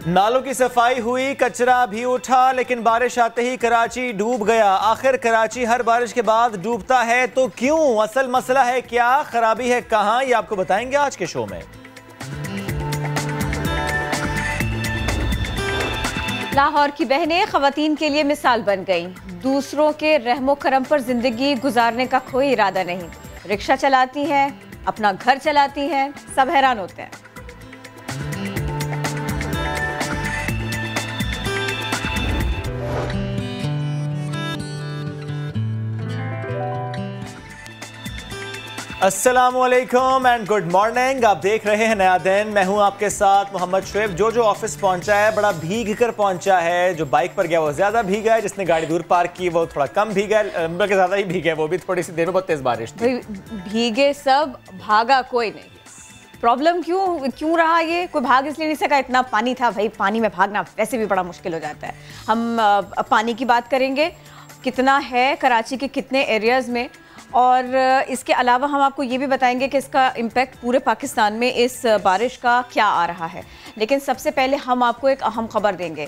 नालों की सफाई हुई, कचरा भी उठा, लेकिन बारिश आते ही कराची डूब गया। आखिर कराची हर बारिश के बाद डूबता है तो क्यों? असल मसला है क्या, खराबी है कहां, ये आपको बताएंगे आज के शो में। लाहौर की बहनें खवातीन के लिए मिसाल बन गईं। दूसरों के रहमो करम पर जिंदगी गुजारने का कोई इरादा नहीं। रिक्शा चलाती हैं, अपना घर चलाती हैं, सब हैरान होते हैं। अस्सलामुअलैकुम एंड गुड मॉर्निंग। आप देख रहे हैं नया दिन। मैं हूं आपके साथ मोहम्मद शुएब। जो ऑफिस पहुंचा है बड़ा भीग कर पहुंचा है। जो बाइक पर गया वो ज्यादा भीगा है, जिसने गाड़ी दूर पार्क की वो थोड़ा कम भीगा है, बल्कि ज्यादा ही भीगा है। वो भी थोड़ी सी देर में बहुत तेज बारिश थी। भीगे सब, भागा कोई नहीं। प्रॉब्लम क्यों रहा ये? कोई भाग इसलिए नहीं सका, इतना पानी था। भाई पानी में भागना वैसे भी बड़ा मुश्किल हो जाता है। हम पानी की बात करेंगे, कितना है कराची के कितने एरियाज़ में, और इसके अलावा हम आपको ये भी बताएंगे कि इसका इम्पैक्ट पूरे पाकिस्तान में इस बारिश का क्या आ रहा है। लेकिन सबसे पहले हम आपको एक अहम खबर देंगे।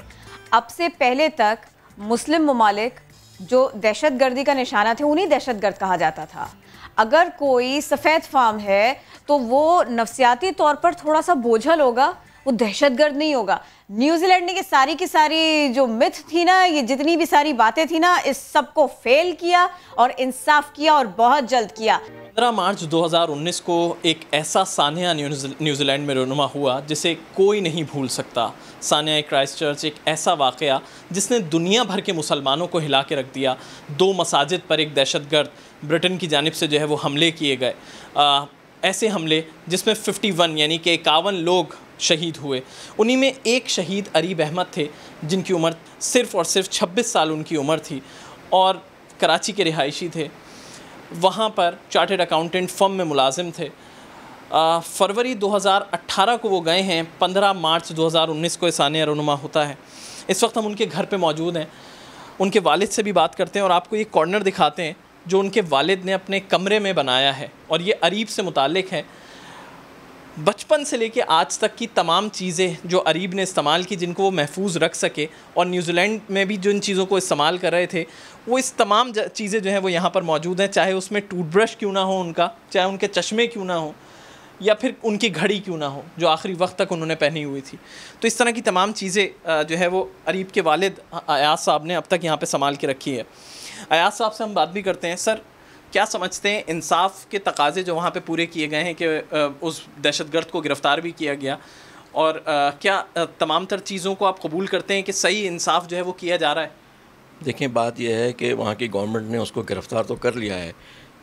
अब से पहले तक मुस्लिम ममालिक जो दहशतगर्दी का निशाना थे, उन्हीं दहशतगर्द कहा जाता था। अगर कोई सफ़ेद फार्म है तो वो नफसियाती तौर पर थोड़ा सा बोझल होगा, वो दहशतगर्द नहीं होगा। न्यूजीलैंड ने सारी की सारी जो मिथ थी ना, ये जितनी भी सारी बातें थी ना, इस सब को फेल किया और इंसाफ किया, और बहुत जल्द किया। 15 मार्च 2019 को एक ऐसा सानिया न्यूजीलैंड में रूनुमा हुआ जिसे कोई नहीं भूल सकता। सानिया क्राइस्टचर्च एक ऐसा वाक़या जिसने दुनिया भर के मुसलमानों को हिला के रख दिया। 2 मसाजिद पर एक दहशतगर्द ब्रिटेन की जानिब से जो है वो हमले किए गए। ऐसे हमले जिसमें 51 यानी कि 51 लोग शहीद हुए। उन्हीं में एक शहीद अरीब अहमद थे, जिनकी उम्र सिर्फ़ और सिर्फ 26 साल उनकी उम्र थी और कराची के रिहायशी थे। वहाँ पर चार्टर्ड अकाउंटेंट फर्म में मुलाजिम थे। फरवरी 2018 को वो गए हैं। 15 मार्च 2019 को सानिया रूनुमा होता है। इस वक्त हम उनके घर पे मौजूद हैं। उनके वालिद से भी बात करते हैं और आपको ये कॉर्नर दिखाते हैं जो उनके वालिद ने अपने कमरे में बनाया है, और ये अरीब से मुताल्लिक है। बचपन से लेके आज तक की तमाम चीज़ें जो अरीब ने इस्तेमाल की, जिनको वो महफूज रख सके, और न्यूजीलैंड में भी जिन चीज़ों को इस्तेमाल कर रहे थे, वो इस तमाम चीज़ें जो हैं वो यहाँ पर मौजूद हैं। चाहे उसमें टूथब्रश क्यों ना हो उनका, चाहे उनके चश्मे क्यों ना हो, या फिर उनकी घड़ी क्यों ना हो जो आखिरी वक्त तक उन्होंने पहनी हुई थी। तो इस तरह की तमाम चीज़ें जो है वो अरीब के वालिद अयाज साहब ने अब तक यहाँ पर संभाल के रखी है। अयाज साहब से हम बात भी करते हैं। सर, क्या समझते हैं, इंसाफ के तकाजे जो वहाँ पे पूरे किए गए हैं कि उस दहशतगर्द को गिरफ़्तार भी किया गया, और क्या तमाम तर चीज़ों को आप कबूल करते हैं कि सही इंसाफ जो है वो किया जा रहा है? देखें, बात यह है कि वहाँ की गवर्नमेंट ने उसको गिरफ़्तार तो कर लिया है,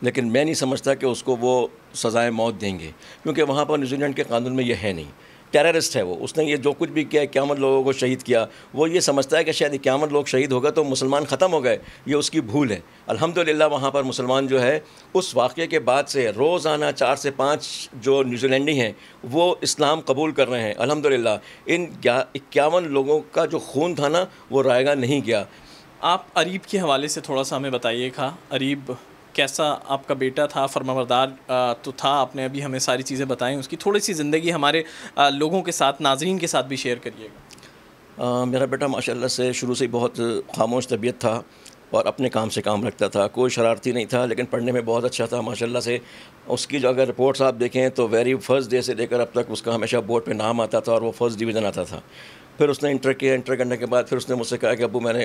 लेकिन मैं नहीं समझता कि उसको वो सज़ाए मौत देंगे, क्योंकि वहाँ पर न्यूजीलैंड के कानून में यह है नहीं। टेररिस्ट है वो, उसने ये जो कुछ भी किया, 51 लोगों को शहीद किया, वो ये समझता है कि शायद 51 लोग शहीद हो गए तो मुसलमान ख़त्म हो गए। ये उसकी भूल है। अल्हम्दुलिल्लाह वहाँ पर मुसलमान जो है उस वाक़े के बाद से रोज़ाना 4 से 5 जो न्यूजीलैंडी हैं वो इस्लाम कबूल कर रहे हैं। अल्हम्दुलिल्लाह इन 51 लोगों का जो खून था ना, वो रायगा नहीं गया। आप अरीब के हवाले से थोड़ा सा हमें बताइएगा। अरीब कैसा आपका बेटा था, फरमाबरदार तो था, आपने अभी हमें सारी चीज़ें बताई, उसकी थोड़ी सी ज़िंदगी हमारे लोगों के साथ, नाजरीन के साथ भी शेयर करिएगा। मेरा बेटा माशाल्लाह से शुरू से बहुत खामोश तबीयत था और अपने काम से काम रखता था। कोई शरारती नहीं था, लेकिन पढ़ने में बहुत अच्छा था माशाल्लाह से। उसकी जो अगर रिपोर्ट्स आप देखें तो वेरी फर्स्ट डे से लेकर अब तक उसका हमेशा बोर्ड पे नाम आता था और वो फर्स्ट डिवीज़न आता था। फिर उसने इंटर किया। इंटर करने के बाद फिर उसने मुझसे कहा कि अबू मैंने,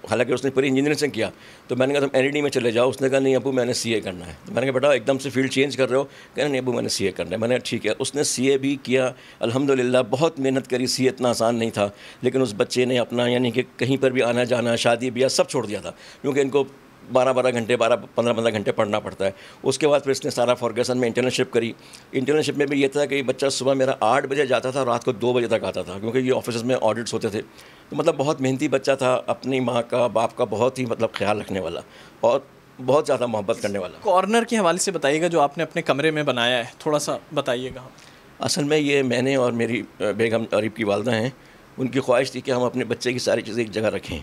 हालांकि उसने पूरी इंजीनियरिंग से किया, तो मैंने कहा तुम एनईडी में चले जाओ। उसने कहा नहीं अबू मैंने सीए करना है। तो मैंने कहा बेटा एकदम से फील्ड चेंज कर रहे हो? कहना नहीं अबू मैंने सीए करना है। मैंने ठीक है। उसने सीए भी किया। अल्हम्दुलिल्लाह बहुत मेहनत करी। सीए इतना आसान नहीं था, लेकिन उस बच्चे ने अपना यानी कि कहीं पर भी आना जाना, शादी ब्याह सब छोड़ दिया था, क्योंकि इनको 12-12 घंटे 15-15 घंटे पढ़ना पड़ता है। उसके बाद फिर इसने सारा फॉर्गसन में इंटर्नशिप करी। इंटर्नशिप में भी ये था कि बच्चा सुबह मेरा 8 बजे जाता था, रात को 2 बजे तक आता था, क्योंकि ये ऑफिस में ऑडिट्स होते थे। तो मतलब बहुत मेहनती बच्चा था, अपनी माँ का बाप का बहुत ही मतलब ख्याल रखने वाला और बहुत ज़्यादा मोहब्बत करने वाला। कॉर्नर के हवाले से बताइएगा जो आपने अपने कमरे में बनाया है, थोड़ा सा बताइएगा। असल में ये मैंने और मेरी बेगम अरीब की वालदा हैं, उनकी ख्वाहिश थी कि हम अपने बच्चे की सारी चीज़ें एक जगह रखें।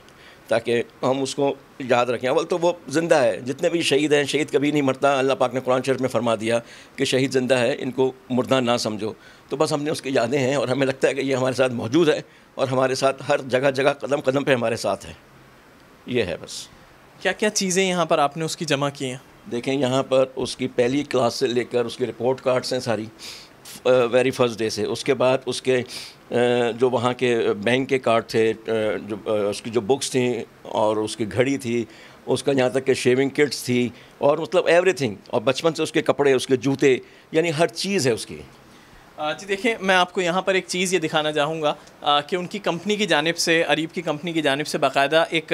ताकि हम उसको याद रखें। अव्वल तो वो ज़िंदा है, जितने भी शहीद हैं, शहीद कभी नहीं मरता। अल्लाह पाक ने कुरान शरीफ में फरमा दिया कि शहीद ज़िंदा है, इनको मुर्दा ना समझो। तो बस हमने उसकी यादें हैं और हमें लगता है कि ये हमारे साथ मौजूद है और हमारे साथ हर जगह जगह कदम कदम पे हमारे साथ है। ये है बस। क्या क्या चीज़ें यहाँ पर आपने उसकी जमा की हैं? देखें, यहाँ पर उसकी पहली क्लास से लेकर उसकी रिपोर्ट कार्ड्स हैं सारी, वेरी फर्स्ट डे से। उसके बाद उसके जो वहाँ के बैंक के कार्ड थे, जो उसकी जो बुक्स थी और उसकी घड़ी थी, उसका यहाँ तक कि शेविंग किट्स थी और मतलब एवरीथिंग। और बचपन से उसके कपड़े, उसके जूते, यानी हर चीज़ है उसकी। जी देखिए, मैं आपको यहाँ पर एक चीज़ ये दिखाना चाहूँगा कि उनकी कंपनी की जानिब से, अरीब की कंपनी की जानिब से बाकायदा एक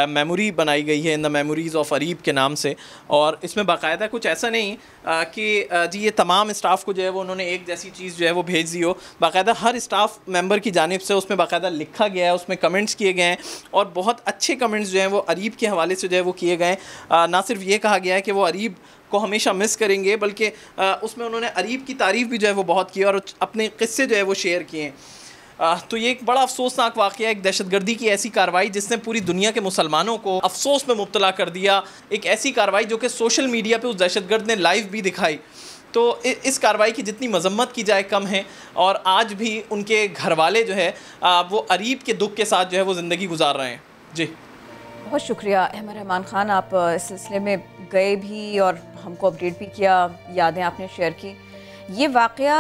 मेमोरी बनाई गई है, in the memories of Areeb के नाम से। और इसमें बाकायदा कुछ ऐसा नहीं कि जी ये तमाम स्टाफ को जो है वो उन्होंने एक जैसी चीज़ जो है वो भेज दी हो। बाकायदा हर स्टाफ मेंबर की जानिब से उसमें बाकायदा लिखा गया है, उसमें कमेंट्स किए गए हैं और बहुत अच्छे कमेंट्स जो हैं वो अरीब के हवाले से जो है वो किए गए हैं। ना सिर्फ ये कहा गया है कि वो अरीब को हमेशा मिस करेंगे, बल्कि उसमें उन्होंने अरीब की तारीफ़ भी जो है वो बहुत की और अपने किस्से जो है वो शेयर किए। तो ये एक बड़ा अफसोसनाक वाक़या, एक दहशतगर्दी की ऐसी कार्रवाई जिसने पूरी दुनिया के मुसलमानों को अफसोस में मुब्तला कर दिया। एक ऐसी कार्रवाई जो कि सोशल मीडिया पे उस दहशतगर्द ने लाइव भी दिखाई। तो इस कार्रवाई की जितनी मजम्मत की जाए कम है। और आज भी उनके घर वाले जो है वो अरीब के दुख के साथ जो है वो ज़िंदगी गुजार रहे हैं। जी बहुत शुक्रिया अहमद रहमान ख़ान, आप इस सिलसिले में गए भी और हमको अपडेट भी किया, यादें आपने शेयर की। ये वाक़या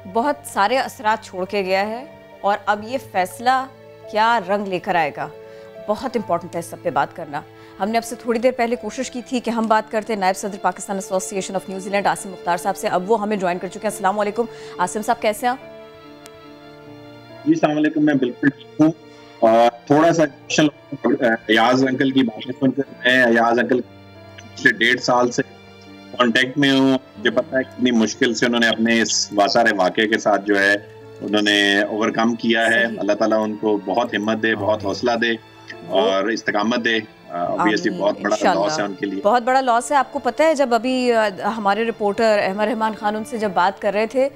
बहुत सारे असरात छोड़ के गया है और अब ये फ़ैसला क्या रंग लेकर आएगा, बहुत इंपॉर्टेंट है इस सब पे बात करना। हमने अब से थोड़ी देर पहले कोशिश की थी कि हम बात करते नायब सदर Pakistan association of New Zealand Asim Mukhtar साहब से। अब वो हमें ज्वाइन कर चुके हैं। अस्सलाम वालेकुम आसिम साहब, कैसे हैं आप? जी अस्सलाम वालेकुम, मैं बिल्कुल ठीक हूँ। थोड़ा सा अयाज अंकल की बातें सुनकर, मैं अयाज अंकल पिछले 1.5 साल से कांटेक्ट में हूँ। मुझे पता है कितनी मुश्किल से उन्होंने अपने इस सारे वाक़े के साथ जो है उन्होंने ओवरकम किया है। अल्लाह ताला उनको बहुत हिम्मत दे, बहुत हौसला दे और इस्तिकामत दे। ऑब्वियसली बहुत बड़ा लॉस है उनके लिए, बहुत बड़ा लॉस है। आपको पता है जब अभी हमारे रिपोर्टर अहमद रहमान खान उनसे जब बात कर रहे थे,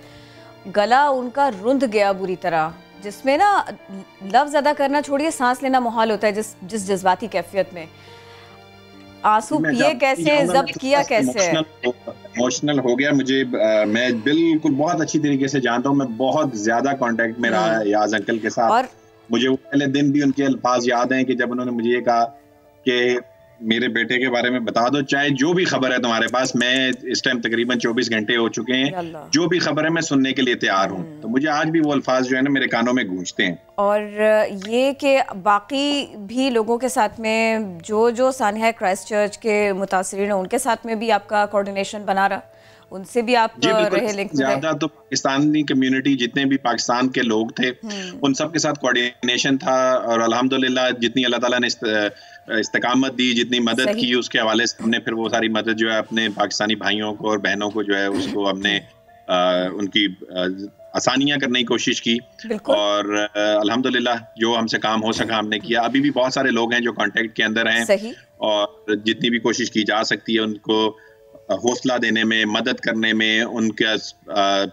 गला उनका रुंध गया बुरी तरह, जिसमें ना लफ्ज़ अदा करना छोड़िए, सांस लेना मुहाल होता है जिस जज्बाती कैफियत में। आंसू पिए कैसे, जब्त किया कैसे, इमोशनल हो गया मुझे। मैं बिल्कुल बहुत अच्छी तरीके से जानता हूँ, मैं बहुत ज्यादा कांटेक्ट में रहा है याज अंकल के साथ। और मुझे वो पहले दिन भी उनके अल्फाज याद हैं कि जब उन्होंने मुझे ये कहा कि मेरे बेटे के बारे में बता दो, चाहे जो भी खबर है तुम्हारे पास। मैं इस टाइम तकरीबन 24 घंटे हो चुके हैं, जो भी खबर है मैं सुनने के लिए तैयार हूँ। तो मुझे आज भी वो अल्फाज जो है ना मेरे कानों में गूंजते हैं। और ये कि बाकी भी लोगों के साथ में जो सानिया क्राइस्ट चर्च के मुतासिरीन हैं उनके साथ में भी आपका कोऑर्डिनेशन बना रहा, उनसे भी आप रहे लिंक में? ज्यादा तो पाकिस्तानी कम्युनिटी, जितने भी पाकिस्तान के लोग थे उन सब के साथ कोऑर्डिनेशन था। और अल्हम्दुलिल्लाह जितनी अल्लाह ताला ने इस्तिकामत दी, जितनी मदद की, उसके हवाले से हमने फिर वो सारी मदद जो है अपने पाकिस्तानी भाइयों को और बहनों को जो है उसको हमने उनकी आसानियां करने की कोशिश की। और अल्हम्दुलिल्लाह जो हमसे काम हो सका हमने किया। अभी भी बहुत सारे लोग हैं जो कांटेक्ट के अंदर हैं और जितनी भी कोशिश की जा सकती है उनको हौसला देने में, मदद करने में, उनका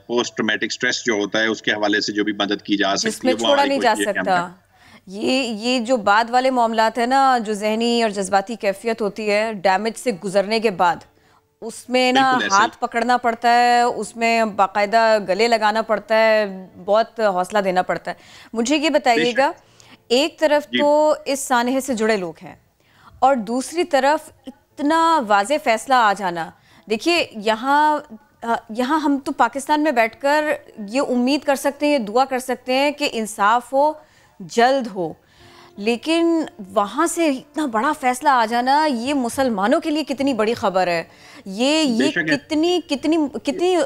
पोस्ट ट्रॉमेटिक स्ट्रेस जो होता है उसके हवाले से जो भी मदद की जा सकती है वो छोड़ा नहीं जा सकता। ये जो बाद वाले मामलात है ना, जो जहनी और जज्बाती कैफियत होती है डैमेज से गुजरने के बाद, उसमें ना हाथ पकड़ना पड़ता है, उसमें बाकायदा गले लगाना पड़ता है, बहुत हौसला देना पड़ता है। मुझे ये बताइएगा, एक तरफ तो इस सानहे से जुड़े लोग हैं और दूसरी तरफ इतना वाज़े फैसला आ जाना। देखिए यहाँ हम तो पाकिस्तान में बैठकर ये उम्मीद कर सकते हैं, ये दुआ कर सकते हैं कि इंसाफ हो, जल्द हो, लेकिन वहाँ से इतना बड़ा फैसला आ जाना ये मुसलमानों के लिए कितनी बड़ी खबर है। ये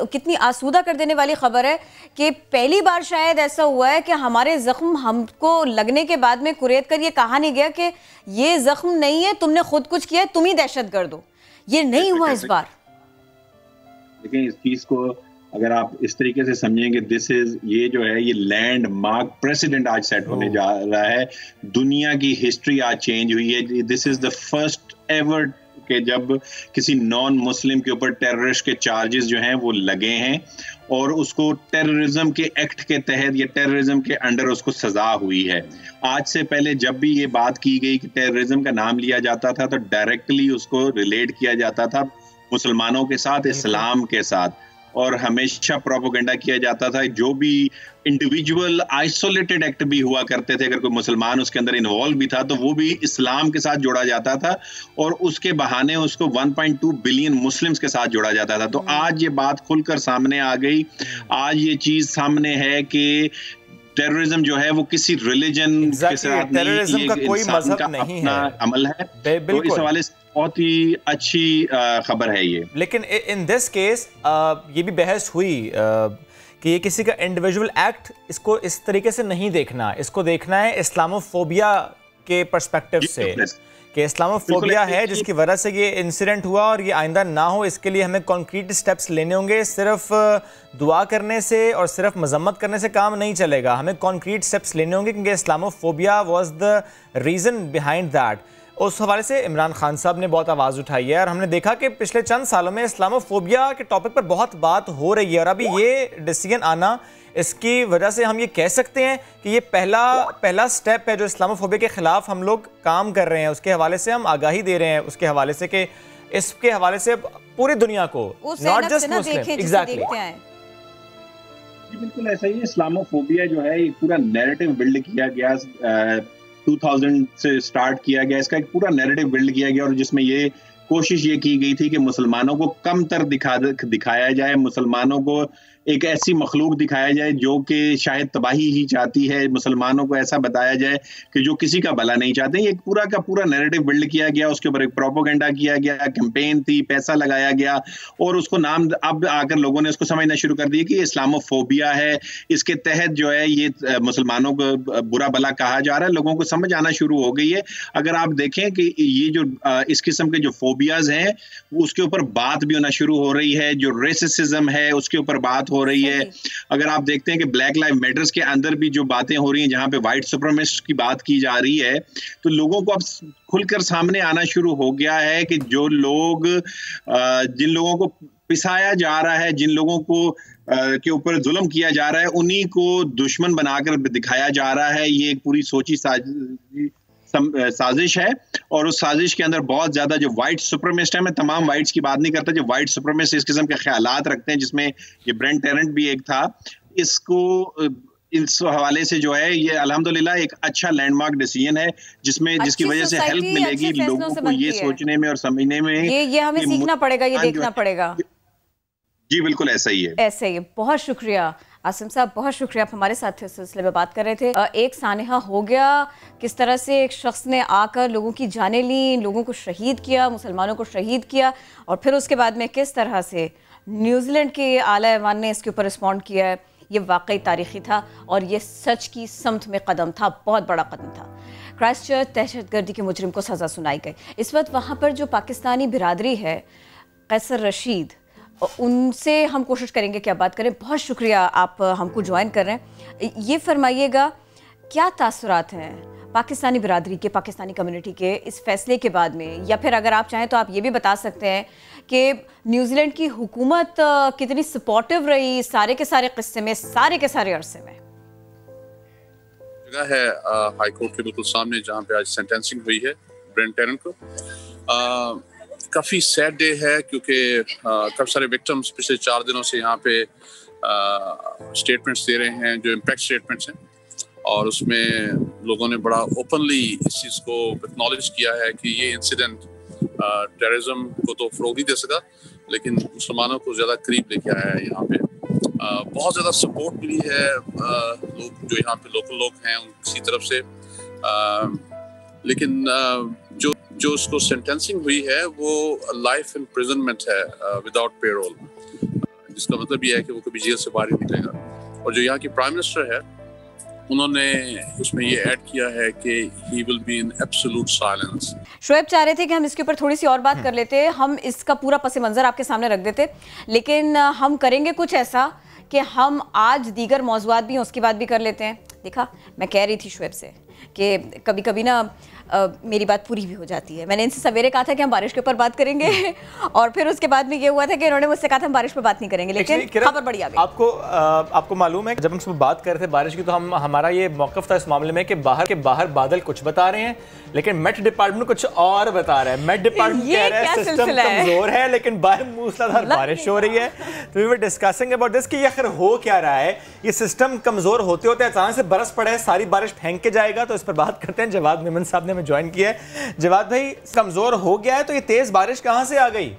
कितनी आसूदा कर देने वाली खबर है कि पहली बार शायद ऐसा हुआ है कि हमारे जख्म हमको लगने के बाद में कुरेद कर ये कहा नहीं गया कि ये जख्म नहीं है, तुमने खुद कुछ किया है, तुम ही दहशतगर्द हो। ये नहीं हुआ इस बार। लेकिन इस चीज को अगर आप इस तरीके से समझेंगे, ये जो है ये लैंडमार्क प्रेसिडेंट आज सेट होने जा रहा है। दुनिया की हिस्ट्री आज चेंज हुई है। This is the first ever कि जब किसी नॉन मुस्लिम के ऊपर टेररिस्ट के चार्जेस जो हैं वो लगे हैं और उसको टेररिज्म के एक्ट के तहत या टेररिज्म के अंडर उसको सजा हुई है। आज से पहले जब भी ये बात की गई कि टेररिज्म का नाम लिया जाता था तो डायरेक्टली उसको रिलेट किया जाता था मुसलमानों के साथ, इस्लाम के साथ, और हमेशा प्रोपेगेंडा किया जाता था। जो भी इंडिविजुअल आइसोलेटेड एक्ट भी हुआ करते थे, अगर कोई मुसलमान उसके अंदर इन्वॉल्व भी था तो वो भी इस्लाम के साथ जोड़ा जाता था और उसके बहाने उसको 1.2 बिलियन मुस्लिम्स के साथ जोड़ा जाता था। तो आज ये बात खुलकर सामने आ गई। आज ये चीज सामने है कि टेररिज्म जो है वो किसी रिलीजन के साथ टेररिज्म का कोई मजहब नहीं है, अमल है। तो इस हवाले से बहुत ही अच्छी खबर है ये। लेकिन इन दिस केस ये भी बहस हुई कि ये किसी का इंडिविजुअल एक्ट, इसको इस तरीके से नहीं देखना, इसको देखना है इस्लामोफोबिया के पर्सपेक्टिव से, कि इस्लामोफोबिया है जिसकी वजह से ये इंसिडेंट हुआ और ये आइंदा ना हो। इसके लिए हमें कॉन्क्रीट स्टेप्स लेने होंगे। सिर्फ दुआ करने से और सिर्फ मजम्मत करने से काम नहीं चलेगा, हमें कॉन्क्रीट स्टेप्स लेने होंगे, क्योंकि Islamophobia was the reason behind that. उस हवाले से इमरान खान साहब ने बहुत आवाज़ उठाई है और हमने देखा कि पिछले चंद सालों में इस्लामोफोबिया के टॉपिक पर बहुत बात हो रही है और अभी ये डिसीजन आना, इसकी वजह से हम ये कह सकते हैं कि ये पहला स्टेप है जो इस्लामोफोबिया के खिलाफ हम लोग काम कर रहे हैं। उसके हवाले से हम आगाही दे रहे हैं, उसके हवाले से कि इसके हवाले से पूरी दुनिया को, नॉट जस्ट मुस्लिम। एग्जैक्टली, बिल्कुल ऐसा ही है। इस्लामोफोबिया जो है एक पूरा नैरेटिव बिल्ड किया गया, 2000 से स्टार्ट किया गया, इसका एक पूरा नैरेटिव बिल्ड किया गया और जिसमें ये कोशिश ये की गई थी कि मुसलमानों को कमतर दिखाया जाए, मुसलमानों को एक ऐसी मखलूक दिखाया जाए जो कि शायद तबाही ही चाहती है, मुसलमानों को ऐसा बताया जाए कि जो किसी का भला नहीं चाहते। एक पूरा का पूरा नैरेटिव बिल्ड किया गया, उसके ऊपर एक प्रोपेगेंडा किया गया, कैंपेन थी, पैसा लगाया गया और उसको नाम अब आकर लोगों ने उसको समझना शुरू कर दिया कि इस्लामोफोबिया है। इसके तहत जो है ये मुसलमानों को बुरा भला कहा जा रहा है, लोगों को समझ आना शुरू हो गई है। अगर आप देखें कि ये जो इस किस्म के जो फोबियाज हैं उसके ऊपर बात भी होना शुरू हो रही है, जो रेसिज्म है उसके ऊपर बात हो रही है। अगर आप देखते हैं कि ब्लैक लाइव मैटर्स के अंदर भी जो बातें हो रही हैं, जहां पे व्हाइट सुप्रीमेसिस्ट की बात की जा रही है, तो लोगों को अब खुलकर सामने आना शुरू हो गया है कि जो लोग जिन लोगों को पिसाया जा रहा है, जिन लोगों को के ऊपर जुल्म किया जा रहा है, उन्हीं को दुश्मन बनाकर दिखाया जा रहा है। ये एक पूरी सोची साजिश है और उस साजिश के अंदर बहुत ज्यादा जो व्हाइट सुप्रीमेसिस्ट है, मैं तमाम व्हाइट्स की बात नहीं करता, जो व्हाइट सुप्रीमेसिस्ट इस किस्म के ख्यालात रखते हैं, जिसमें ये ब्रेंट टेरेंट भी एक था, इसको इस हवाले से जो है ये अल्हम्दुलिल्लाह एक अच्छा लैंडमार्क डिसीजन है जिसकी वजह से हेल्प मिलेगी लोगों को ये सोचने में और समझने में। ये हमें सीखना पड़ेगा, ये देखना पड़ेगा। जी बिल्कुल ऐसा ही है, ऐसे ही। बहुत शुक्रिया आसिम साहब, बहुत शुक्रिया, आप हमारे साथ थे, इस सिलसिले में बात कर रहे थे। एक सानहा हो गया, किस तरह से एक शख्स ने आकर लोगों की जानें ली, लोगों को शहीद किया, मुसलमानों को शहीद किया, और फिर उसके बाद में किस तरह से न्यूजीलैंड के आला ऐवान ने इसके ऊपर रिस्पॉन्ड किया है। ये वाकई तारीखी था और ये सच की समत में कदम था, बहुत बड़ा कदम था। क्राइस्टचर्च दहशतगर्दी के मुजरिम को सज़ा सुनाई गई। इस वक्त वहाँ पर जो पाकिस्तानी बिरादरी है, कैसर रशीद, उनसे हम कोशिश करेंगे कि आप बात करें। बहुत शुक्रिया आप हमको ज्वाइन कर रहे हैं। ये फरमाइएगा क्या तासुरात हैं पाकिस्तानी बिरादरी के, पाकिस्तानी कम्युनिटी के इस फैसले के बाद में, या फिर अगर आप चाहें तो आप ये भी बता सकते हैं कि न्यूजीलैंड की हुकूमत कितनी सपोर्टिव रही सारे के सारे किस्से में, सारे के सारे अरसे में। जगह है हाई कोर्ट के बिल्कुल सामने जहाँ पे आज सेंटेंसिंग हुई है ब्रेंट टेरेंट को। काफ़ी सैड डे है क्योंकि काफ़ी सारे विक्टिम्स पिछले 4 दिनों से यहाँ पे स्टेटमेंट्स दे रहे हैं जो इम्पैक्ट स्टेटमेंट्स हैं, और उसमें लोगों ने बड़ा ओपनली इस चीज़ को एक्नॉलेज किया है कि ये इंसिडेंट टेररिज्म को तो फ़रोग नहीं दे सका, लेकिन मुसलमानों को ज़्यादा करीब लेके आया है। यहाँ पे बहुत ज़्यादा सपोर्ट मिली है लोग जो यहाँ पे लोकल लोग हैं उनकी तरफ से, लेकिन जो उसको सेंटेंसिंग हुई है वो लाइफ इम्प्रिजनमेंट है विदाउट पेरोल, जिसका मतलब ये है कि वो कभी जेल से बाहर नहीं निकलेगा। और जो यहाँ की प्राइम मिनिस्टर है उन्होंने उसमें ये ऐड किया है कि he will be in absolute silence. Shoaib चाह रहे थे कि हम इसके ऊपर थोड़ी सी और बात कर लेते, हम इसका पूरा पस मंजर आपके सामने रख देते, लेकिन हम करेंगे कुछ ऐसा कि हम आज दीगर मौज़ूआत भी हैं उसकी बात भी कर लेते हैं। देखा, मैं कह रही थी शोएब से कि कभी कभी ना मेरी बात पूरी भी हो जाती है। मैंने इनसे सवेरे कहा था कि हम बारिश के ऊपर बात करेंगे और फिर उसके बाद में ये हुआ था कि इन्होंने मुझसे कहा था हम बारिश पे बात नहीं करेंगे, लेकिन खबर बढ़िया गई। आपको मालूम है जब हम सुबह बात कर रहे थे बारिश की तो हमारा ये मौक़िफ़ था इस मामले में कि बाहर बादल कुछ बता रहे हैं लेकिन मेट डिपार्टमेंट कुछ और बता रहा है। मेट डिपार्टमेंट कह रहा है सिस्टम कमजोर है लेकिन बाहर मूसलाधार बारिश हो रही है। तो we were discussing about this कि ये आखिर हो क्या रहा है, ये सिस्टम कमजोर होते होते अचानक से बरस पड़े, सारी बारिश फेंक के जाएगा। तो इस पर बात करते हैं। जवाद मेमन साहब ने हमें ज्वाइन किया है। जवाद भाई, कमजोर हो गया है तो ये तेज बारिश कहां से आ गई?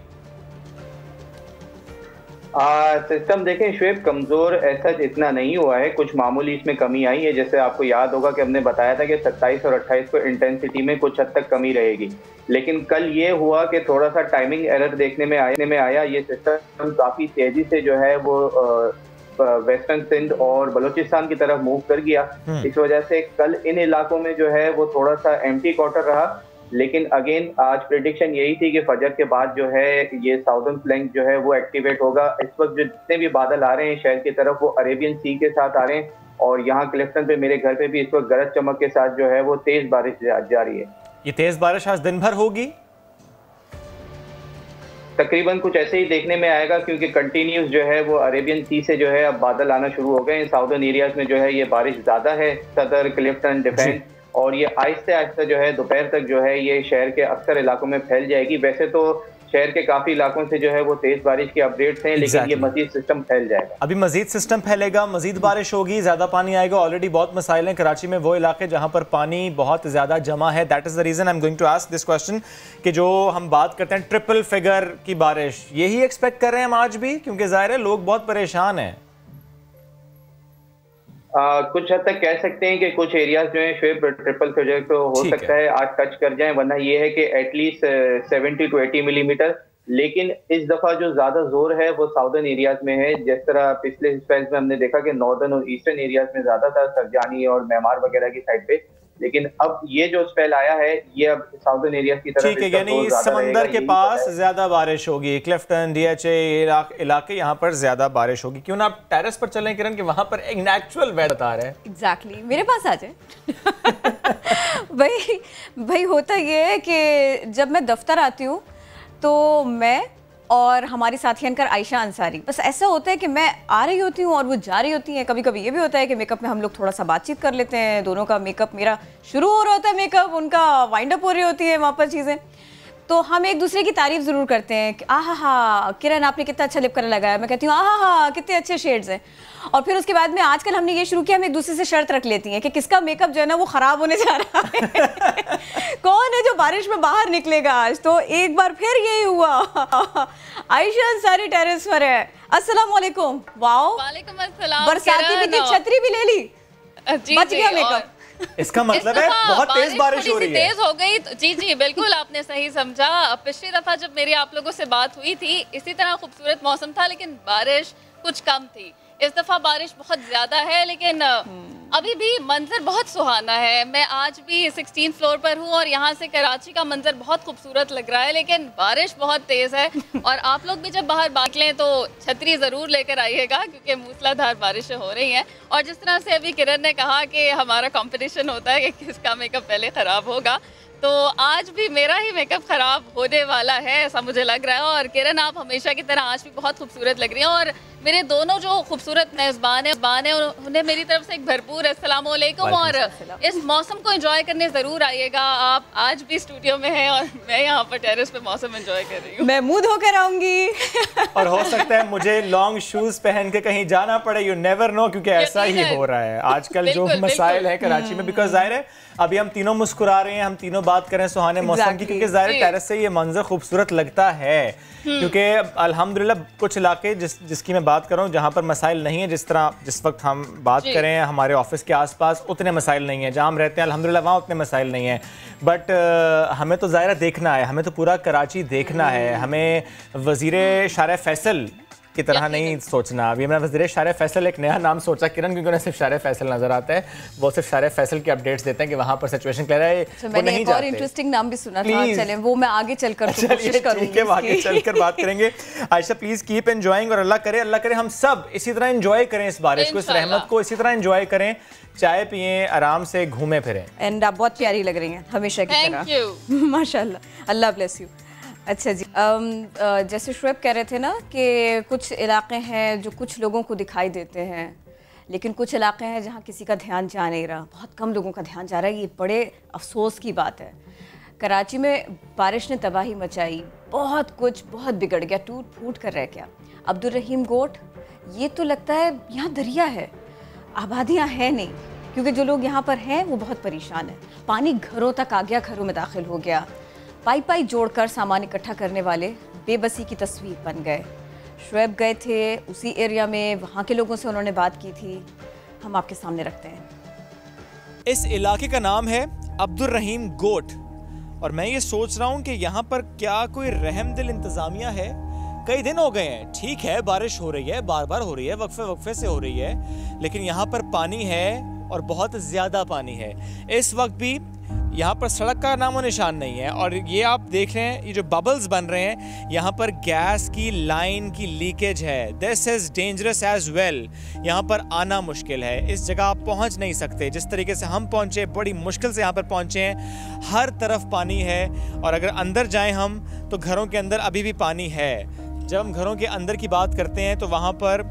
सिस्टम देखें शुएब, कमजोर ऐसा इतना नहीं हुआ है, कुछ मामूली इसमें कमी आई है। जैसे आपको याद होगा कि हमने बताया था कि 27 और 28 को इंटेंसिटी में कुछ हद तक कमी रहेगी, लेकिन कल ये हुआ कि थोड़ा सा टाइमिंग एरर देखने में आया। ये सिस्टम काफी तेजी से जो है वो वेस्टर्न सिंध और बलूचिस्तान की तरफ मूव कर गया। इस वजह से कल इन इलाकों में जो है वो थोड़ा सा एम्प्टी क्वार्टर रहा, लेकिन अगेन आज प्रेडिक्शन यही थी कि फजर के बाद जो है ये साउदर्न फ्लैंक जो है वो एक्टिवेट होगा। इस वक्त जो जितने भी बादल आ रहे हैं शहर की तरफ वो अरेबियन सी के साथ आ रहे हैं और यहाँ क्लिफ्टन पे मेरे घर पे भी इस वक्त गरज चमक के साथ जो है वो तेज बारिश जारी है। ये तेज बारिश आज दिन भर होगी? तकरीबन कुछ ऐसे ही देखने में आएगा क्योंकि कंटिन्यूस जो है वो अरेबियन सी से जो है अब बादल आना शुरू हो गए हैं। साउदर्न एरियाज में जो है ये बारिश ज्यादा है, सदर, क्लिफ्टन, डिफेंस, और ये आहिस्ते आहिस्ते जो है दोपहर तक जो है ये शहर के अक्सर इलाकों में फैल जाएगी। वैसे तो शहर के काफी इलाकों से जो है वो तेज बारिश के अपडेट्स हैं, लेकिन ये मजीद सिस्टम फैल जाएगा। अभी मजीद सिस्टम फैलेगा, मजीद बारिश होगी, ज्यादा पानी आएगा। ऑलरेडी बहुत मसाइल हैं कराची में, वो इलाके जहां पर पानी बहुत ज्यादा जमा है। That is the reason I am going to ask this question कि जो हम बात करते हैं ट्रिपल फिगर की बारिश, यही एक्सपेक्ट कर रहे हैं हम आज भी? क्योंकि जाहिर है लोग बहुत परेशान हैं। कुछ हद तक कह सकते हैं कि कुछ एरियाज जो है शुएब ट्रिपल फिगर तो हो सकता है आज टच कर जाएं, वरना ये है कि एटलीस्ट 70 to 80 मिलीमीटर। लेकिन इस दफा जो ज्यादा जोर है वो साउदर्न एरियाज में है। जिस तरह पिछले स्पेल्स में हमने देखा कि नॉर्दर्न और ईस्टर्न एरियाज में ज्यादा था, सरजानी और मेमार वगैरह की साइड पे, लेकिन अब ये जो स्पेल आया है ये अब साउदर्न एरिया की तरफ, ठीक है, यानी समंदर के पास ज्यादा बारिश होगी, क्लिफ्टन, डीएचए इलाके यहाँ पर ज्यादा बारिश होगी। क्यों ना आप टेरेस पर चलें किरण, कि वहां पर एक नेचुरल वेदर बता रहे हैं। एग्जैक्टली, मेरे पास आ जाए। भाई होता ये है कि जब मैं दफ्तर आती हूँ तो मैं और हमारी साथी अनकर आयशा अंसारी, बस ऐसा होता है कि मैं आ रही होती हूँ और वो जा रही होती हैं। कभी कभी ये भी होता है कि मेकअप में हम लोग थोड़ा सा बातचीत कर लेते हैं, दोनों का मेकअप, मेरा शुरू हो रहा होता है मेकअप, उनका वाइंड अप हो रही होती है वहाँ पर चीज़ें, तो हम एक दूसरे की तारीफ ज़रूर करते हैं कि आहा हा किरण आपने कितना अच्छा लिप कलर लगाया, मैं कहती हूँ आहा हा कितने अच्छे शेड्स हैं। और फिर उसके बाद में आजकल हमने ये शुरू किया, हम एक दूसरे से शर्त रख लेती हैं कि किसका मेकअप जो है ना वो ख़राब होने जा रहा है। कौन है जो बारिश में बाहर निकलेगा आज। तो एक बार फिर यही हुआ। आयशा अंसारी टेरेस पर है। अस्सलाम वालेकुम। वाओ, वालेकुम अस्सलाम। बरसाती भी थी, छतरी भी ले ली, बच गया मेकअप। इसका मतलब है बहुत तेज बारिश हो रही है। तेज हो गई। जी जी बिल्कुल, आपने सही समझा। पिछली दफा जब मेरी आप लोगों से बात हुई थी इसी तरह खूबसूरत मौसम था, लेकिन बारिश कुछ कम थी। इस दफा बारिश बहुत ज्यादा है, लेकिन अभी भी मंजर बहुत सुहाना है। मैं आज भी 16 फ्लोर पर हूँ और यहाँ से कराची का मंजर बहुत खूबसूरत लग रहा है, लेकिन बारिश बहुत तेज है। और आप लोग भी जब बाहर निकलें तो छतरी ज़रूर लेकर आइएगा, क्योंकि मूसलाधार बारिशें हो रही हैं। और जिस तरह से अभी किरण ने कहा कि हमारा कंपटीशन होता है कि किसका मेकअप पहले ख़राब होगा, तो आज भी मेरा ही मेकअप ख़राब होने वाला है ऐसा मुझे लग रहा है। और किरण, आप हमेशा की तरह आज भी बहुत खूबसूरत लग रही हैं। और मेरे दोनों जो खूबसूरत मेज़बान हैं उन्हें मेरी तरफ से एक भरपूर अस्सलाम वालेकुम। और इस मौसम को एंजॉय करने ज़रूर आइएगा। आप आज भी स्टूडियो में हैं और मैं यहाँ पर टेरेस पे मौसम एंजॉय कर रही हूँ। मैं मुँह धोकर आऊँगी। और हो सकता है मुझे लॉन्ग शूज पहन के कहीं जाना पड़े, यू नेवर नो, क्योंकि ऐसा ही हो रहा है आजकल जो मसाइल है कराची में। बिकॉज जाहिर है अभी हम तीनों मुस्कुरा रहे हैं, हम तीनों बात करें सुहाने मौसम की, क्योंकि जाहिर टेरेस से ये मंजर खूबसूरत लगता है। क्योंकि अल्हम्दुलिल्लाह कुछ इलाके जिसकी मैं बात कर रहा हूँ जहाँ पर मसाइल नहीं है, जिस वक्त हम बात करें हमारे ऑफिस के आसपास उतने मसाइल नहीं है, जहाँ हम रहते हैं अल्हम्दुलिल्लाह वहाँ उतने मसाइल नहीं है। बट हमें तो ज़ाहिर देखना है, हमें तो पूरा कराची देखना है। हमें वज़ीर शारे फैसल की तरह नहीं सोचना। अभी मैंने वज़ीर शारे फैसल एक नया नाम सोचा किरण, क्योंकि उन्हें सिर्फ शारे फैसल नजर आता है, वो सिर्फ शारे फैसल की अपडेट्स देते हैं कि वहाँ पर सिचुएशन क्लियर है। तो मैंने एक और इंटरेस्टिंग नाम भी सुना था, चलें वो मैं आगे चलकर कोशिश करूंगी, आगे चलकर बात करेंगे। आयशा प्लीज कीप एंजॉयिंग, और अल्लाह करे हम सब इसी तरह एंजॉय करें इस बारिश को, इस रहमत को इसी तरह एंजॉय करें, चाय पिएं, आराम से घूमें फिरें। एंड आप बहुत प्यारी लग रही हैं हमेशा की तरह, माशाल्लाह, अल्लाह ब्लेस यू। अच्छा जी, जैसे शुएब कह रहे थे ना कि कुछ इलाके हैं जो कुछ लोगों को दिखाई देते हैं, लेकिन कुछ इलाके हैं जहाँ किसी का ध्यान जा नहीं रहा, बहुत कम लोगों का ध्यान जा रहा है। ये बड़े अफसोस की बात है। कराची में बारिश ने तबाही मचाई, बहुत कुछ बहुत बिगड़ गया, टूट फूट कर रह गया। अब्दुल रहीम गोट, ये तो लगता है यहाँ दरिया है, आबादियाँ हैं नहीं, क्योंकि जो लोग यहाँ पर हैं वो बहुत परेशान हैं। पानी घरों तक आ गया, घरों में दाखिल हो गया। पाइप जोड़कर सामान इकट्ठा करने वाले बेबसी की तस्वीर बन गए। शुएब गए थे उसी एरिया में, वहाँ के लोगों से उन्होंने बात की थी, हम आपके सामने रखते हैं। इस इलाके का नाम है अब्दुल रहीम गोट, और मैं ये सोच रहा हूँ कि यहाँ पर क्या कोई रहमदिल इंतज़ामिया है। कई दिन हो गए हैं, ठीक है बारिश हो रही है, बार बार हो रही है, वक्फे वक्फे से हो रही है, लेकिन यहाँ पर पानी है और बहुत ज़्यादा पानी है। इस वक्त भी यहाँ पर सड़क का नामो निशान नहीं है, और ये आप देख रहे हैं ये जो बबल्स बन रहे हैं, यहाँ पर गैस की लाइन की लीकेज है। This is dangerous as well. यहाँ पर आना मुश्किल है, इस जगह आप पहुँच नहीं सकते। जिस तरीके से हम पहुँचे, बड़ी मुश्किल से यहाँ पर पहुँचे हैं। हर तरफ पानी है, और अगर अंदर जाएँ हम तो घरों के अंदर अभी भी पानी है। जब हम घरों के अंदर की बात करते हैं तो वहाँ पर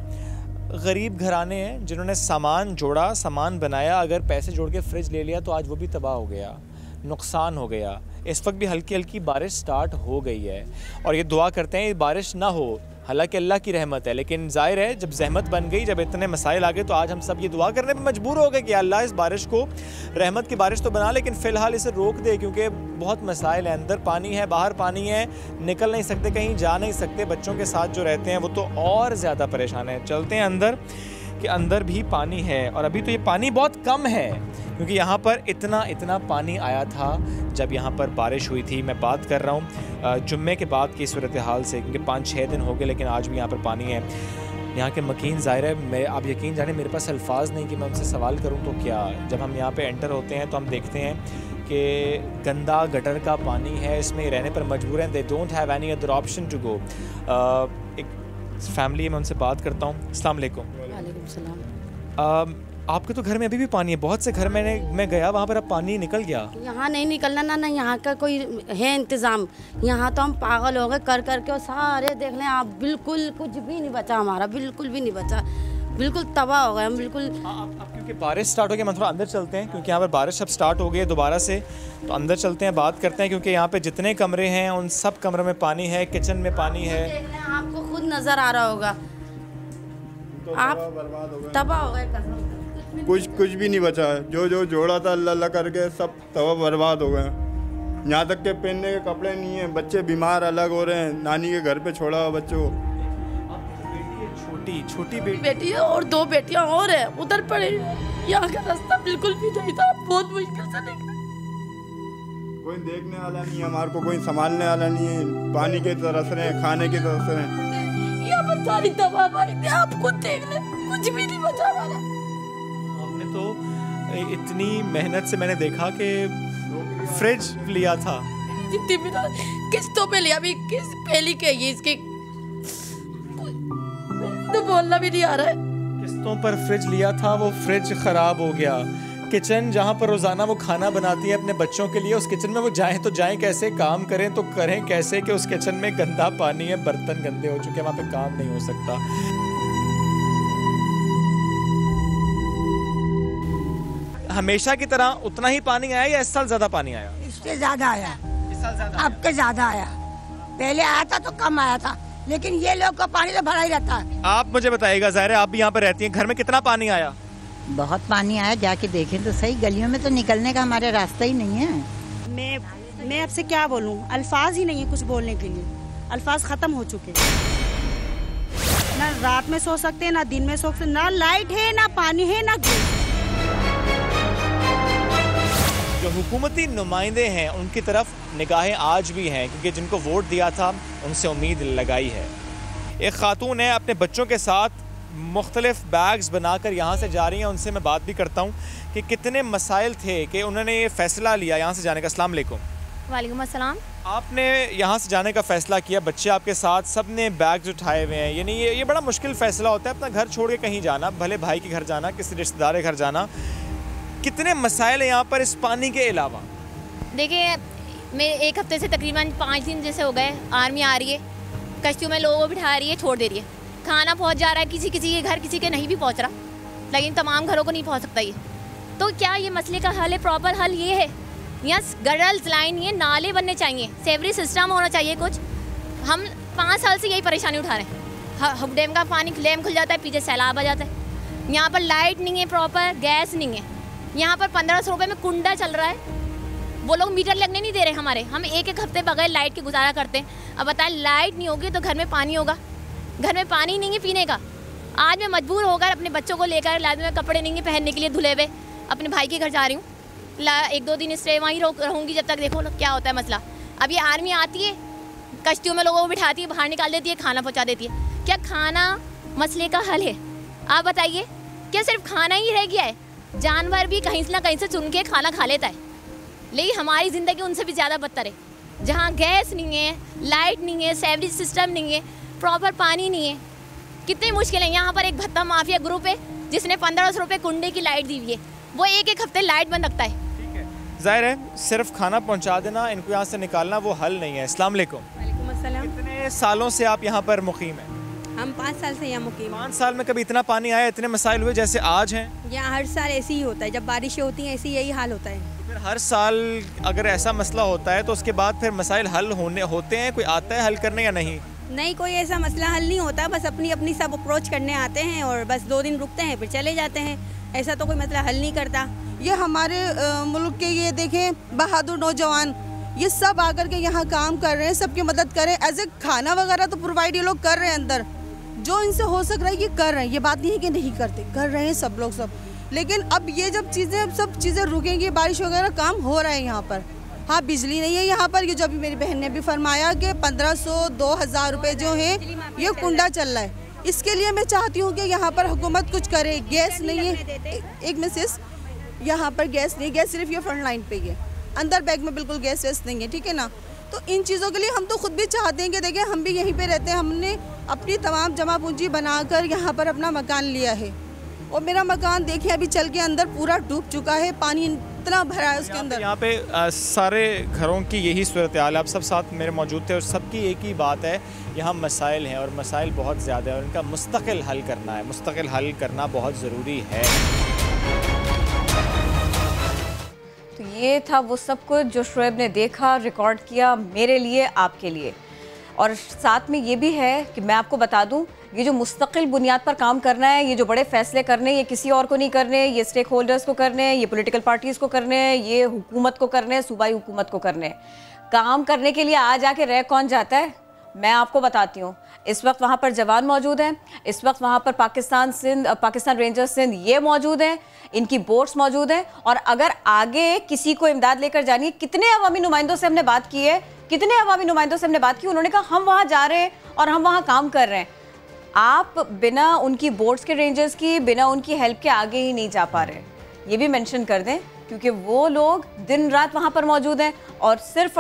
गरीब घराने हैं जिन्होंने सामान जोड़ा, सामान बनाया, अगर पैसे जोड़ के फ्रिज ले लिया तो आज वो भी तबाह हो गया, नुकसान हो गया। इस वक्त भी हल्की हल्की बारिश स्टार्ट हो गई है, और ये दुआ करते हैं ये बारिश ना हो, हालांकि अल्लाह की रहमत है, लेकिन जाहिर है जब जहमत बन गई, जब इतने मसाइल आ गए, तो आज हम सब ये दुआ करने पे मजबूर हो गए कि अल्लाह इस बारिश को रहमत की बारिश तो बना, लेकिन फ़िलहाल इसे रोक दे, क्योंकि बहुत मसाइल है। अंदर पानी है, बाहर पानी है, निकल नहीं सकते, कहीं जा नहीं सकते। बच्चों के साथ जो रहते हैं वो तो और ज़्यादा परेशान हैं। चलते हैं अंदर कि अंदर भी पानी है, और अभी तो ये पानी बहुत कम है, क्योंकि यहाँ पर इतना पानी आया था जब यहाँ पर बारिश हुई थी। मैं बात कर रहा हूँ जुम्मे के बाद की सूरत हाल से, क्योंकि 5-6 दिन हो गए, लेकिन आज भी यहाँ पर पानी है। यहाँ के मकीन ज़ाहिर है, आप यकीन जाने मेरे पास अल्फाज नहीं कि मैं उनसे सवाल करूँ तो क्या। जब हम यहाँ पे एंटर होते हैं तो हम देखते हैं कि गंदा गटर का पानी है, इसमें रहने पर मजबूर हैं। They don't have any other option to go. एक फैमिली में उनसे बात करता हूँ। अस्सलाम वालेकुम। वालेकुम सलाम। आपके तो घर में अभी भी पानी है, बहुत से घर मैं गया वहाँ पर अब पानी निकल गया। यहाँ नहीं निकलना ना यहाँ का कोई है इंतज़ाम। यहाँ तो हम पागल हो गए कर के, और सारे देख लें आप, बिल्कुल कुछ भी नहीं बचा हमारा, बिल्कुल भी नहीं बचा, बिल्कुल तबाह हो गए हम, बिल्कुल। अब क्योंकि बारिश स्टार्ट हो गई, हम थोड़ा अंदर चलते हैं, क्योंकि यहाँ पर बारिश अब स्टार्ट हो गई है दोबारा से, तो अंदर चलते हैं, बात करते हैं, क्योंकि यहाँ पे जितने कमरे हैं उन सब कमरों में पानी है, किचन में पानी है। आपको खुद नज़र आ रहा होगा, आप तबाह हो गए, कुछ भी नहीं बचा है। जो जोड़ा था अल्लाह करके सब तबाह बर्बाद हो गए। यहाँ तक के पहनने के कपड़े नहीं है, बच्चे बीमार अलग हो रहे हैं, नानी के घर पे छोड़ा हुआ बच्चों को। छोटी बेटी है और 2 बेटियां और है, उधर पड़े। यहाँ का रास्ता बिल्कुल भी नहीं था, बहुत मुश्किल से निकला। कोई देखने वाला नहीं है हमारे को, कोई संभालने वाला नहीं है। पानी के तरस रहे, खाने के तरस रहे। यहाँ पर सारी तबाही, आप खुद देख ले, कुछ भी नहीं बचा हमारा। हमने तो इतनी मेहनत से मैंने देखा कि फ्रिज लिया था, जितनी भी किस्तों पे लिया, अभी किस पहली के ये इसके तो बोलना भी नहीं आ रहा है। किस्तों पर फ्रिज लिया था, वो फ्रिज खराब हो गया। किचन जहाँ पर रोज़ाना वो खाना बनाती है अपने बच्चों के लिए, उस किचन में वो जाएं तो जाएं कैसे, काम करें तो करें कैसे, कि उस किचन में गंदा पानी है, बर्तन गंदे हो चुके हैं, वहाँ पे काम नहीं हो सकता। हमेशा की तरह उतना ही पानी आया या इस साल ज्यादा पानी आया? इससे ज्यादा आया, इस साल ज्यादा, अब के ज्यादा आया। पहले आया था तो कम आया था, लेकिन ये लोग का पानी तो भरा ही रहता है। आप मुझे बताइएगा, ज़ाहिर है आप भी यहाँ पर रहती हैं, घर में कितना पानी आया? बहुत पानी आया, जाके देखें तो सही, गलियों में तो निकलने का हमारे रास्ता ही नहीं है। मैं आपसे क्या बोलूं, अल्फाज ही नहीं है कुछ बोलने के लिए, अल्फाज खत्म हो चुके हैं। ना रात में सो सकते हैं, ना दिन में सो सकते, ना लाइट है, ना पानी है, ना गैस। जो हुकूमती नुमाइंदे हैं उनकी तरफ निगाहें आज भी हैं, क्योंकि जिनको वोट दिया था उनसे उम्मीद लगाई है। एक खातून है अपने बच्चों के साथ मुख्तलिफ बैग्स बनाकर यहाँ से जा रही हैं। उनसे मैं बात भी करता हूँ कि कितने मसाइल थे कि उन्होंने ये फ़ैसला लिया यहाँ से जाने का। अस्सलाम वालेकुम। वालेकुम अस्सलाम। आपने यहाँ से जाने का फ़ैसला किया, बच्चे आपके साथ, सब ने बैग्स उठाए हुए हैं, यानी ये बड़ा मुश्किल फ़ैसला होता है अपना घर छोड़ के कहीं जाना, भले भाई के घर जाना, किसी रिश्तेदार के घर जाना। कितने मसाइल हैं यहाँ पर इस पानी के अलावा? देखिए, मैं एक हफ्ते से तकरीबन 5 दिन जैसे हो गए, आर्मी आ रही है, कश्तियों में लोगों को बिठा रही है, छोड़ दे रही है, खाना पहुँच जा रहा है किसी किसी के घर, किसी के नहीं भी पहुँच रहा, लेकिन तमाम घरों को नहीं पहुँच सकता ये। तो क्या ये मसले का हल है? प्रॉपर हल ये है, यहाँ गटर्स लाइन, ये नाले बनने चाहिए, सेवरी सिस्टम होना चाहिए कुछ। हम 5 साल से यही परेशानी उठा रहे हैं। हब डैम का पानी डैम खुल जाता है, पीछे सैलाब आ जाता है। यहाँ पर लाइट नहीं है, प्रॉपर गैस नहीं है। यहाँ पर 1500 रुपये में कुंडा चल रहा है, वो लोग मीटर लगने नहीं दे रहे हमारे। हम एक हफ्ते बगैर लाइट के गुजारा करते हैं। अब बताएं, लाइट नहीं होगी तो घर में पानी होगा? घर में पानी नहीं है पीने का। आज मैं मजबूर होकर अपने बच्चों को लेकर, लाद में कपड़े नहीं है पहनने के लिए धुले हुए, अपने भाई के घर जा रही हूँ। 1-2 दिन स्टे वहीं रहूँगी जब तक देखो क्या होता है मसला। अब ये आर्मी आती है, कश्तियों में लोगों को बिठाती है, बाहर निकाल देती है, खाना पहुँचा देती है। क्या खाना मसले का हल है? आप बताइए, क्या सिर्फ खाना ही रह गया है? जानवर भी कहीं से ना कहीं से चुन के खाना खा लेता है, लेकिन हमारी ज़िंदगी उनसे भी ज़्यादा बदतर है। जहाँ गैस नहीं है, लाइट नहीं है, सेवरेज सिस्टम नहीं है, प्रॉपर पानी नहीं है, कितनी मुश्किल है। यहाँ पर एक भत्ता माफिया ग्रुप है जिसने 1500 रुपये कुंडे की लाइट दी हुई है, वो एक हफ्ते लाइट बंद रखता है। ज़ाहिर है सिर्फ खाना पहुँचा देना, इनको यहाँ से निकालना वो हल नहीं है। अस्सलाम वालेकुम। वालेकुम अस्सलाम। कितने सालों से आप यहाँ पर मुकीम हैं? हम 5 साल से यहाँ मुकीम। 5 साल में कभी इतना पानी आया, इतने मसाइल हुए जैसे आज हैं? यहाँ हर साल ऐसे ही होता है, जब बारिशें होती हैं ऐसे यही हाल होता है। तो फिर हर साल अगर ऐसा मसला होता है तो उसके बाद फिर मसाइल हल होते हैं? कोई आता है हल करने या नहीं? नहीं, कोई ऐसा मसला हल नहीं होता, बस अपनी अपनी सब अप्रोच करने आते हैं और बस 2 दिन रुकते हैं फिर चले जाते हैं। ऐसा तो कोई मसला हल नहीं करता। ये हमारे मुल्क के ये देखें बहादुर नौजवान, ये सब आकर के यहाँ काम कर रहे हैं, सबकी मदद करें। एज ए खाना वगैरह तो प्रोवाइड ये लोग कर रहे हैं अंदर, जो इनसे हो सक रहा है ये कर रहे हैं। ये बात नहीं है कि नहीं करते, कर रहे हैं सब लोग सब। लेकिन अब ये जब सब चीज़ें रुकेंगी, बारिश वगैरह काम हो रहा है यहाँ पर। हाँ, बिजली नहीं है यहाँ पर। ये जो अभी मेरी बहन ने भी फरमाया कि 1500-2000 रुपये जो है ये कुंडा चल रहा है। इसके लिए मैं चाहती हूँ कि यहाँ पर हुकूमत कुछ करे। गैस नहीं है, एक मिसेस, यहाँ पर गैस नहीं, गैस सिर्फ ये फ्रंट लाइन पे ही है, अंदर बैग में बिल्कुल गैस वैस नहीं है, ठीक है ना। तो इन चीज़ों के लिए हम तो खुद भी चाहते हैं कि देखें हम भी यहीं पे रहते हैं, हमने अपनी तमाम जमा पूंजी बनाकर यहाँ पर अपना मकान लिया है। और मेरा मकान देखिए अभी चल के अंदर पूरा डूब चुका है, पानी इतना भरा है उसके अंदर। यहाँ पे सारे घरों की यही सूरत हाल है। आप सब साथ मेरे मौजूद थे और सबकी एक ही बात है, यहाँ मसाइल हैं और मसाइल बहुत ज़्यादा है और इनका मुस्तकिल हल करना है, मुस्तकिल हल करना बहुत ज़रूरी है। तो ये था वो सब कुछ जो शुएब ने देखा, रिकॉर्ड किया मेरे लिए, आपके लिए। और साथ में ये भी है कि मैं आपको बता दूं, ये जो मुस्तकिल बुनियाद पर काम करना है, ये जो बड़े फैसले करने, ये किसी और को नहीं करने, ये स्टेक होल्डर्स को करने, ये पॉलिटिकल पार्टीज़ को करने, ये हुकूमत को करने, सूबाई हुकूमत को करने। काम करने के लिए आ जाके रह कौन जाता है? मैं आपको बताती हूँ। इस वक्त वहाँ पर जवान मौजूद हैं, इस वक्त वहाँ पर पाकिस्तान रेंजर्स सिंध ये मौजूद हैं, इनकी बोट्स मौजूद हैं। और अगर आगे किसी को इमदाद लेकर जानी है, कितने अवामी नुमाइंदों से हमने बात की है, कितने अवामी नुमाइंदों से हमने बात की, उन्होंने कहा हम वहाँ जा रहे हैं और हम वहाँ काम कर रहे हैं। आप बिना उनकी बोट्स के, रेंजर्स की, बिना उनकी हेल्प के आगे ही नहीं जा पा रहे। ये भी मेंशन कर दें क्योंकि वो लोग दिन रात वहाँ पर मौजूद हैं और सिर्फ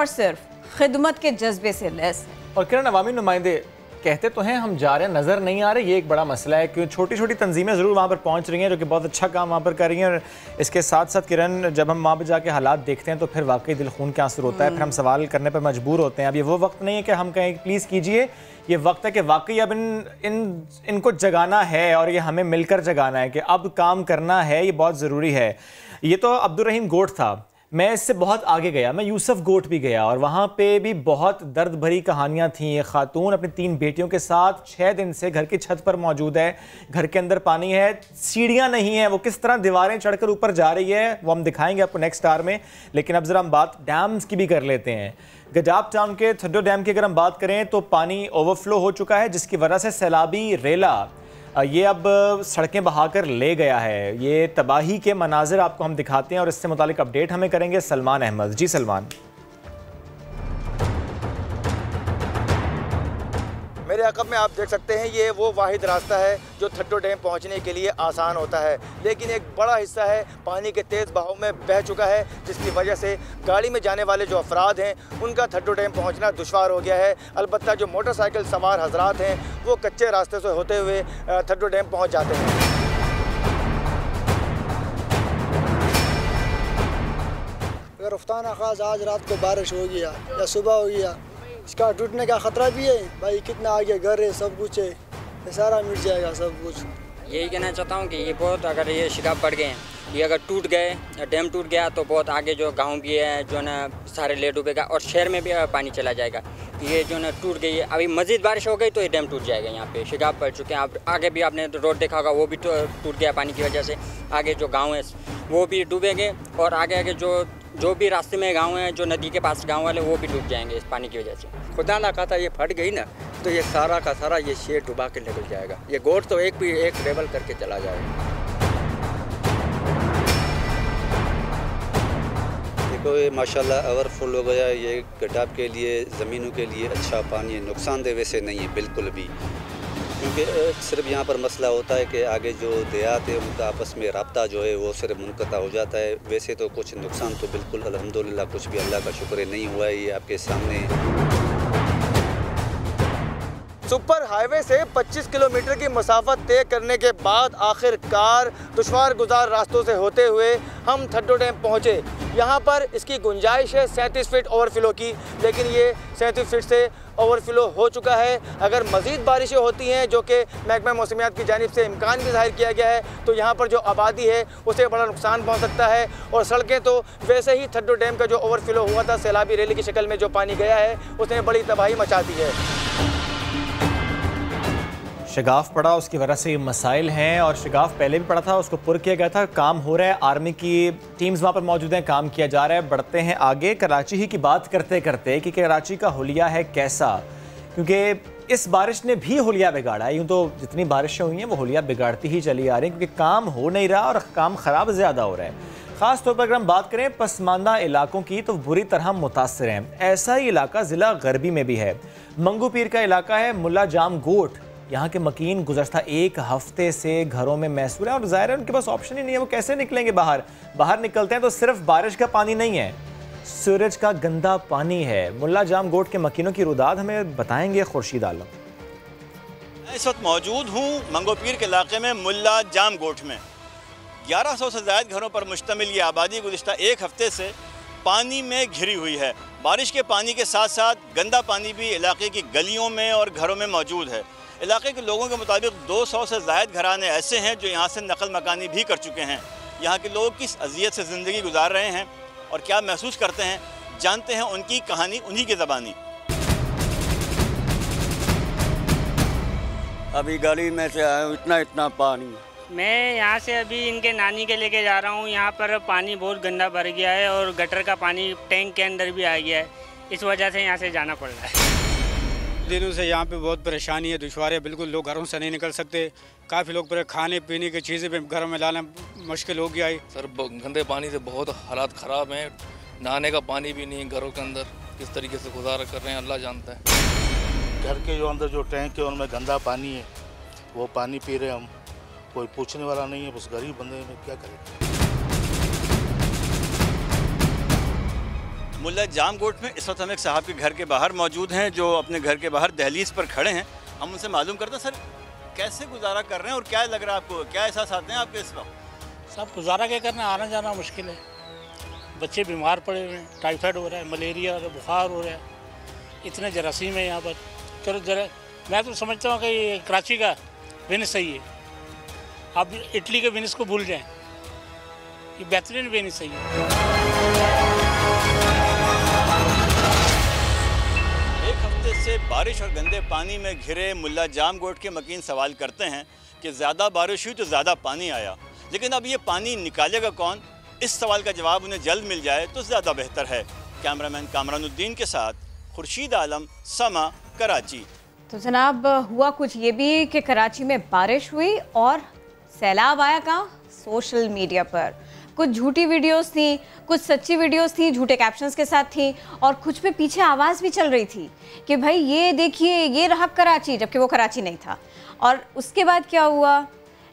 खिदमत के जज्बे से लैस हैं। और किरण, अवामी नुमाइंदे कहते तो हैं हम जा रहे हैं, नज़र नहीं आ रहे, ये एक बड़ा मसला है। क्योंकि छोटी छोटी तंजीमें ज़रूर वहाँ पर पहुँच रही हैं जो कि बहुत अच्छा काम वहाँ पर कर रही हैं। और इसके साथ साथ किरण, जब हम वहाँ पर जाके हालात देखते हैं तो फिर वाकई दिल खून के आंसू होता है, फिर हम सवाल करने पर मजबूर होते हैं। अब ये वो वक्त नहीं है कि हम कहें प्लीज़ कीजिए, ये वक्त है कि वाकई अब इनको जगाना है और ये हमें मिलकर जगाना है कि अब काम करना है, ये बहुत ज़रूरी है। ये तो अब्दुल रहीम गोट था, मैं इससे बहुत आगे गया, मैं यूसुफ गोट भी गया और वहाँ पे भी बहुत दर्द भरी कहानियाँ थीं। ये खातून अपनी 3 बेटियों के साथ 6 दिन से घर की छत पर मौजूद है, घर के अंदर पानी है, सीढ़ियाँ नहीं हैं, वो किस तरह दीवारें चढ़कर ऊपर जा रही है वो हम दिखाएंगे आपको नेक्स्ट आवर में। लेकिन अब ज़रा हम बात डैम्स की भी कर लेते हैं। गजाब टाउन के थड्डो डैम की अगर हम बात करें तो पानी ओवरफ्लो हो चुका है, जिसकी वजह से सैलाबी रेला ये अब सड़कें बहाकर ले गया है। ये तबाही के मनाजिर आपको हम दिखाते हैं और इससे मुतालिक अपडेट हमें करेंगे सलमान अहमद। जी सलमान। मेरे अकब में आप देख सकते हैं ये वो वाहिद रास्ता है जो थड्डो डैम पहुंचने के लिए आसान होता है, लेकिन एक बड़ा हिस्सा है पानी के तेज़ बहाव में बह चुका है, जिसकी वजह से गाड़ी में जाने वाले जो अफराद हैं उनका थड्डो डैम पहुंचना दुश्वार हो गया है। अलबत्ता जो मोटरसाइकिल सवार हजरात हैं वो कच्चे रास्ते से होते हुए थड्डो डैम पहुँच जाते हैं। अगर रफ्तान आगाज आज रात को बारिश हो गया या सुबह हो गया, इसका टूटने का ख़तरा भी है भाई। कितना आगे घर है, सब कुछ है, ये सारा मिट जाएगा सब कुछ। यही कहना चाहता हूँ कि ये बहुत, अगर ये शिकाब बढ़ गए हैं, ये अगर टूट गए, डैम टूट गया तो बहुत आगे जो गांव भी है जो ना सारे ले डूबेगा और शहर में भी पानी चला जाएगा। ये जो ना टूट गई है, अभी मज़ीद बारिश हो गई तो ये डैम टूट जाएगा। यहाँ पे शिकाब पड़ चुके हैं। आप आगे भी आपने रोड देखा होगा, वो भी टूट गया पानी की वजह से। आगे जो गाँव है वो भी डूबेंगे और आगे आगे जो भी रास्ते में गांव हैं, जो नदी के पास गांव वाले, वो भी डूब जाएंगे इस पानी की वजह से। खुदा ना खाता ये फट गई ना तो ये सारा का सारा ये शेर डुबा के निकल जाएगा। ये गोट तो एक लेवल करके चला जाएगा। देखो ये माशाल्लाह ओवरफ्लो हो गया। ये गड्ढाब के लिए, ज़मीनों के लिए अच्छा पानी है, नुकसानदेह वैसे नहीं है बिल्कुल भी, क्योंकि सिर्फ यहाँ पर मसला होता है कि आगे जो देहात है उनका आपस में रब्ता जो है वो सिर्फ मुनक़ता हो जाता है। वैसे तो कुछ नुकसान तो बिल्कुल अल्हम्दुलिल्लाह कुछ भी अल्लाह का शुक्र नहीं हुआ है। ये आपके सामने सुपर हाईवे से 25 किलोमीटर की मसाफत तय करने के बाद आखिरकार दुश्वार गुजार रास्तों से होते हुए हम थड्डो डैम पहुँचे। यहाँ पर इसकी गुंजाइश है 37 फीट ओवरफ्लो की, लेकिन ये 37 फीट से ओवरफ्लो हो चुका है। अगर मज़ीद बारिशें होती हैं, जो कि महकमा मौसमियात की जानिब से इम्कान भी जाहिर किया गया है, तो यहाँ पर जो आबादी है उसे बड़ा नुकसान पहुँच सकता है। और सड़कें तो वैसे ही थड्डो डैम का जो ओवरफ्लो हुआ था सैलाबी रैली की शक्ल में जो पानी गया है उसने बड़ी तबाही मचा दी है। शगाफ पड़ा, उसकी वजह से ये मसाइल हैं, और शगाफ पहले भी पड़ा था, उसको पुर किया गया था। काम हो रहा है, आर्मी की टीम्स वहाँ पर मौजूद हैं, काम किया जा रहा है। बढ़ते हैं आगे कराची ही की बात करते करते कि कराची का हुलिया है कैसा, क्योंकि इस बारिश ने भी हुलिया बिगाड़ा है। यूँ तो जितनी बारिशें हुई हैं वो हुलिया बिगाड़ती ही चली आ रही हैं, क्योंकि काम हो नहीं रहा और काम ख़राब ज़्यादा हो रहा है। ख़ास तौर पर अगर हम बात करें पसमानदा इलाकों की तो बुरी तरह मुतासर हैं। ऐसा ही इलाका ज़िला गरबी में भी है। मंगू पीर का इलाका है, मुल्ला जाम गोट। यहाँ के मकीन गुज़श्ता एक हफ्ते से घरों में महसूर है और ज़ाहिर है उनके पास ऑप्शन ही नहीं है, वो कैसे निकलेंगे बाहर निकलते हैं तो सिर्फ बारिश का पानी नहीं है, सूरज का गंदा पानी है। मुल्ला जाम गोट के मकीनों की रुदाद हमें बताएंगे खुर्शीद आलम। मैं इस वक्त मौजूद हूँ मंगो पीर के इलाके में मुल्ला जाम गोट में। 1100 से ज़ायद घरों पर मुश्तमिल ये आबादी गुज़श्ता एक हफ्ते से पानी में घिरी हुई है। बारिश के पानी के साथ साथ गंदा पानी भी इलाके की गलियों में और घरों में मौजूद है। इलाके के लोगों के मुताबिक 200 से ज़ायद घराने ऐसे हैं जो यहाँ से नकल मकानी भी कर चुके हैं। यहाँ के लोग किस अज़ियत से ज़िंदगी गुजार रहे हैं और क्या महसूस करते हैं, जानते हैं उनकी कहानी उन्हीं की ज़बानी। अभी गली में से आया हूँ, इतना पानी। मैं यहाँ से अभी इनके नानी के लेके जा रहा हूँ। यहाँ पर पानी बहुत गंदा भर गया है और गटर का पानी टैंक के अंदर भी आ गया है, इस वजह से यहाँ से जाना पड़ रहा है। दिनों से यहाँ पे बहुत परेशानी है, दुश्वार है, बिल्कुल लोग घरों से नहीं निकल सकते। काफ़ी लोग पर खाने पीने की चीज़ें भी घरों में लाना मुश्किल हो गया है। सर गंदे पानी से बहुत हालात ख़राब हैं, नहाने का पानी भी नहीं, घरों के अंदर किस तरीके से गुजारा कर रहे हैं अल्लाह जानता है। घर के जो अंदर जो टैंक है उनमें गंदा पानी है, वो पानी पी रहे हम, कोई पूछने वाला नहीं है, बस गरीब बंदे में क्या करें। मुल्ला जाम गोट में इस वक्त हम एक साहब के घर के बाहर मौजूद हैं जो अपने घर के बाहर दहलीज पर खड़े हैं। हम उनसे मालूम करते हैं, सर कैसे गुजारा कर रहे हैं और क्या लग रहा है आपको, क्या एहसास आते हैं आपके इस वक्त? सब गुजारा क्या करना, आना जाना मुश्किल है, बच्चे बीमार पड़े हुए हैं, टाइफाइड हो रहा है, मलेरिया और बुखार हो रहा है, इतने जरासीम है यहाँ पर। चलो जरा मैं तो समझता हूँ कि कराची का बिजनेस सही है, आप इटली के बिजनेस को भूल जाएँ, ये बेहतरीन बिजनेस सही है। से बारिश और गंदे पानी में घिरे मुल्ला जाम गोट के मकीन सवाल करते हैं कि ज़्यादा बारिश हुई तो ज़्यादा पानी आया, लेकिन अब ये पानी निकालेगा कौन? इस सवाल का जवाब उन्हें जल्द मिल जाए तो ज़्यादा बेहतर है। कैमरामैन कामरानुद्दीन के साथ खुर्शीद आलम, समा, कराची। तो जनाब हुआ कुछ ये भी कि कराची में बारिश हुई और सैलाब आया कहाँ? सोशल मीडिया पर। कुछ झूठी वीडियोस थी, कुछ सच्ची वीडियोस थी, झूठे कैप्शंस के साथ थी, और कुछ पे पीछे आवाज़ भी चल रही थी कि भाई ये देखिए ये रहा कराची, जबकि वो कराची नहीं था। और उसके बाद क्या हुआ,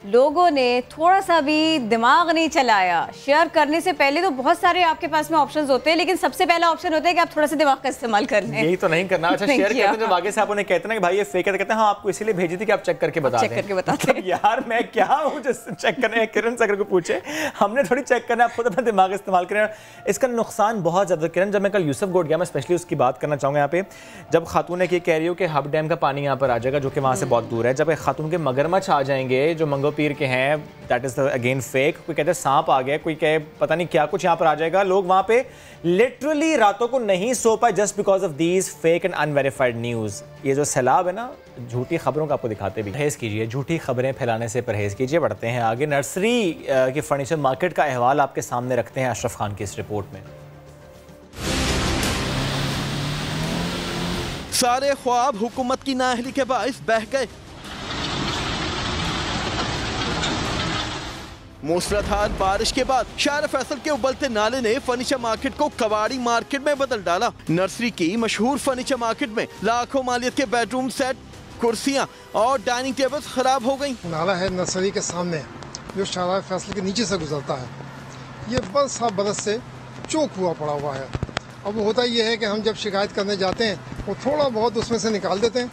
लोगों ने थोड़ा सा भी दिमाग नहीं चलाया। शेयर करने से पहले तो बहुत सारे आपके पास में ऑप्शंस होते हैं, लेकिन सबसे पहला ऑप्शन होता है कि आप थोड़ा सा दिमाग का इस्तेमाल कर लें। यही तो नहीं करना। अच्छा, शेयर करते हैं जब आगे से आप उन्हें कहते हैं ना कि भाई ये फेक है, तो कहते हैं हाँ आपको इसीलिए भेजी थी कि आप चेक करके बता दें। चेक करके बताते हैं। यार मैं क्या हूँ जो चेक करने, किरण से अगर कोई पूछे हमने थोड़ी चेक करना, आप खुद अपना दिमाग इस्तेमाल करें। इसका नुकसान बहुत ज़्यादा। किरण, जब मैं कल यूसुफगोट गया, मैं स्पेशली उसकी बात करना चाहूँगा यहाँ पे, जब खातून ये कह रही हो कि हब डैम का पानी यहाँ पर आ जाएगा, जो कि वहाँ से बहुत दूर है। जब एक खातून के मगरमच्छ आ जाएंगे जो मंगो पीर के हैं, दैट इज अगेन फेक। कोई कहते हैं सांप आ गया, कोई कहे पता नहीं क्या कुछ यहाँ पर आ जाएगा। लोग वहाँ पे लिटरली रातों को नहीं सो पाए just because of these fake and unverified news. ये जो सैलाब है ना झूठी खबरों का, आपको दिखाते भी। परहेज कीजिए, झूठी खबरें फैलाने से परहेज कीजिए। बढ़ते हैं आगे। नर्सरी की फर्नीचर मार्केट का अहवाल आपके सामने रखते हैं अशरफ खान की इस रिपोर्ट में। सारे ख्वाब हुकूमत की नाअहली के बाइस बह गए। मूसलाधार बारिश के बाद शार फैसल के उबलते नाले ने फर्नीचर मार्केट को कबाड़ी मार्केट में बदल डाला। नर्सरी की मशहूर फर्नीचर मार्केट में लाखों मालियत के बेडरूम सेट, कुर्सियां और डाइनिंग टेबल्स खराब हो गईं। नाला है नर्सरी के सामने जो शार फैसल के नीचे से गुजरता है, ये बस बरस से चौक हुआ पड़ा हुआ है। अब होता ये है कि हम जब शिकायत करने जाते हैं वो थोड़ा बहुत उसमें से निकाल देते हैं,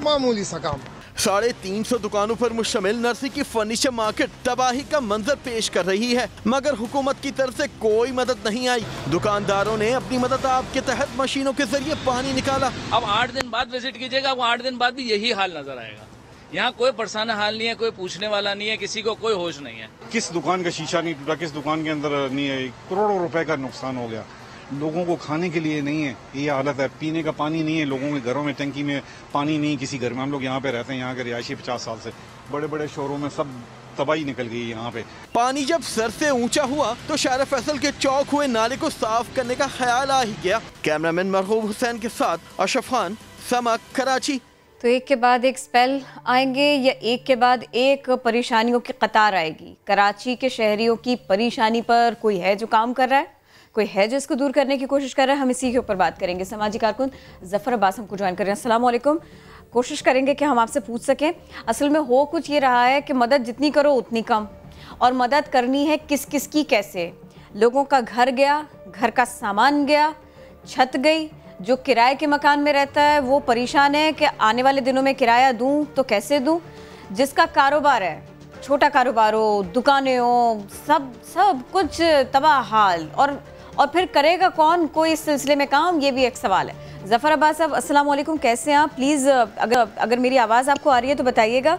मामूली सा काम। 350 दुकानों पर मुश्तमिल नर्सरी की फर्नीचर मार्केट तबाही का मंजर पेश कर रही है, मगर हुकूमत की तरफ से कोई मदद नहीं आई। दुकानदारों ने अपनी मदद आपके तहत मशीनों के जरिए पानी निकाला। अब 8 दिन बाद विजिट कीजिएगा, वो 8 दिन बाद भी यही हाल नजर आएगा। यहाँ कोई परेशान हाल नहीं है, कोई पूछने वाला नहीं है, किसी को कोई होश नहीं है। किस दुकान का शीशा नहीं टूटा, किस दुकान के अंदर नहीं है, करोड़ों रुपए का नुकसान हो गया। लोगों को खाने के लिए नहीं है, ये हालत है। पीने का पानी नहीं है, लोगों के घरों में टंकी में पानी नहीं किसी घर में। हम लोग यहाँ पे रहते हैं, यहाँ के रिहायशी 50 साल से, बड़े बड़े शहरों में सब तबाही निकल गई यहाँ पे। पानी जब सर से ऊंचा हुआ तो शार फैसल के चौक हुए नाले को साफ करने का ख्याल आ ही गया। कैमरामैन मरहूब हुसैन के साथ अशरफ खान, समा, कराची। तो एक के बाद एक स्पेल आएंगे या एक के बाद एक परेशानियों की कतार आएगी। कराची के शहरियों की परेशानी पर कोई है जो काम कर रहा है, कोई है जो इसको दूर करने की कोशिश कर रहा है। हम इसी के ऊपर बात करेंगे। समाजी कारकुन जफर अब्बास हमको ज्वाइन कर रहे हैं। अस्सलाम वालेकुम। कोशिश करेंगे कि हम आपसे पूछ सकें, असल में हो कुछ ये रहा है कि मदद जितनी करो उतनी कम, और मदद करनी है किस किस की कैसे। लोगों का घर गया, घर का सामान गया, छत गई। जो किराए के मकान में रहता है वो परेशान है कि आने वाले दिनों में किराया दूं तो कैसे दूं। जिसका कारोबार है, छोटा कारोबार हो, दुकानें हो, सब कुछ तबाह हाल। और फिर करेगा कौन कोई इस सिलसिले में काम, ये भी एक सवाल है। जफ़र अब्बास साहब अस्सलाम वालेकुम, कैसे हैं आप? प्लीज़ अगर मेरी आवाज़ आपको आ रही है तो बताइएगा।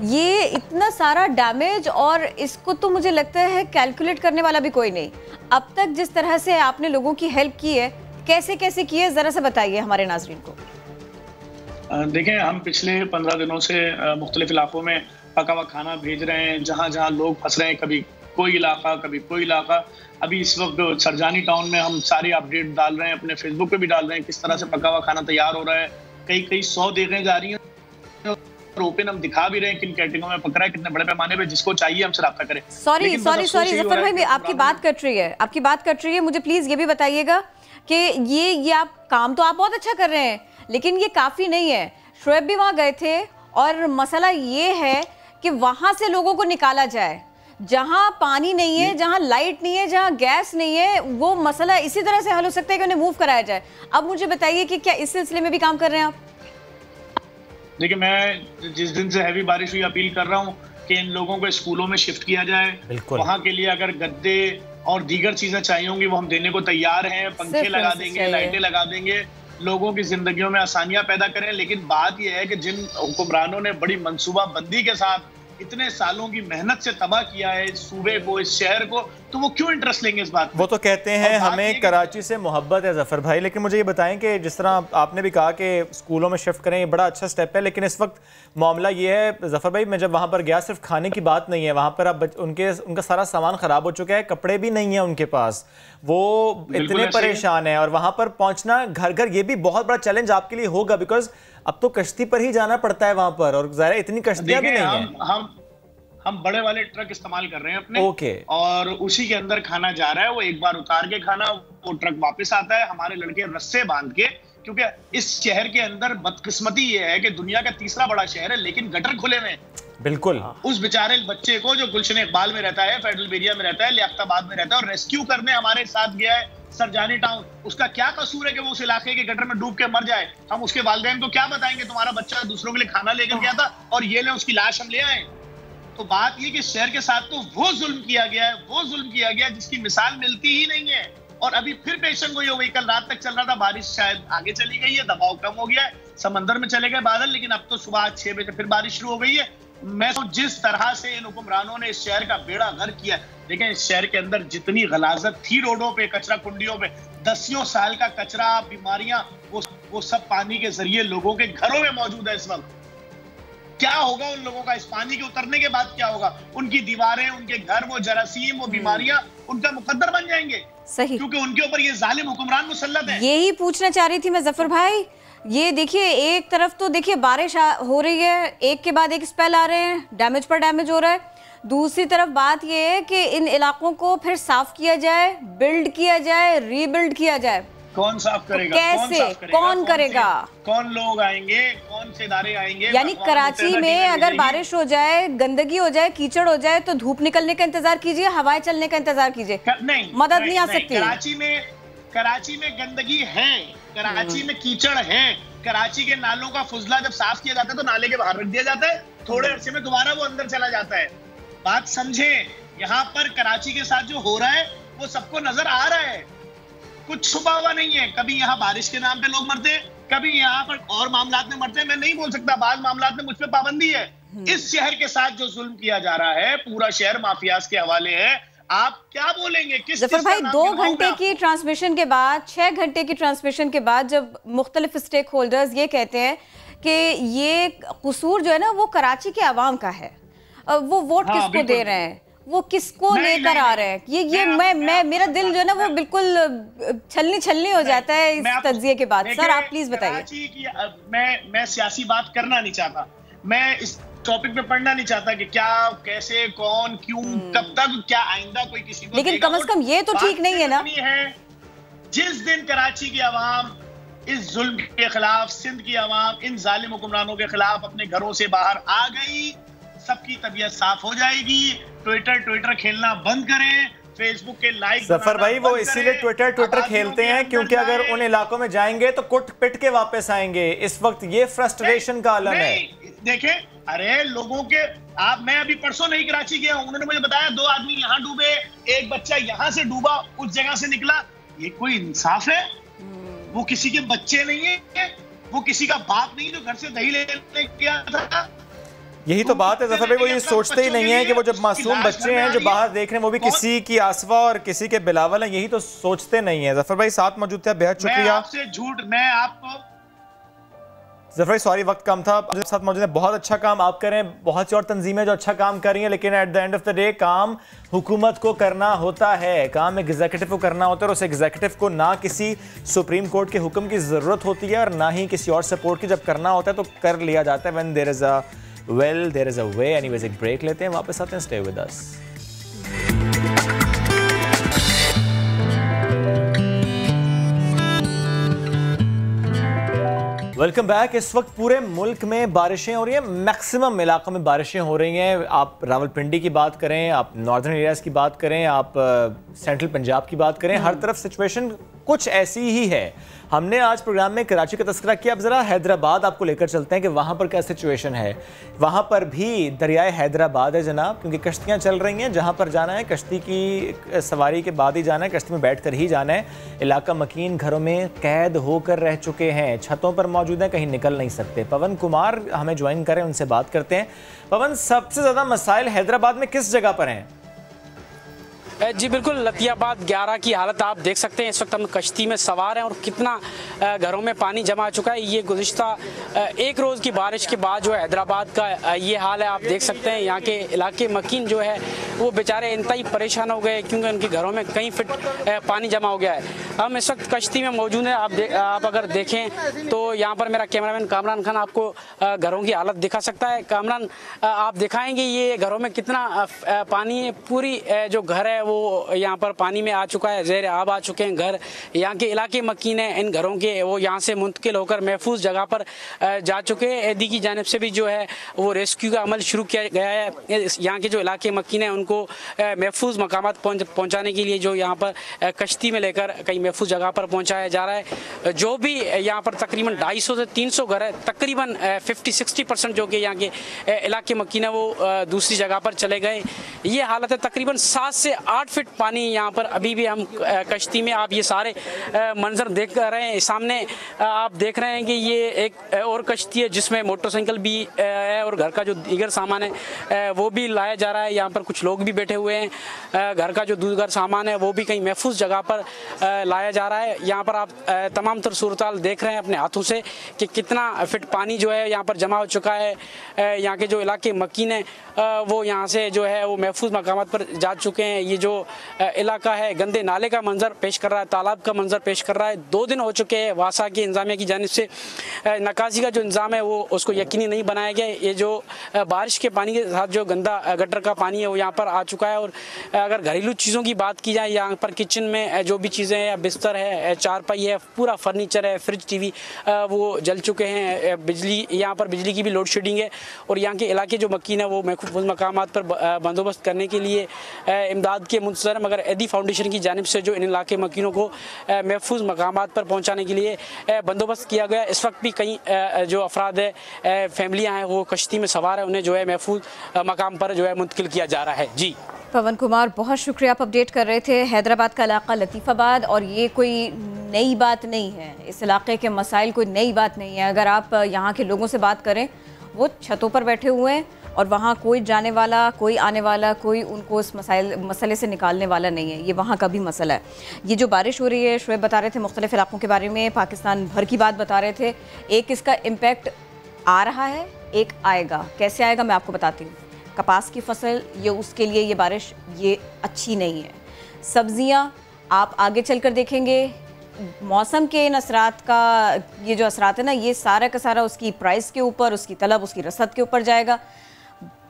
ये इतना सारा डैमेज, और इसको तो मुझे लगता है कैलकुलेट करने वाला भी कोई नहीं। अब तक जिस तरह से आपने लोगों की हेल्प की है, कैसे कैसे की है, ज़रा सा बताइए हमारे नाज़रीन को। देखें, हम पिछले 15 दिनों से मुख्तलिफ इलाकों में पका हुआ खाना भेज रहे हैं, जहाँ जहाँ लोग फंस रहे हैं, कभी कोई इलाका कभी कोई इलाका। अभी इस वक्त सरजानी टाउन में हम सारी अपडेट डाल रहे हैं, अपने फेसबुक पे भी डाल रहे हैं किस तरह से पका हुआ खाना तैयार हो रहा है। कई 100 देखें जा रही हैं, ओपन हम दिखा भी रहे हैं किन कैटरिंगों में पक रहा है, कितने बड़े पैमाने पे। जिसको चाहिए हमसे रब्ता करें। सॉरी जफर भाई, आपकी बात कट रही है। मुझे प्लीज ये भी बताइएगा कि ये आप काम तो आप बहुत अच्छा कर रहे हैं, लेकिन ये काफी नहीं है। शोएब भी वहां गए थे, और मसला ये है कि वहां से लोगों को निकाला जाए। जहां पानी नहीं है, जहां लाइट नहीं है, जहां गैस नहीं है, वो मसला इसी तरह से हल हो सकता है कि उन्हें मूव कराया जाए। अब मुझे बताइए कि क्या इस सिलसिले में भी काम कर रहे हैं आप? देखिए, मैं जिस दिन से हैवी बारिश हुई अपील कर रहा हूँ कि इन लोगों को स्कूलों में शिफ्ट किया जाए। वहाँ के लिए अगर गद्दे और दीगर चीजें चाहिए होंगी वो हम देने को तैयार हैं। पंखे लगा देंगे, लाइटें लगा देंगे, लोगों की जिंदगियों में आसानियां पैदा करें। लेकिन बात यह है कि जिन हुक्मरानों ने बड़ी मंसूबाबंदी के साथ इतने सालों की मेहनत से तबाह किया है इस सूबे को, इस शहर को, तो वो क्यों इंटरेस्ट लेंगे इस बात में? वो तो कहते हैं हमें कराची से मोहब्बत है जफर भाई। लेकिन मुझे ये बताएं कि जिस तरह आपने भी कहा कि स्कूलों में शिफ्ट करें, ये बड़ा अच्छा स्टेप है, लेकिन इस वक्त मामला ये है जफर भाई, मैं जब वहाँ पर गया, सिर्फ खाने की बात नहीं है, वहाँ पर अब उनका सारा सामान ख़राब हो चुका है, कपड़े भी नहीं है उनके पास, वो इतने परेशान है। और वहाँ पर पहुँचना घर घर ये भी बहुत बड़ा चैलेंज आपके लिए होगा, बिकॉज अब तो कश्ती पर ही जाना पड़ता है वहाँ पर, और ज़ाहिर इतनी कश्तियाँ भी नहीं है। हम बड़े वाले ट्रक इस्तेमाल कर रहे हैं अपने और उसी के अंदर खाना जा रहा है। वो एक बार उतार के खाना, वो ट्रक वापस आता है। हमारे लड़के रस्से बांध के, क्योंकि इस शहर के अंदर बदकिस्मती ये है कि दुनिया का तीसरा बड़ा शहर है लेकिन गटर खुले में। बिल्कुल। उस बेचारे बच्चे को जो गुलशन इकबाल में रहता है, फेडरल एरिया में रहता है, लियाकताबाद में रहता है, और रेस्क्यू करने हमारे साथ गया है सरजानी टाउन। उसका क्या कसूर है कि वो उस इलाके के गटर में डूब के मर जाए? हम उसके वालिदैन को क्या बताएंगे तुम्हारा बच्चा दूसरों के लिए खाना लेकर गया था और ये ले उसकी लाश हम ले आए? तो बात ये कि शहर के साथ तो वो जुल्म किया गया है, वो जुल्म किया गया जिसकी मिसाल मिलती ही नहीं है। और अभी फिर पेशन गोई हो गई। कल रात तक चल रहा था, बारिश शायद आगे चली गई है, दबाव कम हो गया है, समंदर में चले गए बादल, लेकिन अब तो सुबह 6 बजे फिर बारिश शुरू हो गई है। मैं तो जिस तरह से इन हुक्मरानों ने इस शहर का बेड़ा गर्क किया, लेकिन इस शहर के अंदर जितनी गलाजत थी रोडों पे, कचरा कुंडियों पे, 10 साल का कचरा, बीमारियां, वो सब पानी के जरिए लोगों के घरों में मौजूद है इस वक्त। क्या होगा उन लोगों का इस पानी के उतरने के बाद? क्या होगा? उनकी दीवारें, उनके घर, वो जरासीम, वो बीमारियां उनका मुकद्दर बन जाएंगे। सही, क्योंकि उनके ऊपर ये जालिम हुक्मरान मुसल्लत है। यही पूछना चाह रही थी मैं जफर भाई। ये देखिए, एक तरफ तो देखिए बारिश हो रही है, एक के बाद एक स्पेल आ रहे हैं, डैमेज पर डैमेज हो रहा है। दूसरी तरफ बात ये है कि इन इलाकों को फिर साफ किया जाए, बिल्ड किया जाए, रीबिल्ड किया जाए। कौन साफ करेगा? कैसे? कौन करेगा? कौन लोग आएंगे? कौन से इदारे आएंगे? यानी कराची में अगर बारिश हो जाए, गंदगी हो जाए, कीचड़ हो जाए, तो धूप निकलने का इंतजार कीजिए, हवाएं चलने का इंतजार कीजिए, नहीं, मदद नहीं आ सकती। कराची में गंदगी है, कराची में कीचड़ है। कराची के नालों का फुजला जब साफ किया जाता है तो नाले के बाहर रख दिया जाता है, थोड़े अरसे में दोबारा वो अंदर चला जाता है। बात समझे, यहाँ पर कराची के साथ जो हो रहा है वो सबको नजर आ रहा है, कुछ छुपा हुआ नहीं है। कभी यहाँ बारिश के नाम पे लोग मरते, कभी यहाँ पर और मामलात में मरते हैं। मैं नहीं बोल सकता, बाद मामलात में मुझ पे पाबंदी है। इस शहर के साथ जो जुल्म किया जा रहा है, पूरा शहर माफियाज के हवाले है। आप क्या बोलेंगे? किस जफर भाई, 2 घंटे की ट्रांसमिशन के बाद, 6 घंटे की ट्रांसमिशन के बाद, जब मुख्तलिफ स्टेक होल्डर्स ये कहते हैं कि ये कसूर जो है ना वो कराची के अवाम का है, वो वोट किसको दे रहे हैं, वो किसको लेकर आ रहे हैं, ये मैं मेरा दिल जो है ना वो बिल्कुल छलनी हो जाता है इस तज्जिए के बाद। सर आप प्लीज बताइए। मैं सियासी बात करना नहीं चाहता, मैं इस टॉपिक पे पढ़ना नहीं चाहता कि क्या, कैसे, कौन, क्यों, कब तक, क्या आइंदा कोई किसी को, लेकिन कम से कम ये तो ठीक नहीं है ना। जिस दिन कराची की आवाम इस जुल्म के खिलाफ, सिंध की आवाम इन जालिम हुक्मरानों के खिलाफ अपने घरों से बाहर आ गई, सबकी तबीयत साफ हो जाएगी। ट्विटर खेलना बंद करें, फेसबुक के लाइक। जफर भाई, वो इसीलिए ट्विटर खेलते हैं क्योंकि अगर उन इलाकों में जाएंगे तो कुट पिट के वापस आएंगे। इस वक्त ये फ्रस्ट्रेशन का आलम है। देखें, अरे लोगों के मैं अभी परसों नहीं कराची गया हूं, उन्होंने मुझे बताया 2 आदमी यहाँ डूबे, एक बच्चा यहाँ से डूबा, उस जगह से निकला। ये कोई इंसाफ है? वो किसी के बच्चे नहीं है, वो किसी का बाप नहीं जो घर से दही लेने गया था। यही तो बात है जफर भाई, वो ये सोचते ही नहीं है कि वो जब मासूम बच्चे हैं जो बाहर देख रहे हैं वो भी किसी की आसवा और किसी के बिलावल हैं, यही तो सोचते नहीं है। जफर भाई साथ मौजूद थे, बेहद शुक्रिया। आपसे झूठ, मैं आपको जफर भाई सॉरी वक्त कम था, साथ मौजूद है। बहुत अच्छा काम आप करें, बहुत सी और तंजीमें जो अच्छा काम कर रही हैं, लेकिन at the end of the day काम हुकूमत को करना होता है, काम एग्जीक्यूटिव को करना होता है, और उस एग्जीक्यूटिव को ना किसी सुप्रीम कोर्ट के हुक्म की ज़रूरत होती है और ना ही किसी और सपोर्ट की। जब करना होता है तो कर लिया जाता है। When there is a well there is a way. Anyways एक ब्रेक लेते हैं, वापस आते हैं, stay with us. Welcome back. इस वक्त पूरे मुल्क में बारिशें हो रही हैं, मैक्सिमम इलाकों में बारिशें हो रही हैं। आप रावलपिंडी की बात करें, आप नॉर्दर्न एरियाज़ की बात करें, आप सेंट्रल पंजाब की बात करें, हर तरफ सिचुएशन कुछ ऐसी ही है। हमने आज प्रोग्राम में कराची का तस्करा किया, अब ज़रा हैदराबाद आपको लेकर चलते हैं कि वहाँ पर क्या सिचुएशन है। वहाँ पर भी दरियाए हैदराबाद है जनाब, क्योंकि कश्तियाँ चल रही हैं। जहाँ पर जाना है कश्ती की सवारी के बाद ही जाना है, कश्ती में बैठ कर ही जाना है। इलाका मकीन घरों में कैद होकर रह चुके हैं, छतों पर मौजूद हैं, कहीं निकल नहीं सकते। पवन कुमार हमें ज्वाइन करें, उनसे बात करते हैं। पवन, सबसे ज़्यादा मसाइल हैदराबाद में किस जगह पर हैं? जी बिल्कुल, लतियाबाद 11 की हालत आप देख सकते हैं। इस वक्त हम कश्ती में सवार हैं और कितना घरों में पानी जमा आ चुका है। ये गुज़िश्ता एक रोज़ की बारिश के बाद जो है हैदराबाद का ये हाल है। आप देख सकते हैं यहाँ के इलाके मकीन जो है वो बेचारे इंतहाई परेशान हो गए क्योंकि उनके घरों में कई फीट पानी जमा हो गया है। हम इस वक्त कश्ती में मौजूद हैं। आप अगर देखें तो यहाँ पर मेरा कैमरामैन कामरान खान आपको घरों की हालत दिखा सकता है। कामरान, आप दिखाएंगे ये घरों में कितना पानी है। पूरी जो घर है वो यहाँ पर पानी में आ चुका है, ज़ेर आब आ चुके हैं घर। यहाँ के इलाके मकीन हैं इन घरों के, वो यहाँ से मुंतकिल होकर महफूज जगह पर जा चुके हैं। एडी की जानिब से भी जो है वो रेस्क्यू का अमल शुरू किया गया है। यहाँ के जो इलाके मकीन हैं उनको महफूज मकामात पहुँचाने के लिए जो यहाँ पर कश्ती में लेकर कई महफूज जगह पर पहुँचाया जा रहा है। जो भी यहाँ पर तकरीबन 250 से 300 घर है, तकरीबन 50-60% जो कि यहाँ के इलाके मकीन है वो दूसरी जगह पर चले गए। ये हालत है। तकरीबन 7 से 8 फीट पानी यहाँ पर अभी भी हम कश्ती में, आप ये सारे मंजर देख रहे हैं। सामने आप देख रहे हैं कि ये एक और कश्ती है जिसमें मोटरसाइकिल भी है और घर का जो दीगर सामान है वो भी लाया जा रहा है। यहाँ पर कुछ लोग भी बैठे हुए हैं। घर का जो दीगर सामान है वो भी कहीं महफूज जगह पर लाया जा रहा है। यहाँ पर आप तमाम तर सूरत देख रहे हैं अपने हाथों से कि कितना फिट पानी जो है यहाँ पर जमा हो चुका है। यहाँ के जो इलाके मकीन है वो यहाँ से जो है वो महफूज मकामात पर जा चुके हैं। ये जो इलाका है गंदे नाले का मंजर पेश कर रहा है, तालाब का मंजर पेश कर रहा है। 2 दिन हो चुके हैं वासा की इंतजामिया की जानिब से नकासी का जो इंतज़ाम है वो उसको यकीनी नहीं बनाया गया। ये जो बारिश के पानी के साथ जो गंदा गटर का पानी है वो यहाँ पर आ चुका है। और अगर घरेलू चीज़ों की बात की जाए, यहाँ पर किचन में जो भी चीज़ें हैं, बिस्तर है, चारपाई है, पूरा फर्नीचर है, फ्रिज टीवी वो जल चुके हैं। बिजली, यहाँ पर बिजली की भी लोड शेडिंग है। और यहाँ के इलाके जो मकीन है वो महफूज मकामात पर बंदोबस्त करने के लिए इमदाद के मुंतज़र, मगर एडी फाउंडेशन की जानिब से जो इन इलाके मकीनों को महफूज मकामात पर पहुँचाने के लिए बंदोबस्त किया गया। इस वक्त भी कई जो अफराद है, फैमिलियाँ हैं, वो कश्ती में सवार है, उन्हें जो है महफूज मकाम पर जो है मुंतकिल किया जा रहा है। जी पवन कुमार, बहुत शुक्रिया, आप अपडेट कर रहे थे। हैदराबाद का इलाका लतीफ़ाबाद, और ये कोई नई बात नहीं है, इस इलाके के मसाइल कोई नई बात नहीं है। अगर आप यहाँ के लोगों से बात करें, वो छतों पर बैठे हुए हैं और वहाँ कोई जाने वाला, कोई आने वाला, कोई उनको इस मसले से निकालने वाला नहीं है। ये वहाँ का भी मसला है। ये जो बारिश हो रही है, शुएब बता रहे थे मुख्तलिफ इलाकों के बारे में, पाकिस्तान भर की बात बता रहे थे। एक इसका इम्पेक्ट आ रहा है, एक आएगा। कैसे आएगा मैं आपको बताती हूँ। कपास की फसल, ये उसके लिए ये बारिश ये अच्छी नहीं है। सब्जियाँ आप आगे चलकर देखेंगे, मौसम के इन असरात का ये जो असरात है ना, ये सारा का सारा उसकी प्राइस के ऊपर, उसकी तलब, उसकी रसद के ऊपर जाएगा।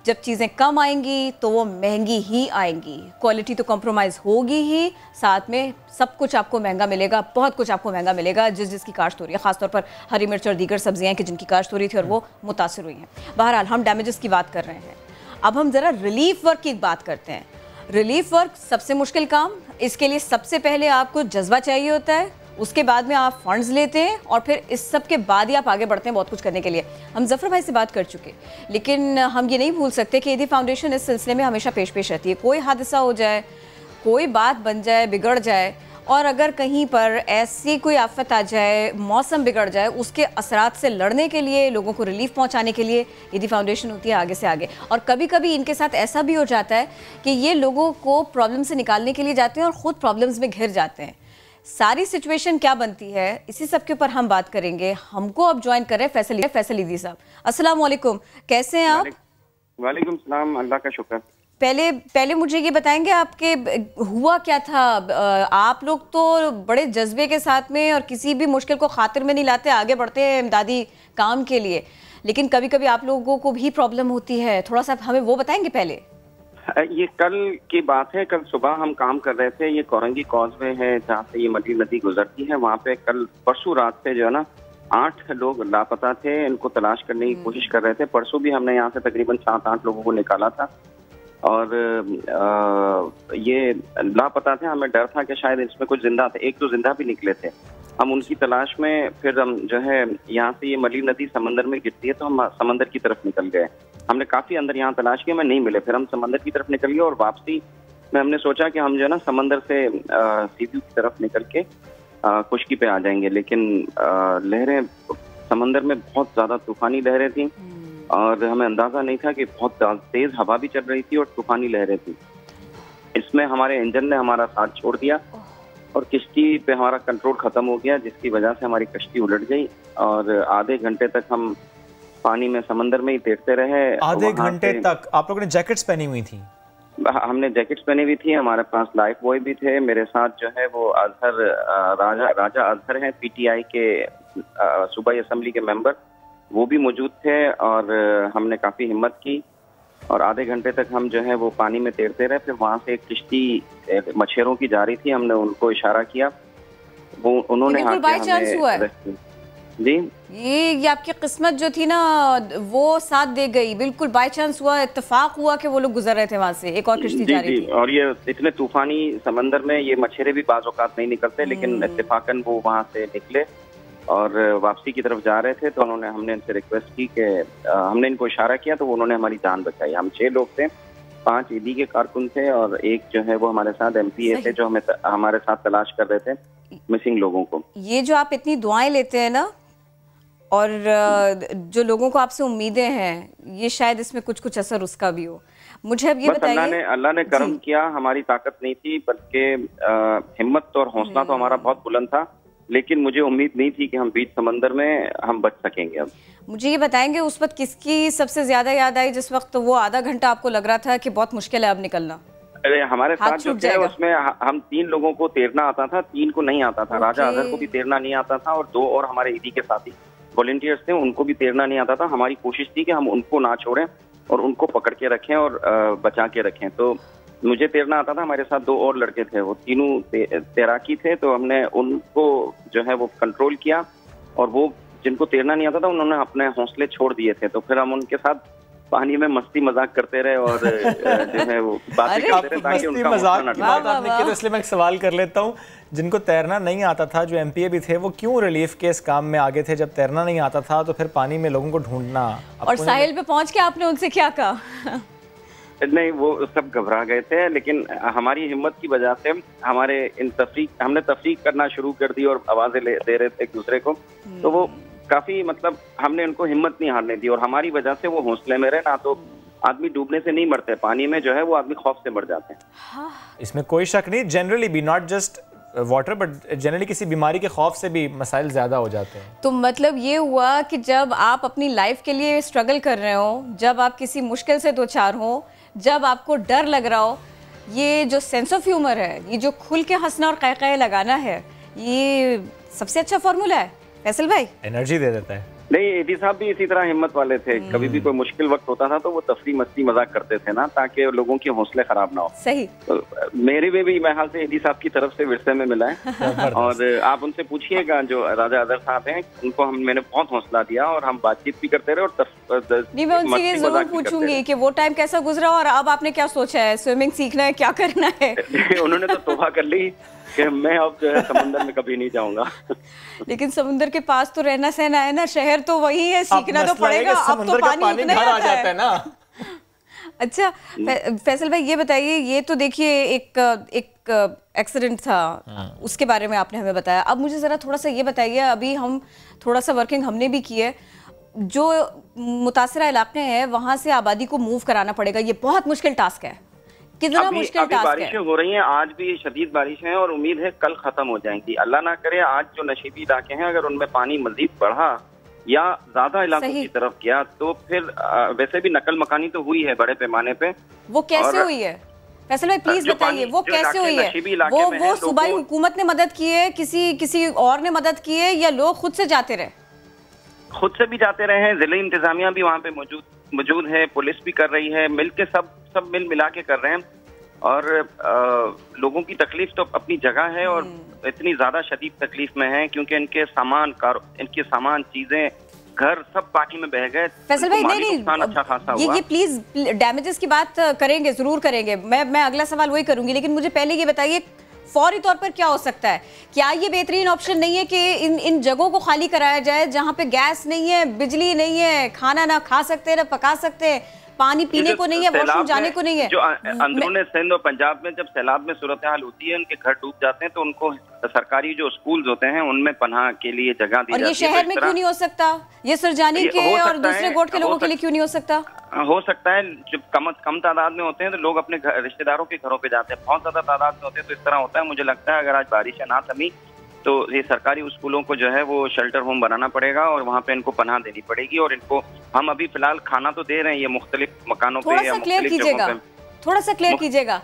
जब चीज़ें कम आएंगी तो वो महंगी ही आएंगी। क्वालिटी तो कॉम्प्रोमाइज़ होगी ही, साथ में सब कुछ आपको महंगा मिलेगा, बहुत कुछ आपको महंगा मिलेगा। जिसकी काश्त हो रही है, ख़ासतौर पर हरी मिर्च और दीगर सब्जियाँ कि जिनकी काश्त हो रही थी और वो मुतासर हुई हैं। बहरहाल हम डैमेजेस की बात कर रहे हैं। अब हम ज़रा रिलीफ वर्क की बात करते हैं। रिलीफ वर्क सबसे मुश्किल काम। इसके लिए सबसे पहले आपको जज्बा चाहिए होता है, उसके बाद में आप फंड्स लेते हैं और फिर इस सब के बाद ही आप आगे बढ़ते हैं बहुत कुछ करने के लिए। हम जफ़र भाई से बात कर चुके, लेकिन हम ये नहीं भूल सकते कि एडी फाउंडेशन इस सिलसिले में हमेशा पेश रहती है। कोई हादसा हो जाए, कोई बात बन जाए, बिगड़ जाए, और अगर कहीं पर ऐसी कोई आफत आ जाए, मौसम बिगड़ जाए, उसके असरात से लड़ने के लिए, लोगों को रिलीफ पहुंचाने के लिए एडी फाउंडेशन होती है आगे से आगे। और कभी कभी इनके साथ ऐसा भी हो जाता है कि ये लोगों को प्रॉब्लम से निकालने के लिए जाते हैं और ख़ुद प्रॉब्लम्स में घिर जाते हैं। सारी सिचुएशन क्या बनती है, इसी सब के ऊपर हम बात करेंगे। हमको अब ज्वाइन कर रहे हैं फैसल ईदी साहब। अस्सलाम वालेकुम, कैसे हैं आप? वालेकुम सलाम, अल्लाह का शुक्र। पहले मुझे ये बताएंगे आपके हुआ क्या था? आप लोग तो बड़े जज्बे के साथ में और किसी भी मुश्किल को खातिर में नहीं लाते, आगे बढ़ते हैं इमदादी काम के लिए, लेकिन कभी कभी आप लोगों को भी प्रॉब्लम होती है। थोड़ा सा हमें वो बताएंगे पहले। ये कल की बात है, कल सुबह हम काम कर रहे थे। ये कोरंगी कॉजवे है जहाँ से ये मली नदी गुजरती है, वहाँ पे कल परसों रात से जो है ना 8 लोग लापता थे। इनको तलाश करने की कोशिश कर रहे थे। परसों भी हमने यहाँ से तकरीबन 7-8 लोगों को निकाला था और ये लापता थे। हमें डर था कि शायद इसमें कुछ जिंदा थे, 1-2 जिंदा भी निकले थे। हम उनकी तलाश में फिर हम जो है यहाँ से ये मली नदी समंदर में गिरती है तो हम समंदर की तरफ निकल गए। हमने काफ़ी अंदर यहाँ तलाश किया, हमें नहीं मिले। फिर हम समंदर की तरफ निकल गए और वापसी में हमने सोचा कि हम जो है ना समंदर से सीधू की तरफ निकल के खुशकी पे आ जाएंगे, लेकिन लहरें समंदर में बहुत ज़्यादा तूफानी लहरें थी और हमें अंदाज़ा नहीं था कि बहुत तेज़ हवा भी चल रही थी और तूफानी लहरें थी। इसमें हमारे इंजन ने हमारा साथ छोड़ दिया और किश्ती पे हमारा कंट्रोल खत्म हो गया, जिसकी वजह से हमारी कश्ती उलट गई और आधे घंटे तक हम पानी में समंदर में ही तैरते रहे। आधे घंटे तक आप लोगों ने जैकेट्स पहनी हुई थी? हमने जैकेट्स पहनी हुई थी, हमारे पास लाइफ बॉय भी थे। मेरे साथ जो है वो राजा अजहर हैं, पीटीआई के सूबाई असेंबली के मेंबर, वो भी मौजूद थे और हमने काफ़ी हिम्मत की और आधे घंटे तक हम जो है वो पानी में तैरते रहे। फिर वहाँ से एक किश्ती मछेरों की जा रही थी, हमने उनको इशारा किया, वो उन्होंने जी ये आपकी किस्मत जो थी ना वो साथ दे गई, बिल्कुल बाय चांस हुआ, इत्तेफाक हुआ कि वो लोग गुजर रहे थे वहाँ से, एक और किश्ती जा रही थी। और ये इतने तूफानी समंदर में ये मछेरे भी बाज़ औक़ात नहीं निकलते, लेकिन इत्तेफाकन वो वहाँ से निकले और वापसी की तरफ जा रहे थे। तो हमने इनसे रिक्वेस्ट की कि हमने इनको इशारा किया तो उन्होंने हमारी जान बचाई। हम 6 लोग थे, 5 ईदी के कारकुन थे और एक जो है वो हमारे साथ MPA थे जो हमारे साथ तलाश कर रहे थे मिसिंग लोगों को। ये जो आप इतनी दुआएं लेते हैं ना और जो लोगों को आपसे उम्मीदें हैं, ये शायद इसमें कुछ असर उसका भी हो। मुझे अब ये बताइए, अल्लाह ने करम किया, हमारी ताकत नहीं थी बल्कि हिम्मत और हौसला तो हमारा बहुत बुलंद था, लेकिन मुझे उम्मीद नहीं थी कि हम बीच समंदर में हम बच सकेंगे। अब मुझे ये बताएंगे उस वक्त किसकी सबसे ज्यादा याद आई जिस वक्त वो आधा घंटा आपको लग रहा था कि बहुत मुश्किल है अब निकलना? अरे हमारे साथ जो थे उसमें हम 3 लोगों को तैरना आता था, 3 को नहीं आता था। राजा अजहर को भी तैरना नहीं आता था और 2 और हमारे ईदी के साथी वॉलंटियर्स थे, उनको भी तैरना नहीं आता था। हमारी कोशिश थी कि हम उनको ना छोड़ें और उनको पकड़ के रखें और बचा के रखें। तो मुझे तैरना आता था, हमारे साथ 2 और लड़के थे, वो तीनों तैराकी थे। तो हमने उनको जो है वो कंट्रोल किया और वो जिनको तैरना नहीं आता था उन्होंने अपने हौसले छोड़ दिए थे। तो फिर हम उनके साथ पानी में मस्ती मजाक करते रहे और जो है वो बातें करते रहे ताकि उनका हौसला न टूटे। तो इसलिए मैं एक सवाल कर लेता हूँ, जिनको तैरना नहीं आता था, जो MPA भी थे, वो क्यों रिलीफ के इस काम में आगे थे? जब तैरना नहीं आता था तो फिर पानी में लोगों को ढूंढना, और साहिल पे पहुंच के आपने उनसे क्या कहा? नहीं, वो सब घबरा गए थे, लेकिन हमारी हिम्मत की वजह से हमने तफरीक करना शुरू कर दी और आवाजें दे रहे थे एक दूसरे को। तो वो काफी हमने उनको हिम्मत नहीं हारने दी और हमारी वजह से वो हौसले में रहे। ना तो आदमी डूबने से नहीं मरते, पानी में जो है वो आदमी खौफ से मर जाते हैं। इसमें कोई शक नहीं, जनरली भी not just water but generally किसी बीमारी के खौफ से भी मसाइल ज्यादा हो जाते हैं। तो मतलब ये हुआ कि जब आप अपनी लाइफ के लिए स्ट्रगल कर रहे हो, जब आप किसी मुश्किल से दो चार हो, जब आपको डर लग रहा हो, ये जो सेंस ऑफ ह्यूमर है, ये जो खुल के हंसना और क़ह लगाना है, ये सबसे अच्छा फॉर्मूला है। फैसल भाई एनर्जी दे देता है। नहीं, ईदी साहब भी इसी तरह हिम्मत वाले थे। कभी भी कोई मुश्किल वक्त होता था तो वो तफरी मस्ती मजाक करते थे ना, ताकि लोगों की हौसले खराब ना हो। सही। तो मेरे में भी मैं हाल से ईदी साहब की तरफ से विरसे में मिला है और आप उनसे पूछिएगा, जो राजा अजहर साहब हैं, उनको मैंने बहुत हौसला दिया और हम बातचीत भी करते रहे और नहीं, मैं उनसे ये जरूर पूछूंगी कि वो टाइम कैसा गुजरा और अब आपने क्या सोचा है, स्विमिंग सीखना है, क्या करना है? उन्होंने तो तौबा कर ली कि मैं अब जो है समुद्र में कभी नहीं जाऊंगा। लेकिन समुद्र के पास तो रहना सहना है ना, शहर तो वही है, सीखना तो पड़ेगा। अब तो पानी घर आ जाता है ना। अच्छा फैसल भाई ये बताइए, ये तो देखिए एक एक्सीडेंट था, उसके बारे में आपने हमें बताया। अब मुझे जरा थोड़ा सा ये बताइए, अभी हम थोड़ा सा वर्किंग हमने भी की है, जो मुतासरा इलाके हैं वहाँ से आबादी को मूव कराना पड़ेगा, ये बहुत मुश्किल टास्क है। कितना मुश्किल टास्क है? बारिशें हो रही हैं, आज भी शदीद बारिशें हैं और उम्मीद है कल खत्म हो जाएंगी। अल्लाह ना करे आज जो नशीबी इलाके हैं अगर उनमें पानी मजीद बढ़ा या ज्यादा इलाकों की तरफ गया तो फिर वैसे भी नकल मकानी तो हुई है बड़े पैमाने पे। वो कैसे हुई है फैसल भाई, प्लीज बताइए, वो कैसे हुई है? वो सूबाई हुकूमत ने मदद की है, किसी और ने मदद की है, या लोग खुद से जाते रहे? खुद से भी जाते रहे हैं, जिले इंतजामिया भी वहाँ पे मौजूद है, पुलिस भी कर रही है, मिल के सब मिला के कर रहे हैं। और लोगों की तकलीफ तो अपनी जगह है और इतनी ज्यादा शदीद तकलीफ में है क्योंकि इनके सामान चीजें घर सब पानी में बह गए। फैसल भाई नहीं अच्छा खासा हुआ। ये प्लीज डैमेजेस की बात करेंगे, जरूर करेंगे, मैं अगला सवाल वही करूंगी, लेकिन मुझे पहले ये बताइए फौरी तौर पर क्या हो सकता है? क्या ये बेहतरीन ऑप्शन नहीं है कि इन जगहों को खाली कराया जाए जहां पे गैस नहीं है, बिजली नहीं है, खाना ना खा सकते ना पका सकते, पानी पीने को नहीं है, वॉशरूम जाने को नहीं है। जो अंदरूनी सिंध और पंजाब में जब सैलाब में सूरत हाल होती है, उनके घर डूब जाते हैं, तो उनको सरकारी जो स्कूल्स होते हैं उनमें पनाह के लिए जगह दी जाती है। और ये शहर में क्यों नहीं हो सकता? ये सुरजानी के और दूसरे गोट के लोगों के लिए क्यों नहीं हो सकता? हो सकता है जब कम तादाद में होते हैं तो लोग अपने रिश्तेदारों के घरों पे जाते हैं। बहुत ज्यादा तादाद में होते हैं तो इस तरह होता है। मुझे लगता है अगर आज बारिश ना थमी तो ये सरकारी स्कूलों को जो है वो शेल्टर होम बनाना पड़ेगा और वहाँ पे इनको पनाह देनी पड़ेगी। और इनको हम अभी फिलहाल खाना तो दे रहे हैं ये मुख्तलिफ मकानों पे या मुख्तलिफ जगहों पे। थोड़ा सा क्लियर कीजिएगा,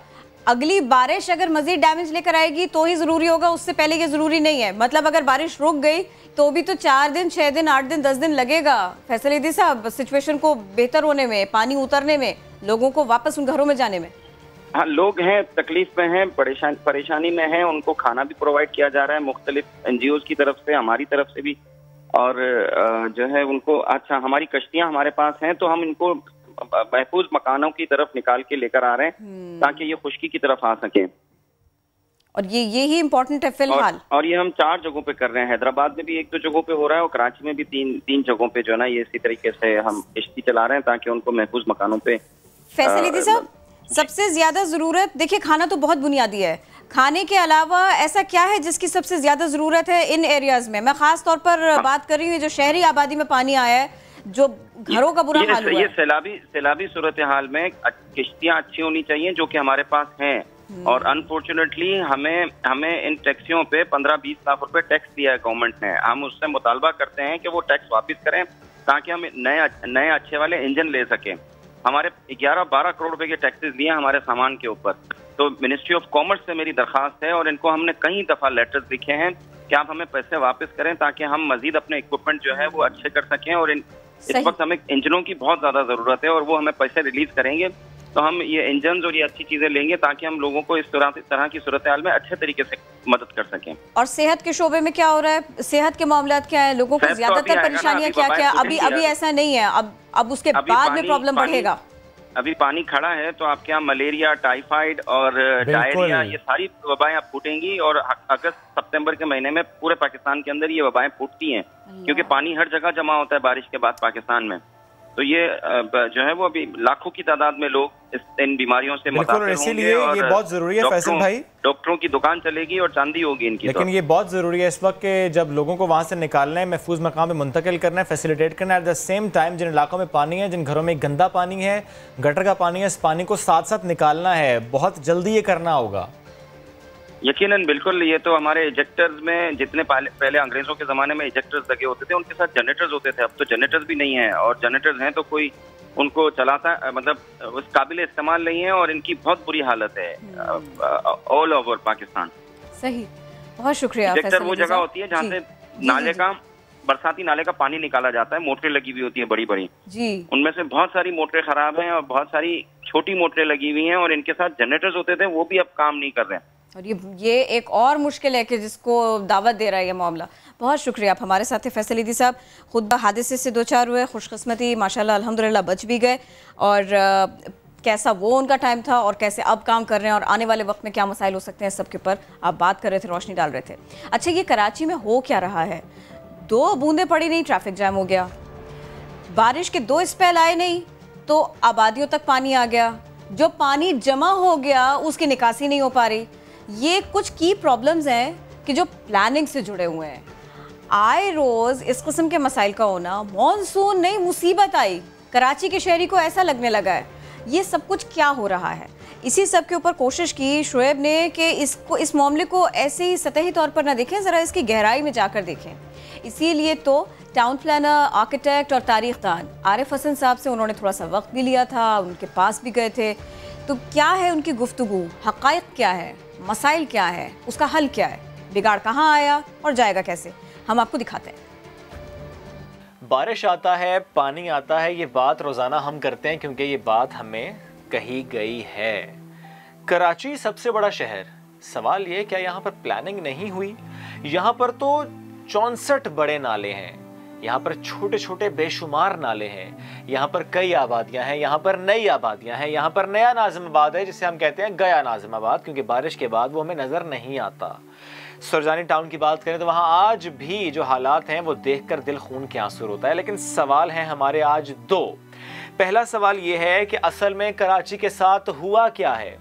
अगली बारिश अगर मजीद डैमेज लेकर आएगी तो ही जरूरी होगा, उससे पहले ये जरूरी नहीं है। मतलब अगर बारिश रुक गई तो भी तो 4 दिन, 6 दिन, 8 दिन, 10 दिन लगेगा फैसल ईदी साहब सिचुएशन को बेहतर होने में, पानी उतरने में, लोगों को वापस उन घरों में जाने में। हाँ, लोग हैं तकलीफ में हैं, परेशानी में हैं, उनको खाना भी प्रोवाइड किया जा रहा है मुख्तलिफ एनजीओ की तरफ से, हमारी तरफ से भी। और जो है उनको अच्छा हमारी कश्तियां हमारे पास हैं तो हम इनको महफूज मकानों की तरफ निकाल के लेकर आ रहे हैं ताकि ये खुश्की की तरफ आ सके। और ये ही इम्पोर्टेंट है फिलहाल। और ये हम 4 जगहों पे कर रहे हैं। हैदराबाद में भी 1-2 जगहों पे हो रहा है और कराची में भी 3 जगहों पे जो है ना ये इसी तरीके से हम किश्ती चला रहे हैं ताकि उनको महफूज मकानों पे। फैसल ईदी साहब, सबसे ज्यादा जरूरत, देखिए खाना तो बहुत बुनियादी है, खाने के अलावा ऐसा क्या है जिसकी सबसे ज्यादा जरूरत है इन एरियाज में? मैं खास तौर पर बात कर रही हूँ जो शहरी आबादी में पानी आया है, जो घरों का बुरा हाल हुआ है। ये सैलाबी सूरत हाल में किश्तियां अच्छी होनी चाहिए जो कि हमारे पास हैं। और अनफॉर्चुनेटली हमें इन टैक्सियों पे 15-20 लाख रुपए टैक्स दिया है गवर्नमेंट ने। हम उससे मुतालबा करते हैं कि वो टैक्स वापस करें ताकि हम नए अच्छे वाले इंजन ले सकें। हमारे 11-12 करोड़ रुपए के टैक्सेस लिए हमारे सामान के ऊपर। तो मिनिस्ट्री ऑफ कॉमर्स से मेरी दरखास्त है और इनको हमने कई दफा लेटर्स लिखे हैं कि आप हमें पैसे वापस करें ताकि हम मजीद अपने इक्विपमेंट जो है वो अच्छे कर सकें। और इस वक्त हमें इंजनों की बहुत ज्यादा जरूरत है और वो हमें पैसे रिलीज करेंगे तो हम ये इंजन और ये अच्छी चीजें लेंगे ताकि हम लोगों को इस तरह की सूरत हाल में अच्छे तरीके से मदद कर सकें। और सेहत के शोबे में क्या हो रहा है? सेहत के मामलात क्या है? लोगों को ज्यादातर परेशानियां क्या? अभी ऐसा नहीं है, अब उसके बाद में प्रॉब्लम बढ़ेगा। अभी पानी खड़ा है तो आपके यहाँ मलेरिया, टाइफाइड और डायरिया ये सारी वबाएं अब फूटेंगी। और अगस्त-सितंबर के महीने में पूरे पाकिस्तान के अंदर ये वबाएं फूटती हैं क्योंकि पानी हर जगह जमा होता है बारिश के बाद पाकिस्तान में। तो ये जो है वो अभी लाखों की तादाद में लोग इन बीमारियों से मुतासिर होंगे। इसीलिए ये बहुत जरूरी है फैसल भाई, डॉक्टरों की दुकान चलेगी और चांदी होगी इनकी। लेकिन ये बहुत जरूरी है इस वक्त के जब लोगों को वहां से निकालना है, महफूज मकाम में मुंतकिल करना है, फैसिलिटेट करना है। एट द सेम टाइम जिन इलाकों में पानी है, जिन घरों में गंदा पानी है, गटर का पानी है, इस पानी को साथ साथ निकालना है। बहुत जल्दी ये करना होगा। यकीनन बिल्कुल। ये तो हमारे इजेक्टर्स में जितने पहले अंग्रेजों के जमाने में इजेक्टर्स लगे होते थे उनके साथ जनरेटर्स होते थे, अब तो जनरेटर्स भी नहीं है। और जनरेटर्स हैं तो कोई उनको चलाता मतलब उस काबिल इस्तेमाल नहीं है और इनकी बहुत बुरी हालत है ऑल ओवर पाकिस्तान। सही, बहुत शुक्रिया। इजेक्टर वो जगह होती है जहाँ से नाले का बरसाती नाले का पानी निकाला जाता है, मोटरें लगी हुई होती है बड़ी बड़ी जी। उनमें से बहुत सारी मोटरें खराब हैं और बहुत सारी छोटी मोटरें लगी हुई हैं और इनके साथ जनरेटर्स होते थे वो भी अब काम नहीं कर रहे हैं। और ये एक और मुश्किल है कि जिसको दावत दे रहा है ये मामला। बहुत शुक्रिया आप हमारे साथ थे फैसल ईदी साहब। खुद हादसे से 2-4 हुए, खुशकिस्मती माशाल्लाह अल्हम्दुलिल्लाह बच भी गए। और कैसा वो उनका टाइम था और कैसे अब काम कर रहे हैं और आने वाले वक्त में क्या मसाइल हो सकते हैं, सबके ऊपर आप बात कर रहे थे, रोशनी डाल रहे थे। अच्छा, ये कराची में हो क्या रहा है? 2 बूंदें पड़ी नहीं, ट्रैफिक जैम हो गया। बारिश के 2 स्पेल आए नहीं तो आबादियों तक पानी आ गया। जो पानी जमा हो गया उसकी निकासी नहीं हो पा रही। ये कुछ की प्रॉब्लम्स हैं कि जो प्लानिंग से जुड़े हुए हैं। आए रोज़ इस किस्म के मसाइल का होना, मॉनसून नहीं मुसीबत आई, कराची के शहरी को ऐसा लगने लगा है। ये सब कुछ क्या हो रहा है? इसी सब के ऊपर कोशिश की शुएब ने कि इस मामले को ऐसे ही सतही तौर पर ना देखें, ज़रा इसकी गहराई में जाकर देखें। इसीलिए तो टाउन प्लानर, आर्किटेक्ट और तारीखदान आरिफ हसन साहब से उन्होंने थोड़ा सा वक्त भी लिया था, उनके पास भी गए थे। तो क्या है उनकी गुफ्तगू, हक़ाइक़ क्या है, मसाइल क्या है, उसका हल क्या है, बिगाड़ कहाँ आया और जाएगा कैसे, हम आपको दिखाते हैं। बारिश आता है, पानी आता है, ये बात रोज़ाना हम करते हैं क्योंकि ये बात हमें कही गई है। कराची सबसे बड़ा शहर, सवाल ये क्या यहाँ पर प्लानिंग नहीं हुई? यहाँ पर तो 64 बड़े नाले हैं, यहाँ पर छोटे छोटे बेशुमार नाले हैं, यहाँ पर कई आबादियाँ हैं, यहाँ पर नई आबादियाँ हैं, यहाँ पर नया नाज़िमाबाद है जिसे हम कहते हैं गया नाज़िमाबाद, क्योंकि बारिश के बाद वो हमें नज़र नहीं आता। सुरजानी टाउन की बात करें तो वहाँ आज भी जो हालात हैं वो देखकर दिल खून के आंसू होता है। लेकिन सवाल है हमारे आज 2। पहला सवाल ये है कि असल में कराची के साथ हुआ क्या है,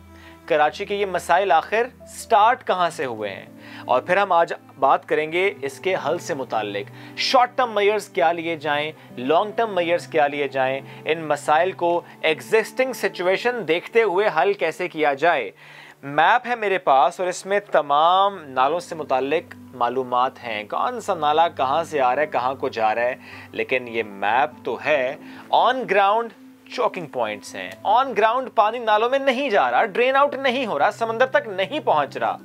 कराची के ये मसाइल आखिर स्टार्ट कहां से हुए हैं, और फिर हम आज बात करेंगे इसके हल से मुताल्लिक। शॉर्ट टर्म मेजर्स क्या लिए जाएं, लॉन्ग टर्म मेजर्स क्या लिए जाएं, इन मसाइल को एग्जिस्टिंग सिचुएशन देखते हुए हल कैसे किया जाए। मैप है मेरे पास और इसमें तमाम नालों से मुताल्लिक मालूमात हैं, कौन सा नाला कहां से आ रहा है, कहां को जा रहा है, लेकिन ये मैप तो है। ऑन ग्राउंड चोकिंग पॉइंट्स हैं, ऑन ग्राउंड पानी नालों में नहीं जा रहा, ड्रेन आउट नहीं हो रहा, समंदर तक नहीं पहुंच रहा,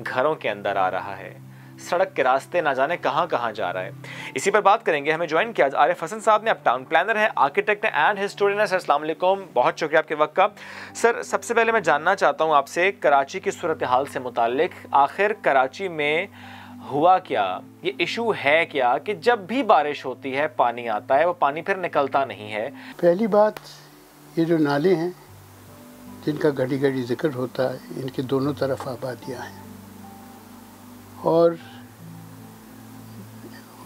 घरों के अंदर आ रहा है, सड़क के रास्ते ना जाने कहां कहां जा रहा है। इसी पर बात करेंगे। हमें ज्वाइन किया आरिफ हसन साहब ने, अब टाउन प्लानर है, आर्किटेक्ट है एंड हिस्टोरियन है। सर अस्सलाम वालेकुम, बहुत शुक्रिया आपके वक्त का। सर सबसे पहले मैं जानना चाहता हूं आपसे कराची की सूरत हाल से मुताल्लिक, आखिर कराची में हुआ क्या, ये इशू है क्या कि जब भी बारिश होती है पानी आता है, वो पानी फिर निकलता नहीं है। पहली बात, ये जो नाले हैं जिनका घड़ी घड़ी जिक्र होता है, इनके दोनों तरफ आबादियाँ हैं, और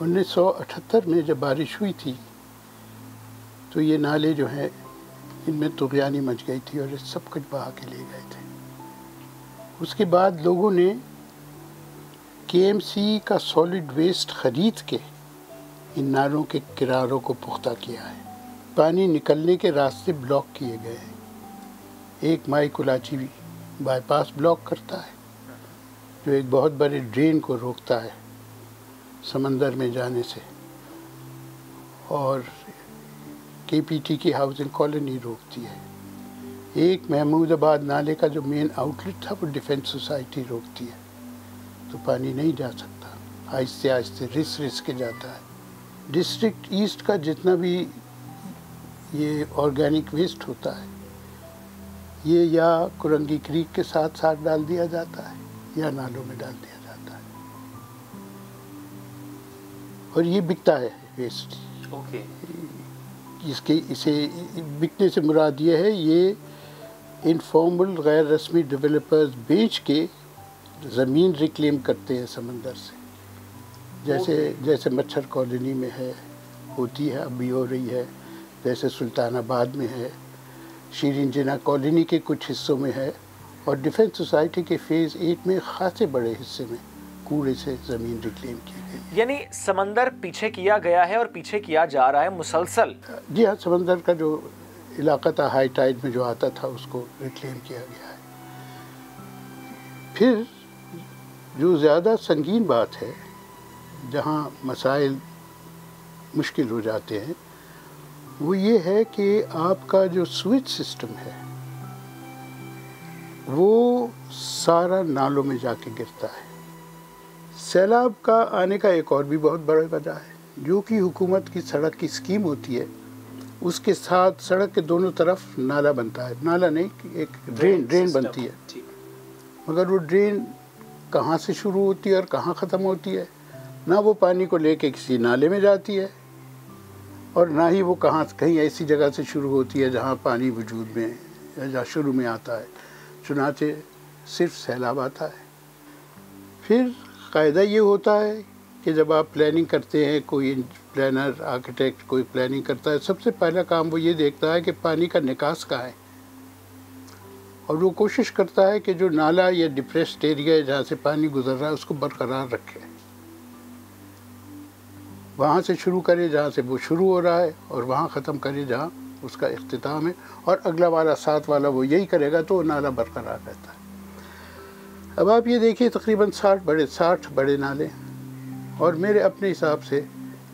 1978 में जब बारिश हुई थी तो ये नाले जो हैं इनमें तुग़यानी मच गई थी और ये सब कुछ बहा के ले गए थे। उसके बाद लोगों ने KMC का सॉलिड वेस्ट ख़रीद के इन नालों के किनारों को पुख्ता किया है। पानी निकलने के रास्ते ब्लॉक किए गए हैं। एक माई कुलाची बाईपास ब्लॉक करता है जो एक बहुत बड़े ड्रेन को रोकता है समंदर में जाने से, और KPT की हाउसिंग कॉलोनी रोकती है। एक महमूदाबाद नाले का जो मेन आउटलेट था वो डिफेंस सोसाइटी रोकती है, तो पानी नहीं जा सकता, आहिस्ते आहिस्ते रिस के जाता है। डिस्ट्रिक्ट ईस्ट का जितना भी ये ऑर्गेनिक वेस्ट होता है, ये या कुरंगी क्रीक के साथ साथ डाल दिया जाता है या नालों में डाल दिया जाता है, और ये बिकता है वेस्ट। इसे बिकने से मुराद ये है, ये इनफॉर्मल गैर रस्मी डेवलपर्स बेच के ज़मीन रिक्लेम करते हैं समंदर से। जैसे मच्छर कॉलोनी में है, होती है, अभी हो रही है, जैसे सुल्तानाबाद में है, शीरीन जिना कॉलोनी के कुछ हिस्सों में है, और डिफेंस सोसाइटी के फ़ेज़ 8 में ख़ासे बड़े हिस्से में कूड़े से ज़मीन रिक्लेम की गई। यानी समंदर पीछे किया गया है और पीछे किया जा रहा है मुसलसल। जी हाँ, समंदर का जो इलाका था हाई टाइड में जो आता था उसको रिक्लेम किया गया है। फिर जो ज़्यादा संगीन बात है, जहाँ मसाइल मुश्किल हो जाते हैं, वो ये है कि आपका जो स्विच सिस्टम है वो सारा नालों में जाके गिरता है। सैलाब का आने का एक और भी बहुत बड़ा वजह है, जो कि हुकूमत की सड़क की स्कीम होती है, उसके साथ सड़क के दोनों तरफ नाला बनता है, नाला नहीं, एक ड्रेन बनती है, मगर वो ड्रेन कहाँ से शुरू होती है और कहाँ ख़त्म होती है, ना वो पानी को लेके किसी नाले में जाती है, और ना ही वो कहीं ऐसी जगह से शुरू होती है जहाँ पानी वजूद में या जहाँ शुरू में आता है। चुनाचे सिर्फ सैलाब आता है। फिर कायदा ये होता है कि जब आप प्लानिंग करते हैं, कोई प्लानर आर्किटेक्ट कोई प्लानिंग करता है, सबसे पहला काम वो ये देखता है कि पानी का निकास कहाँ है, और वो कोशिश करता है कि जो नाला या डिप्रेस्ड एरिया है जहाँ से पानी गुजर रहा है उसको बरकरार रखे, वहाँ से शुरू करे जहाँ से वो शुरू हो रहा है और वहाँ ख़त्म करे जहाँ उसका इख्तिताम है, और अगला वाला साथ वाला वो यही करेगा तो नाला बरकरार रहता है। अब आप ये देखिए, तकरीबन 60 बड़े नाले, और मेरे अपने हिसाब से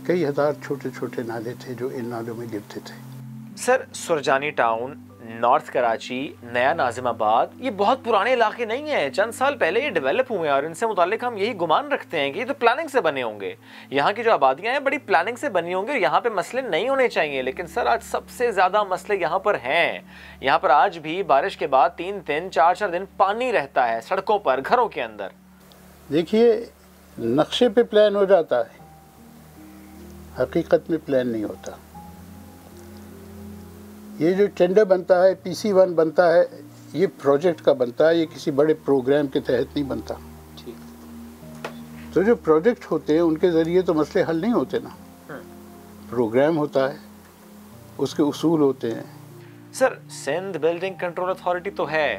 कई हज़ार छोटे छोटे नाले थे जो इन नालों में गिरते थे। Sir Surjani town, north Karachi, नया नाजिमाबाद, ये बहुत पुराने इलाके नहीं हैं, चंद साल पहले ये डेवलप हुए हैं, और इनसे मुताल्लिक हम यही गुमान रखते हैं कि ये तो प्लानिंग से बने होंगे। यहाँ की जो आबादियाँ हैं बड़ी प्लानिंग से बनी होंगी और यहाँ पे मसले नहीं होने चाहिए, लेकिन सर आज सबसे ज़्यादा मसले यहाँ पर हैं। यहाँ पर आज भी बारिश के बाद 3 दिन 4 दिन पानी रहता है सड़कों पर, घरों के अंदर। देखिए, नक्शे पे प्लान हो जाता है, हकीकत में प्लान नहीं होता। ये जो टेंडर बनता है, PC1 बनता है, ये प्रोजेक्ट का बनता है, ये किसी बड़े प्रोग्राम के तहत नहीं बनता। तो जो प्रोजेक्ट होते हैं उनके ज़रिए तो मसले हल नहीं होते ना। प्रोग्राम होता है, उसके उसूल होते हैं। Sir Sindh building control authority तो है,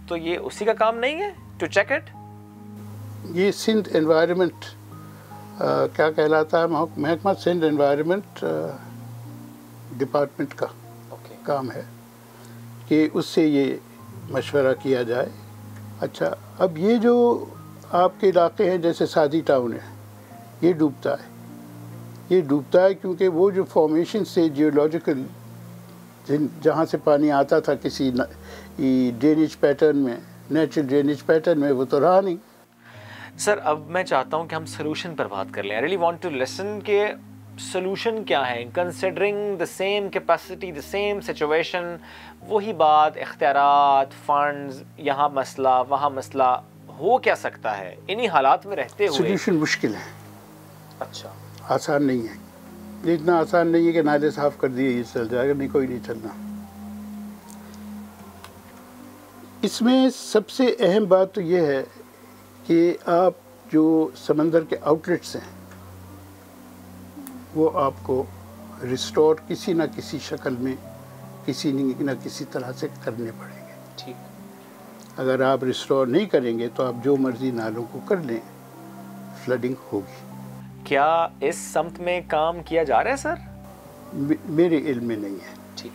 तो ये उसी का काम नहीं है टू चेक इट? ये सिंध एनवायरनमेंट क्या कहलाता है, महकमा सिंध एनवायरनमेंट डिपार्टमेंट का काम है कि उससे ये मशवरा किया जाए। अच्छा, अब ये जो आपके इलाके हैं जैसे सादी टाउन है, ये डूबता है क्योंकि वो जो फॉर्मेशन से जियोलॉजिकल जहाँ से पानी आता था किसी ड्रेनेज पैटर्न में, नेचुरल ड्रेनेज पैटर्न में, वो तो रहा नहीं। सर अब मैं चाहता हूँ कि हम सोल्यूशन पर बात कर लें। I really want to listen के सोल्यूशन क्या है, considering the same capacity, the same situation, वही बात, इख्तियारात, फंड्स, यहाँ मसला वहाँ मसला, हो क्या सकता है इन्हीं हालात में रहते हुए? सोल्यूशन मुश्किल है। अच्छा, आसान नहीं है। ये इतना आसान नहीं है कि नाले साफ कर दिए ये चल जाएगा, नहीं, कोई नहीं चलना। इसमें सबसे अहम बात तो ये है कि आप जो समंदर के आउटलेट्स हैं वो आपको रिस्टोर किसी ना किसी शक्ल में, किसी न किसी तरह से करने पड़ेंगे। ठीक। अगर आप रिस्टोर नहीं करेंगे तो आप जो मर्जी नालों को कर लें, फ्लडिंग होगी। क्या इस सम्त में काम किया जा रहा है सर? मेरे इल्म में नहीं है। ठीक,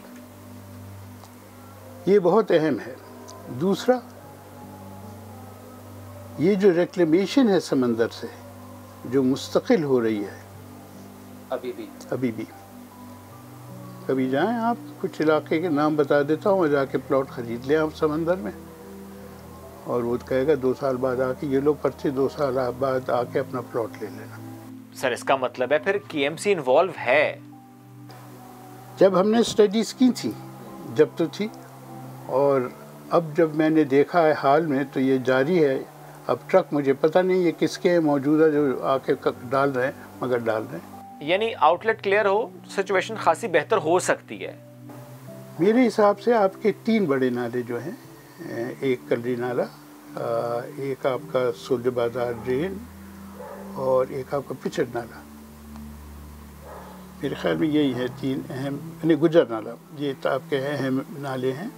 ये बहुत अहम है। दूसरा, ये जो रेक्लेमेशन है समंदर से जो मुस्तकिल हो रही है अभी भी कभी जाएं आप, कुछ इलाके के नाम बता देता हूँ, जाके प्लॉट खरीद लें आप समंदर में, और वो कहेगा 2 साल बाद आके, ये लोग पर्चे 2 साल बाद आके अपना प्लॉट ले लेना। सर इसका मतलब है फिर KMC इन्वॉल्व है? जब हमने स्टडीज की थी जब तो थी, और अब जब मैंने देखा है हाल में तो ये जारी है। अब ट्रक मुझे पता नहीं ये किसके हैं मौजूदा जो आके डाल रहे हैं, मगर डाल रहे हैं। यानी आउटलेट क्लियर हो, सिचुएशन खासी बेहतर हो सकती है। मेरे हिसाब से आपके 3 बड़े नाले जो हैं, एक कलरी नाला, एक आपका सुल्ह बाजार ड्रेन, और एक आपका पिचड़ नाला, मेरे ख्याल में यही है 3 अहम, यानी गुजर नाला, ये तो आपके अहम नाले हैं।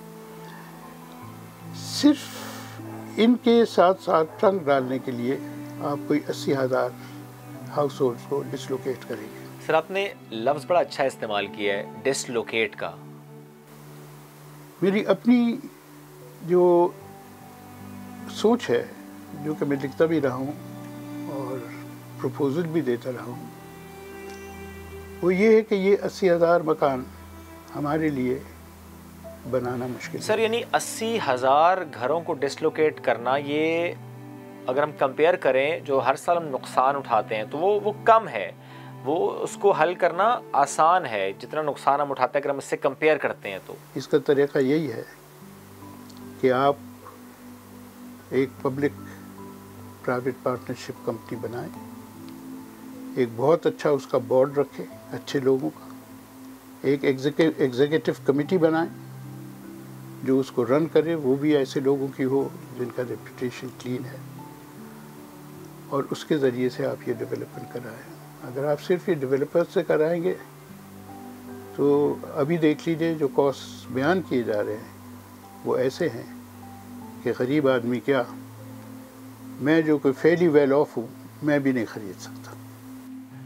सिर्फ इनके साथ साथ ट्रंक डालने के लिए आप कोई 80,000 हाउस होल्ड को डिसलोकेट करेंगे। सर आपने लफ्ज़ बड़ा अच्छा इस्तेमाल किया है, डिसलोकेट का। मेरी अपनी जो सोच है, जो कि मैं लिखता भी रहा हूँ और प्रपोजल भी देता रहा हूँ, वो ये है कि ये 80,000 मकान हमारे लिए बनाना मुश्किल। सर यानी 80,000 घरों को डिसलोकेट करना, ये अगर हम कंपेयर करें जो हर साल हम नुकसान उठाते हैं तो वो कम है, वो उसको हल करना आसान है जितना नुकसान हम उठाते हैं अगर हम इससे कंपेयर करते हैं। तो इसका तरीका यही है कि आप एक पब्लिक प्राइवेट पार्टनरशिप कंपनी बनाएं, एक बहुत अच्छा उसका बोर्ड रखें अच्छे लोगों का, एक एग्जीक्यूटिव कमेटी बनाएं जो उसको रन करे, वो भी ऐसे लोगों की हो जिनका रेपुटेशन क्लीन है, और उसके ज़रिए से आप ये डेवलपमेंट कराएं। अगर आप सिर्फ ये डेवलपर से कराएंगे तो अभी देख लीजिए जो कॉस्ट बयान किए जा रहे हैं वो ऐसे हैं कि गरीब आदमी क्या, मैं जो कोई फेयरली वेल ऑफ हूँ, मैं भी नहीं ख़रीद सकता।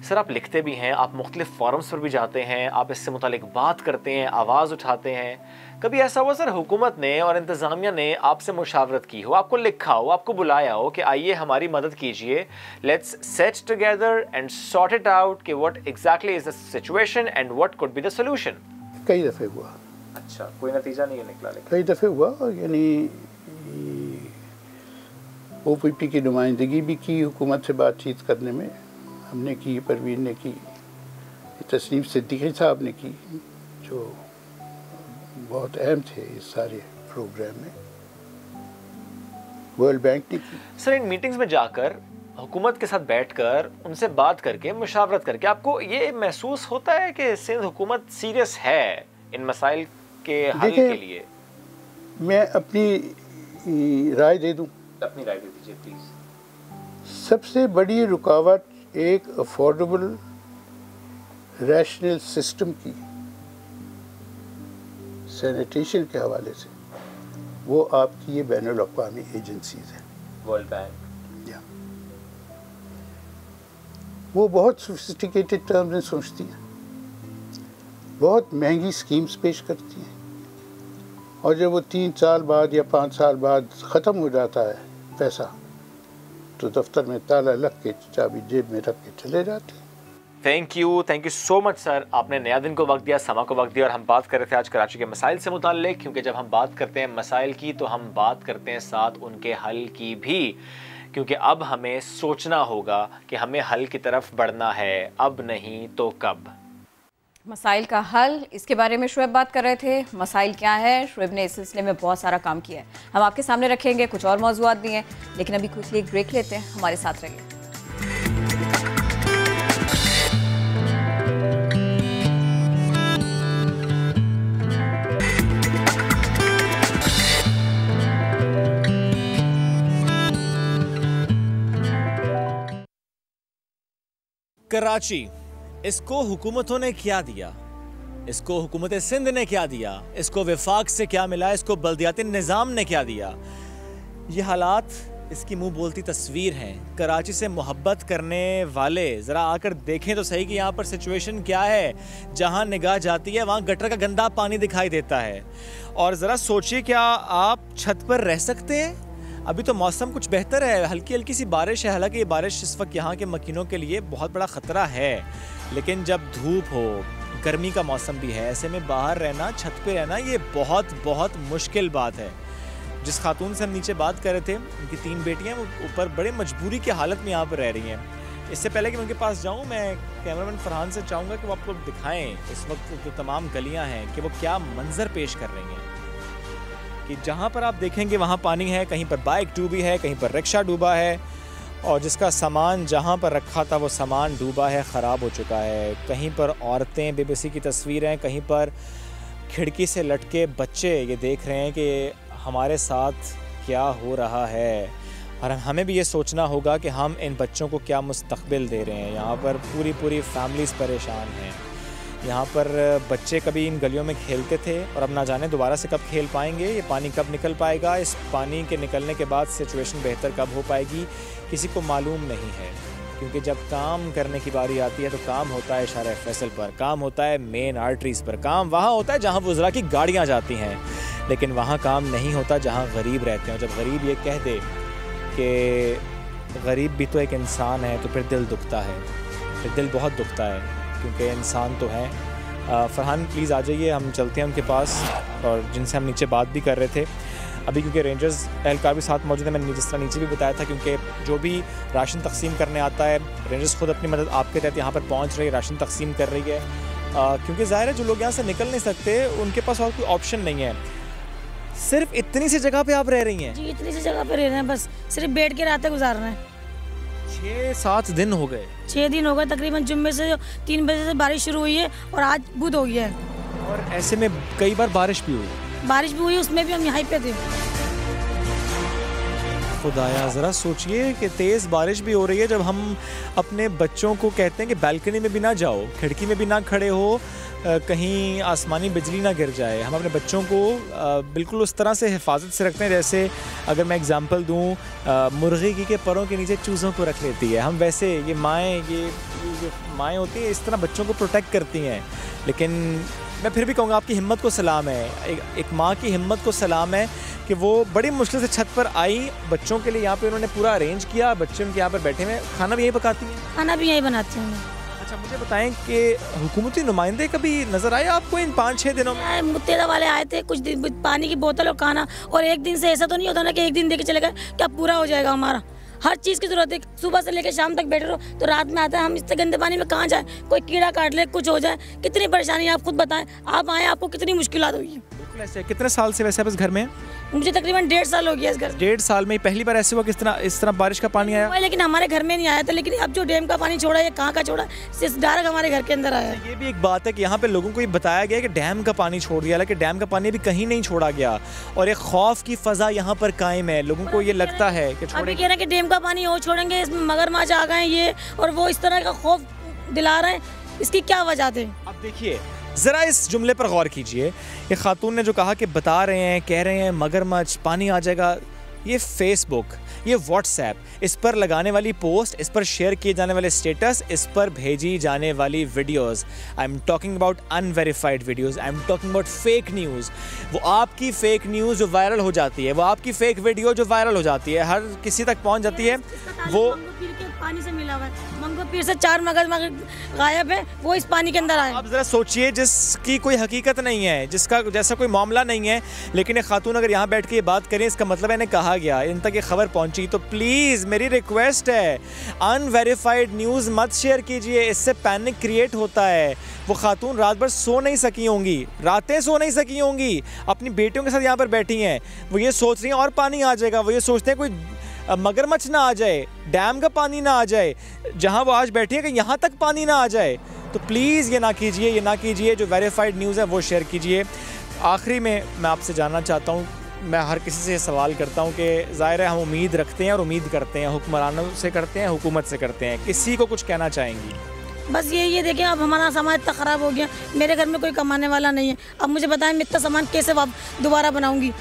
सर आप लिखते भी हैं, आप मुख्तलिफ फोरम्स पर भी जाते हैं, आप इससे मुतालिक बात करते हैं, आवाज़ उठाते हैं। कभी ऐसा हुआ सर हुकूमत ने और इंतज़ामिया ने आपसे मुशावरत की हो, आपको लिखा हो, आपको बुलाया हो कि आइए हमारी मदद कीजिए, let's set together and sort it out कि what exactly is the situation and what could be the solution? कई दफ़े हुआ। अच्छा, कोई नतीजा नहीं निकला? कई दफ़े हुआ, यानी OPP की नुमाइंदगी भी की हुकूमत से बातचीत करने में, हमने की, परवीन ने की, तस्नीम सिद्दीकी साहब ने की, जो बहुत अहम थे इस सारे प्रोग्राम में, वर्ल्ड बैंक ने की। सर इन मीटिंग्स में जाकर, हुकूमत के साथ बैठकर, उनसे बात करके, मुशावरत करके, आपको ये महसूस होता है कि सिंध हुकूमत सीरियस है इन मसाइल के हल के लिए? मैं अपनी राय दे दूं? अपनी राय दे दीजिए प्लीज। सबसे बड़ी रुकावट एक अफोर्डेबल रैशनल सिस्टम की सैनिटेशन के हवाले से वो आपकी ये बैनुल अक़वामी एजेंसीज़ हैं, वर्ल्ड बैंक, वो बहुत सोफिस्टिकेटेड टर्म्स में सोचती हैं, बहुत महंगी स्कीम्स पेश करती हैं, और जब वो 3 साल बाद या 5 साल बाद ख़त्म हो जाता है पैसा, तो दफ्तर में ताला लग के चाबी जेब में रख के चले जाते हैं। Thank you so much sir, आपने नया दिन को वक्त दिया, समा को वक्त दिया, और हम बात कर रहे थे आज कराची के मसाइल से मुताल्लिक, क्योंकि जब हम बात करते हैं मसाइल की तो हम बात करते हैं साथ उनके हल की भी, क्योंकि अब हमें सोचना होगा कि हमें हल की तरफ बढ़ना है, अब नहीं तो कब। मसाइल का हल, इसके बारे में शुएब बात कर रहे थे। मसाइल क्या है, शुएब ने इस सिलसिले में बहुत सारा काम किया है, हम आपके सामने रखेंगे, कुछ और मौज़ूआत भी हैं, लेकिन अभी कुछ एक ब्रेक लेते हैं, हमारे साथ रहिए। कराची, इसको हुकूमतों ने क्या दिया, इसको हुकूमत सिंध ने क्या दिया, इसको विफाक से क्या मिला, इसको बल्दियाती निज़ाम ने क्या दिया। ये हालात इसकी मुंह बोलती तस्वीर हैं। कराची से मोहब्बत करने वाले ज़रा आकर देखें तो सही कि यहाँ पर सिचुएशन क्या है। जहाँ निगाह जाती है वहाँ गटर का गंदा पानी दिखाई देता है। और ज़रा सोचिए, क्या आप छत पर रह सकते हैं? अभी तो मौसम कुछ बेहतर है, हल्की हल्की सी बारिश है, हालांकि ये बारिश इस वक्त यहाँ के मकीनों के लिए बहुत बड़ा ख़तरा है, लेकिन जब धूप हो, गर्मी का मौसम भी है, ऐसे में बाहर रहना, छत पे रहना, ये बहुत बहुत मुश्किल बात है। जिस खातून से हम नीचे बात कर रहे थे, उनकी 3 बेटियाँ वो ऊपर बड़े मजबूरी की हालत में यहाँ पर रह रही हैं। इससे पहले कि मैं उनके पास जाऊँ, मैं कैमरामैन फरहान से चाहूँगा कि वो आपको दिखाएँ इस वक्त जो तमाम गलियाँ हैं कि वो क्या मंजर पेश कर रही हैं। कि जहाँ पर आप देखेंगे वहाँ पानी है, कहीं पर बाइक डूबी है, कहीं पर रिक्शा डूबा है, और जिसका सामान जहाँ पर रखा था वो सामान डूबा है, ख़राब हो चुका है। कहीं पर औरतें, बेबसी की तस्वीरें, कहीं पर खिड़की से लटके बच्चे ये देख रहे हैं कि हमारे साथ क्या हो रहा है, और हमें भी ये सोचना होगा कि हम इन बच्चों को क्या मुस्तक़बिल दे रहे हैं। यहाँ पर पूरी फैमिलीज़ परेशान हैं। यहाँ पर बच्चे कभी इन गलियों में खेलते थे और अब ना जाने दोबारा से कब खेल पाएंगे, ये पानी कब निकल पाएगा, इस पानी के निकलने के बाद सिचुएशन बेहतर कब हो पाएगी, किसी को मालूम नहीं है। क्योंकि जब काम करने की बारी आती है तो काम होता है शारा फैसल पर, काम होता है मेन आर्टरीज़ पर, काम वहाँ होता है जहाँ वज़रा की गाड़ियाँ जाती हैं, लेकिन वहाँ काम नहीं होता जहाँ गरीब रहते हैं। जब गरीब ये कह दे कि गरीब भी तो एक इंसान है, तो फिर दिल दुखता है, फिर दिल बहुत दुखता है, क्योंकि इंसान तो हैं। फरहान प्लीज़ आ जाइए, हम चलते हैं उनके पास, और जिनसे हम नीचे बात भी कर रहे थे अभी, क्योंकि रेंजर्स एहलकार भी साथ मौजूद है। मैंने जिस तरह नीचे भी बताया था, क्योंकि जो भी राशन तकसीम करने आता है, रेंजर्स खुद अपनी मदद आपके तहत यहाँ पर पहुँच रही है, राशन तकसीम कर रही है, क्योंकि ज़ाहिर है जो लोग यहाँ से निकल नहीं सकते उनके पास और कोई ऑप्शन नहीं है। सिर्फ इतनी सी जगह पे आप रह रही हैं? जी, इतनी सी जगह पे रह रहे हैं, बस सिर्फ बैठ के रातें गुजार रहे हैं। 6-7 दिन हो गए? 6 दिन हो गए तकरीबन। जुम्मे से 3 बजे से बारिश शुरू हुई है और आज बुध हो गया है। और ऐसे में कई बार बारिश भी हुई, उसमें भी हम यहाँ पे थे। खुदाया, ज़रा सोचिए कि तेज़ बारिश भी हो रही है, जब हम अपने बच्चों को कहते हैं कि बालकनी में भी ना जाओ, खिड़की में भी ना खड़े हो, कहीं आसमानी बिजली ना गिर जाए। हम अपने बच्चों को बिल्कुल उस तरह से हिफाजत से रखते हैं जैसे, अगर मैं एग्जांपल दूं, मुर्गी की के परों के नीचे चूज़ों को रख लेती है, हम वैसे ये माएँ ये माएँ होती हैं, इस तरह बच्चों को प्रोटेक्ट करती हैं। लेकिन मैं फिर भी कहूँगा आपकी हिम्मत को सलाम है, एक माँ की हिम्मत को सलाम है कि वो बड़ी मुश्किल से छत पर आई, बच्चों के लिए यहाँ पे उन्होंने पूरा अरेंज किया, बच्चे उनके यहाँ पर बैठे हुए, खाना भी यहीं पकाती हैं? खाना भी यहीं बनाती हैं। अच्छा, मुझे बताएं कि हुकूमती नुमाइंदे कभी नजर आए आपको इन 5-6 दिनों में? मुत्तेदा वाले आए थे, कुछ दिन पानी की बोतल और खाना, और एक दिन से ऐसा तो नहीं होता ना कि एक दिन देके चले गए क्या पूरा हो जाएगा। हमारा हर चीज़ की जरूरत है, सुबह से लेकर शाम तक बैठे रहो तो रात में आता है, हम इससे गंदे पानी में कहाँ जाए, कोई कीड़ा काट ले, कुछ हो जाए, कितनी परेशानी आप खुद बताएं। आप आए, आपको कितनी मुश्किलात हुई है। बिल्कुल ऐसे। कितने साल से वैसे आप इस घर में? मुझे तकरीबन 1.5 साल हो गया इस घर। 1.5 साल में पहली बार ऐसे हुआ इस तरह बारिश का पानी आया? लेकिन हमारे घर में नहीं आया था, लेकिन अब जो डैम का पानी छोड़ा है, कहाँ का छोड़ा, सिर्फ डायरेक्ट हमारे घर के अंदर आया। ये भी एक बात है कि यहाँ पे लोगों को ये बताया गया कि डैम का पानी छोड़ दिया, हालांकि डैम का पानी भी कहीं नहीं छोड़ा गया, और एक खौफ की फजा यहाँ पर कायम है। लोगों को ये लगता है कि अभी कह रहे हैं कि डैम का पानी और छोड़ेंगे, इसमें मगरमच्छ आ गए ये और वो, इस तरह का खौफ दिला रहे हैं। इसकी क्या वजह थे? अब देखिए, ज़रा इस जुमले पर गौर कीजिए। ये खातून ने जो कहा कि बता रहे हैं, कह रहे हैं मगरमच्छ पानी आ जाएगा, ये फेसबुक, ये व्हाट्सएप, इस पर लगाने वाली पोस्ट, इस पर शेयर किए जाने वाले स्टेटस, इस पर भेजी जाने वाली videos, I am talking about unverified videos, I am talking about fake news. वो आपकी फेक न्यूज़ जो वायरल हो जाती है, वो आपकी फेक वीडियो जो वायरल हो जाती है, हर किसी तक पहुंच जाती है। वो पानी से मिला हुआ है, मंगो पीर से 4 मगरमच्छ गायब है, वो इस पानी के अंदर आए। आप ज़रा सोचिए, जिसकी कोई हकीकत नहीं है, जिसका जैसा कोई मामला नहीं है, लेकिन एक खातून अगर यहाँ बैठ के ये बात करें, इसका मतलब इन्हें कहा गया, इन तक ये खबर पहुँची, तो प्लीज़ मेरी रिक्वेस्ट है, अनवेरीफाइड न्यूज़ मत शेयर कीजिए, इससे पैनिक क्रिएट होता है। वो खातून रात भर सो नहीं सकी होंगी, रातें सो नहीं सकी होंगी, अपनी बेटियों के साथ यहाँ पर बैठी हैं, वो ये सोच रही हैं और पानी आ जाएगा, वो ये सोचते हैं कोई मगरमच्छ ना आ जाए, डैम का पानी ना आ जाए, जहाँ वो आज बैठी है कि यहाँ तक पानी ना आ जाए। तो प्लीज़ ये ना कीजिए, ये ना कीजिए, जो वेरीफाइड न्यूज़ है वो शेयर कीजिए। आखिरी में मैं आपसे जानना चाहता हूँ, मैं हर किसी से सवाल करता हूँ कि ज़ाहिर है हम उम्मीद रखते हैं और उम्मीद करते हैं, हुक्मरानों से करते हैं, हुकूमत से करते हैं, किसी को कुछ कहना चाहेंगी? बस ये देखें, अब हमारा सामान इतना ख़राब हो गया, मेरे घर में कोई कमाने वाला नहीं है, अब मुझे बताएं मैं इतना सामान कैसे दोबारा बनाऊँगी?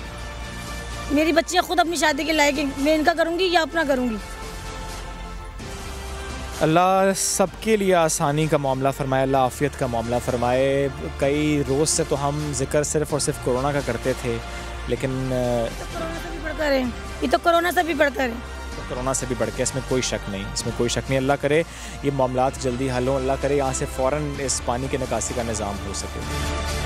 मेरी बच्चियाँ खुद अपनी शादी के लायक हैं, मैं इनका करूँगी या अपना करूँगी? अल्लाह सबके लिए आसानी का मामला फरमाए, अल्लाह आफ़ियत का मामला फरमाए। कई रोज़ से तो हम जिक्र सिर्फ़ और सिर्फ कोरोना का करते थे, लेकिन ये तो कोरोना से भी बढ़कर है, कोरोना से भी बढ़ के, इसमें कोई शक नहीं, इसमें कोई शक नहीं। अल्लाह करे ये मामलात जल्दी हल हो, अल्लाह करे यहाँ से फ़ौरन इस पानी के निकासी का निज़ाम हो सके।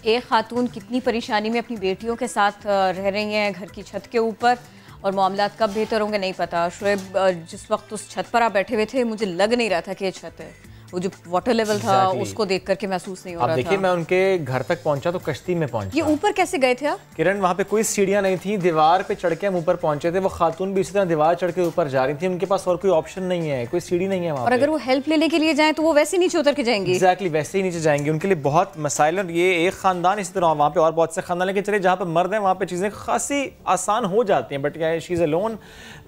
एक खातून कितनी परेशानी में अपनी बेटियों के साथ रह रही हैं घर की छत के ऊपर, और मामलात कब बेहतर होंगे नहीं पता। शुएब, जिस वक्त उस छत पर आप बैठे हुए थे, मुझे लग नहीं रहा था कि ये छत है, वो जो वाटर लेवल था उसको देख करके महसूस नहीं हो रहा था। देखिए, मैं उनके घर तक पहुंचा तो कश्ती में पहुंचा। ये ऊपर कैसे गए थे आप? किरण, वहाँ पे कोई सीढ़ियाँ नहीं थी, दीवार पे चढ़ के हम ऊपर पहुंचे थे। वो खातून भी इसी तरह दीवार चढ़ के ऊपर जा रही थी, उनके पास और कोई ऑप्शन नहीं है, कोई सीढ़ी नहीं है वहाँ। और अगर वो हेल्प लेने के लिए जाएं तो वो वैसे नीचे उतर के जाएंगे। एग्जैक्टली वैसे ही नीचे जाएंगे, उनके लिए बहुत मसाइल है। ये एक खानदान इसी तरह, वहाँ पे और बहुत से खानदान, लेकिन चलिए जहाँ पे मर्द हैं वहाँ पे चीज़ें खासी आसान हो जाती हैं। बट क्या है, she is alone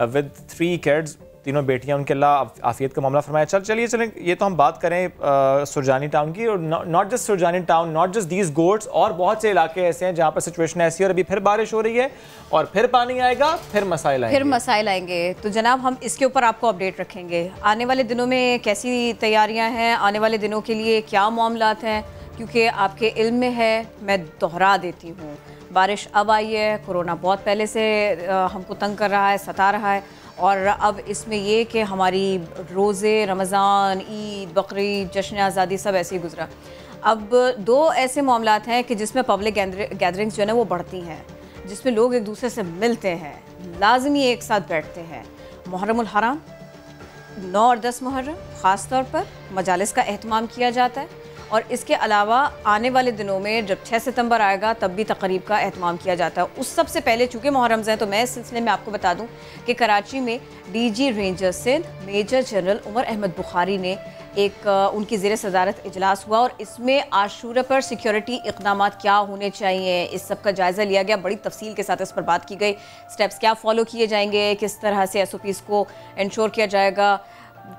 with 3 kids, तीनों बेटियां, उनके अल्लाह आफियत का मामला फरमाया। चलिए ये तो हम बात करें सुरजानी टाउन की, और not just Surjani town, not just these goats, और बहुत से इलाके ऐसे हैं जहाँ पर सिचुएशन ऐसी है, और अभी फिर बारिश हो रही है और फिर पानी आएगा, फिर मसाइल आएंगे। तो जनाब, हम इसके ऊपर आपको अपडेट रखेंगे। आने वाले दिनों में कैसी तैयारियाँ हैं, आने वाले दिनों के लिए क्या मामलात हैं, क्योंकि आपके इल्म में है, मैं दोहरा देती हूँ, बारिश अब आई है, कोरोना बहुत पहले से हमको तंग कर रहा है, सता रहा है, और अब इसमें ये कि हमारी रोज़े, रमज़ान, ईद, बकरीद, जश्न आज़ादी सब ऐसे ही गुजरा। अब 2 ऐसे मामलात हैं कि जिसमें पब्लिक गैदरिंग्स जो है ना वो बढ़ती हैं, जिसमें लोग एक दूसरे से मिलते हैं, लाजमी एक साथ बैठते हैं। मुहर्रमुल हराम 9 और 10 मुहर्रम ख़ास तौर पर मजालिस का एहतमाम किया जाता है, और इसके अलावा आने वाले दिनों में जब 6 सितंबर आएगा तब भी तकरीब का एहतमाम किया जाता है। उस सबसे पहले चूँकि मुहर्रम्स हैं, तो मैं इस सिलसिले में आपको बता दूं कि कराची में DG ranger Sindh major general Umar Ahmad Bukhari ने एक उनकी ज़ेर सदारत इजलास हुआ, और इसमें आशूरा पर सिक्योरिटी इक़दाम क्या होने चाहिए, इस सब का जायज़ा लिया गया। बड़ी तफसील के साथ इस पर बात की गई, स्टेप्स क्या फॉलो किए जाएंगे, किस तरह से SOPs को इंश्योर किया जाएगा,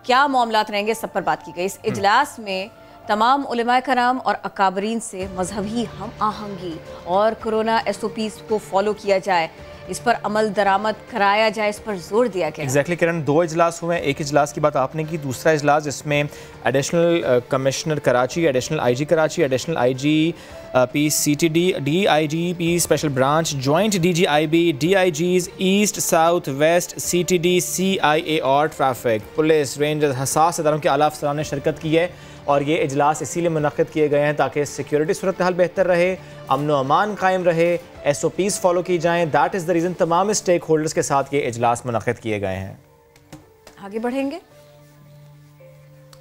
क्या मामलात रहेंगे, सब पर बात की गई। इस इजलास में तमाम उलमाए कराम और अकाबरीन से मजहबी हम आहंगी और कोरोना SOPs को फॉलो किया जाए, इस पर अमल दरामद कराया जाए, इस पर जोर दिया गया। एग्जैक्टली किरण, 2 इजलास हुए हैं। एक इजलास की बात आपने की, दूसरा इजलास जिसमें additional commissioner Karachi, additional IG Karachi, additional IGP CTD, DIGP special branch, joint DGIB, DIGs east, south, west, CTD, CIA और ट्रैफिक, पुलिस, रेंजर्स, हसास इदारों के आला अफसरान ने शिरकत की है। और ये इजलास इसीलिए मुनक़्क़िद किए गए हैं ताकि सिक्योरिटी सूरत हाल बेहतर रहे, अमन व अमान कायम रहे, SOPs फॉलो की जाएँ। दैट इज़ द रीज़न तमाम स्टेक होल्डर्स के साथ ये इजलास मुनक़्क़िद किए गए हैं। आगे बढ़ेंगे,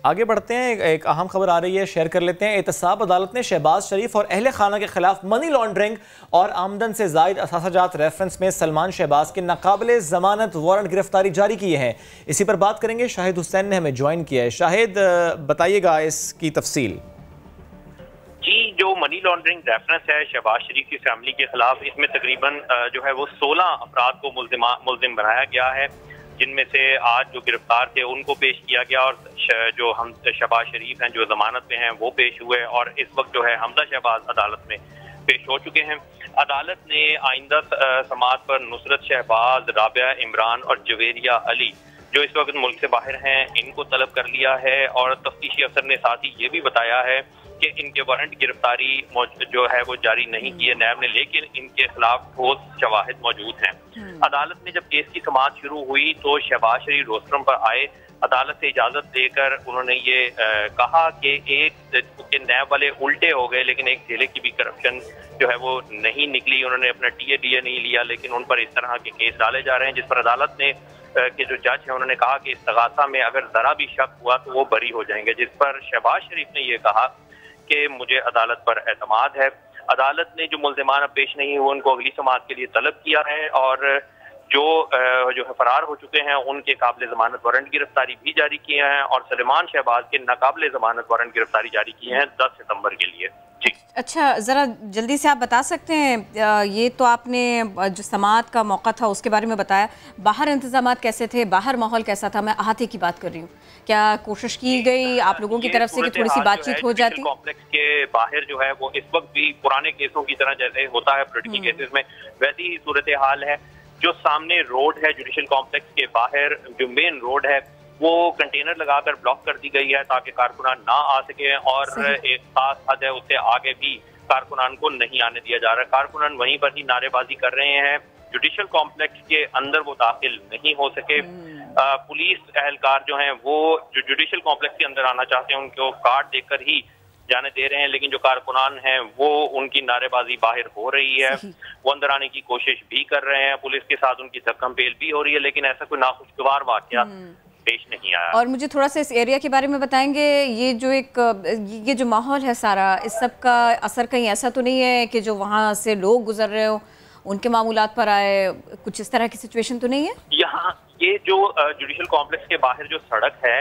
आगे बढ़ते हैं। एक अहम खबर आ रही है, शेयर कर लेते हैं। एहतसाब अदालत ने शहबाज शरीफ और अहले खाना के खिलाफ मनी लॉन्ड्रिंग और आमदन से जायद असासाजात रेफरेंस में सलमान शहबाज के नाकाबिले जमानत वारंट गिरफ्तारी जारी की है। इसी पर बात करेंगे, शाहिद हुसैन ने हमें ज्वाइन किया है। शाहिद, बताइएगा इसकी तफसील। जी, जो मनी लॉन्ड्रिंग रेफरेंस है शहबाज शरीफ की फैमिली के खिलाफ, इसमें तकरीबन जो है वो 16 अफराद को मुल्जिम बनाया गया है, जिनमें से आज जो गिरफ्तार थे उनको पेश किया गया और जो हम शहबाज शरीफ हैं जो जमानत पे हैं वो पेश हुए और इस वक्त जो है हमजा शहबाज अदालत में पेश हो चुके हैं। अदालत ने आइंदा समाअत पर नुसरत शहबाज, राबिया इमरान और जवेरिया अली जो इस वक्त मुल्क से बाहर हैं इनको तलब कर लिया है और तफ्तीशी अफसर ने साथ ही ये भी बताया है कि इनके वारंट गिरफ्तारी जो है वो जारी नहीं किए नैब ने, लेकिन इनके खिलाफ ठोस शवाहिद मौजूद हैं। अदालत ने जब केस की समाअत शुरू हुई तो शहबाज शरीफ रोस्टरम पर आए। अदालत से इजाजत देकर उन्होंने ये कहा कि एक नैब वाले उल्टे हो गए लेकिन एक जिले की भी करप्शन जो है वो नहीं निकली। उन्होंने अपना टीए नहीं लिया लेकिन उन पर इस तरह के केस डाले जा रहे हैं, जिस पर अदालत ने के जो जज है उन्होंने कहा कि इस्तगासा में अगर जरा भी शक हुआ तो वो बरी हो जाएंगे, जिस पर शहबाज शरीफ ने ये कहा कि मुझे अदालत पर एतमाद है। अदालत ने जो मुल्ज़िमान अब पेश नहीं हुए उनको अगली समाअत के लिए तलब किया है और जो फरार हो चुके हैं उनके काबिल जमानत वारंट गिरफ्तारी भी जारी किए हैं और सलेमान शहबाज के नाकाबिल जमानत वारंट गिरफ्तारी जारी किए हैं 10 सितंबर के लिए। जी अच्छा, ज़रा जल्दी से आप बता सकते हैं, ये तो आपने जो समाअत का मौका था उसके बारे में बताया, बाहर इंतजामात कैसे थे, बाहर माहौल कैसा था? मैं अहाते की बात कर रही हूँ, क्या कोशिश की गई आप लोगों की तरफ से कि थोड़ी सी बातचीत हो जाती? कॉम्प्लेक्स के बाहर जो है वो इस वक्त भी पुराने केसों की तरह जैसे होता है पॉलिटिकल केसेस में वैसी ही सूरत हाल है। जो सामने रोड है जुडिशल कॉम्प्लेक्स के बाहर जो मेन रोड है वो कंटेनर लगाकर ब्लॉक कर दी गई है ताकि कारकुनान ना आ सके और एक खास हद है उससे आगे भी कारकुनान को नहीं आने दिया जा रहा। कारकुनान वहीं पर ही नारेबाजी कर रहे हैं, जुडिशल कॉम्प्लेक्स के अंदर वो दाखिल नहीं हो सके। पुलिस एहलकार जो हैं वो जो जुडिशल कॉम्प्लेक्स के अंदर आना चाहते हैं उनको कार्ड देकर ही जाने दे रहे हैं, लेकिन जो कारकुनान हैं वो उनकी नारेबाजी बाहर हो रही है, वो अंदर आने की कोशिश भी कर रहे हैं, पुलिस के साथ उनकी धक्कम-पेल भी हो रही है, लेकिन ऐसा कोई नाखुशगवार वाकया पेश नहीं आया। और मुझे थोड़ा सा इस एरिया के बारे में बताएंगे, ये जो माहौल है सारा, इस सब का असर कहीं ऐसा तो नहीं है कि जो वहाँ से लोग गुजर रहे हो उनके मामूलात पर आए, कुछ इस तरह की सिचुएशन तो नहीं है? यहाँ ये जो जुडिशल कॉम्प्लेक्स के बाहर जो सड़क है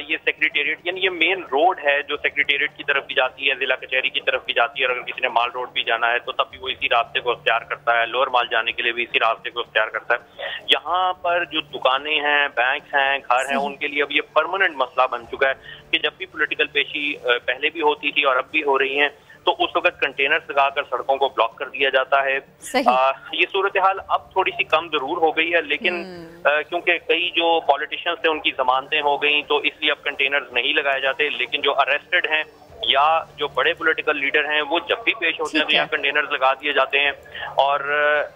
ये सेक्रेटेरिएट यानी ये मेन रोड है जो सेक्रेटेरिएट की तरफ भी जाती है, जिला कचहरी की तरफ भी जाती है और अगर किसी ने माल रोड भी जाना है तो तब भी वो इसी रास्ते को अख्तियार करता है, लोअर माल जाने के लिए भी इसी रास्ते को अख्तियार करता है। यहाँ पर जो दुकानें हैं, बैंक हैं, घर हैं, उनके लिए अब ये परमानेंट मसला बन चुका है कि जब भी पॉलिटिकल पेशी पहले भी होती थी और अब भी हो रही है तो उस वक्त कंटेनर्स लगाकर सड़कों को ब्लॉक कर दिया जाता है। ये सूरत हाल अब थोड़ी सी कम जरूर हो गई है, लेकिन क्योंकि कई जो पॉलिटिशियंस थे उनकी जमानतें हो गई तो इसलिए अब कंटेनर्स नहीं लगाए जाते, लेकिन जो अरेस्टेड हैं या जो बड़े पॉलिटिकल लीडर हैं वो जब भी पेश होते हैं तो यहाँ कंटेनर्स लगा दिए जाते हैं। और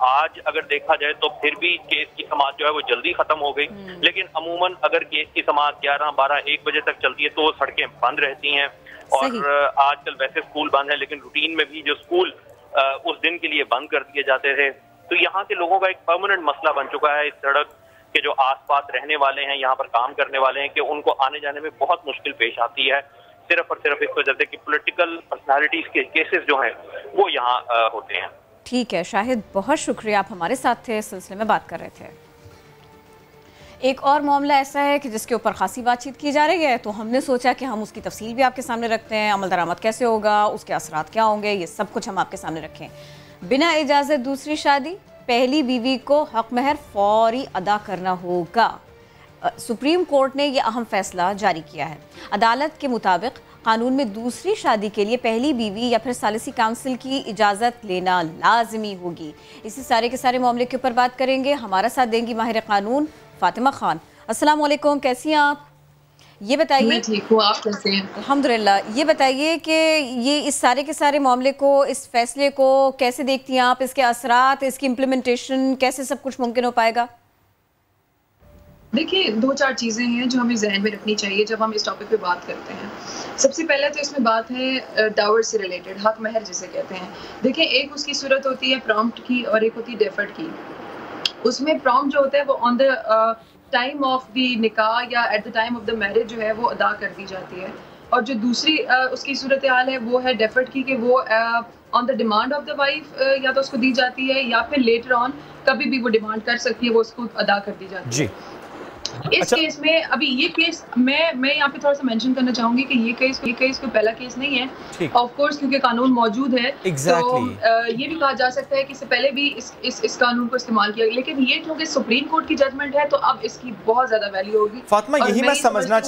आज अगर देखा जाए तो फिर भी केस की समाअत जो है वो जल्दी खत्म हो गई, लेकिन अमूमन अगर केस की समाअत 11, 12, 1 बजे तक चलती है तो सड़कें बंद रहती हैं। और आजकल वैसे स्कूल बंद है लेकिन रूटीन में भी जो स्कूल उस दिन के लिए बंद कर दिए जाते थे, तो यहाँ के लोगों का एक परमानेंट मसला बन चुका है इस सड़क के जो आसपास रहने वाले हैं, यहाँ पर काम करने वाले हैं, कि उनको आने जाने में बहुत मुश्किल पेश आती है, सिर्फ और सिर्फ इस वजह से कि पॉलिटिकल पर्सनालिटीज के केसेस जो हैं वो यहाँ होते हैं। ठीक है शाहिद, बहुत शुक्रिया, आप हमारे साथ थे, इस सिलसिले में बात कर रहे थे। एक और मामला ऐसा है कि जिसके ऊपर खासी बातचीत की जा रही है, तो हमने सोचा कि हम उसकी तफसील भी आपके सामने रखते हैं, अमल दरामद कैसे होगा, उसके असरात क्या होंगे, ये सब कुछ हम आपके सामने रखें। बिना इजाज़त दूसरी शादी, पहली बीवी को हक महर फौरी अदा करना होगा। सुप्रीम कोर्ट ने यह अहम फैसला जारी किया है। अदालत के मुताबिक कानून में दूसरी शादी के लिए पहली बीवी या फिर सालिसी काउंसिल की इजाज़त लेना लाजमी होगी। इसी सारे के सारे मामले के ऊपर बात करेंगे। हमारा साथ देंगी माहिर कानून फातिमा खान। अस्सलाम वालेकुम, कैसी हैं आप? ये बताइए। मैं ठीक हूँ, आप कैसे हैं? अल्हम्दुलिल्लाह। ये बताइए कि ये इस सारे के सारे मामले को, इस फैसले को कैसे देखती हैं आप, इसके असरात, इसकी इम्प्लीमेंटेशन, कैसे सब कुछ मुमकिन हो पाएगा? देखिए, 2-4 चीज़ें हैं जो हमें जहन में रखनी चाहिए जब हम इस टॉपिक पे बात करते हैं। सबसे पहले तो इसमें बात है डावर से रिलेटेड, हक महर जिसे कहते हैं। देखिए, एक उसकी सूरत होती है प्रॉम्प्ट की और एक होती है डेफर्ड की। उसमें प्रॉम्प्ट जो होता है वो on the time of the निकाह या at the time of the marriage जो है वो अदा कर दी जाती है, और जो दूसरी उसकी सूरत हाल है वो है डेफर्ड की, कि वो on the demand of the wife या तो उसको दी जाती है या फिर लेटर ऑन कभी भी वो डिमांड कर सकती है, वो उसको अदा कर दी जाती है। इस केस में अभी ये केस मैं यहाँ पे थोड़ा सा मेंशन करना चाहूंगी कि ये केस कोई पहला केस नहीं है ऑफ कोर्स, क्योंकि कानून मौजूद है। तो ये भी कहा जा सकता है कि इससे पहले भी इस कानून को इस्तेमाल किया, लेकिन ये क्योंकि सुप्रीम कोर्ट की जजमेंट है तो अब इसकी बहुत ज्यादा वैल्यू होगी। फातिमा, यही मैं समझना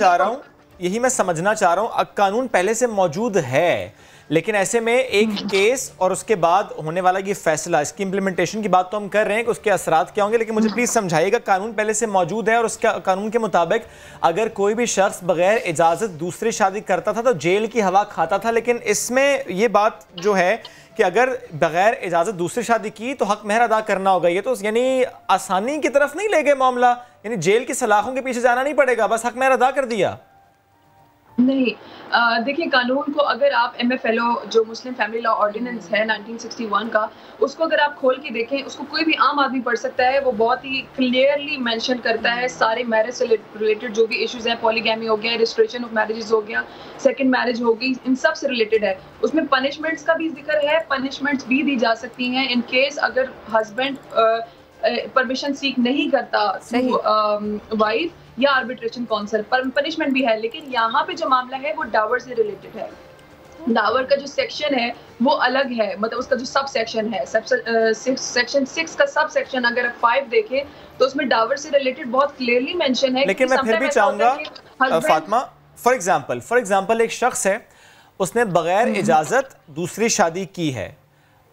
चाह रहा हूँ, कानून पहले से मौजूद है, लेकिन ऐसे में एक केस और उसके बाद होने वाला ये फैसला, इसकी इंप्लीमेंटेशन की बात तो हम कर रहे हैं कि उसके असरात क्या होंगे, लेकिन मुझे प्लीज समझाइएगा, कानून पहले से मौजूद है और उसका कानून के मुताबिक अगर कोई भी शख्स बगैर इजाजत दूसरी शादी करता था तो जेल की हवा खाता था, लेकिन इसमें ये बात जो है कि अगर बगैर इजाजत दूसरी शादी की तो हक महर अदा करना होगा। ये तो यानी आसानी की तरफ नहीं ले गए मामला, यानी जेल की सलाखों के पीछे जाना नहीं पड़ेगा, बस हक महर अदा कर दिया। नहीं, देखिए कानून को अगर आप MFLO जो मुस्लिम फैमिली लॉ ऑर्डिनेंस है 1961 का, उसको अगर आप खोल के देखें, उसको कोई भी आम आदमी पढ़ सकता है। वो बहुत ही क्लियरली मेंशन करता है सारे मैरिज से रिलेटेड जो भी इश्यूज हैं, पॉलीगैमी हो गया, रजिस्ट्रेशन ऑफ मैरिजेस हो गया, सेकंड मैरिज हो गई, इन सब से रिलेटेड है। उसमें पनिशमेंट्स का भी जिक्र है, पनिशमेंट्स भी दी जा सकती हैं इन केस अगर हस्बैंड परमिशन सीख नहीं करता वाइफ या आर्बिट्रेशन काउंसिल, पर पनिशमेंट भी है। लेकिन यहाँ पे जो मामला है वो डावर से रिलेटेड है। डावर का जो सेक्शन है वो अलग है, मतलब उसका जो सब सेक्शन है, सेक्शन 6 का सब सेक्शन अगर आप 5 देखें तो उसमें डावर से रिलेटेड बहुत क्लियरली मेंशन है। लेकिन मैं फिर भी चाहूंगा फातिमा, फॉर एग्जांपल एक शख्स है, उसने बगैर इजाजत दूसरी शादी की है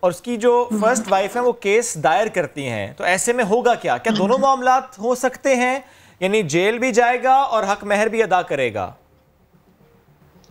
और उसकी जो फर्स्ट वाइफ है वो केस दायर करती हैं, तो ऐसे में होगा क्या? क्या दोनों मामलात हो सकते हैं, यानी जेल भी जाएगा और हक महर भी अदा करेगा?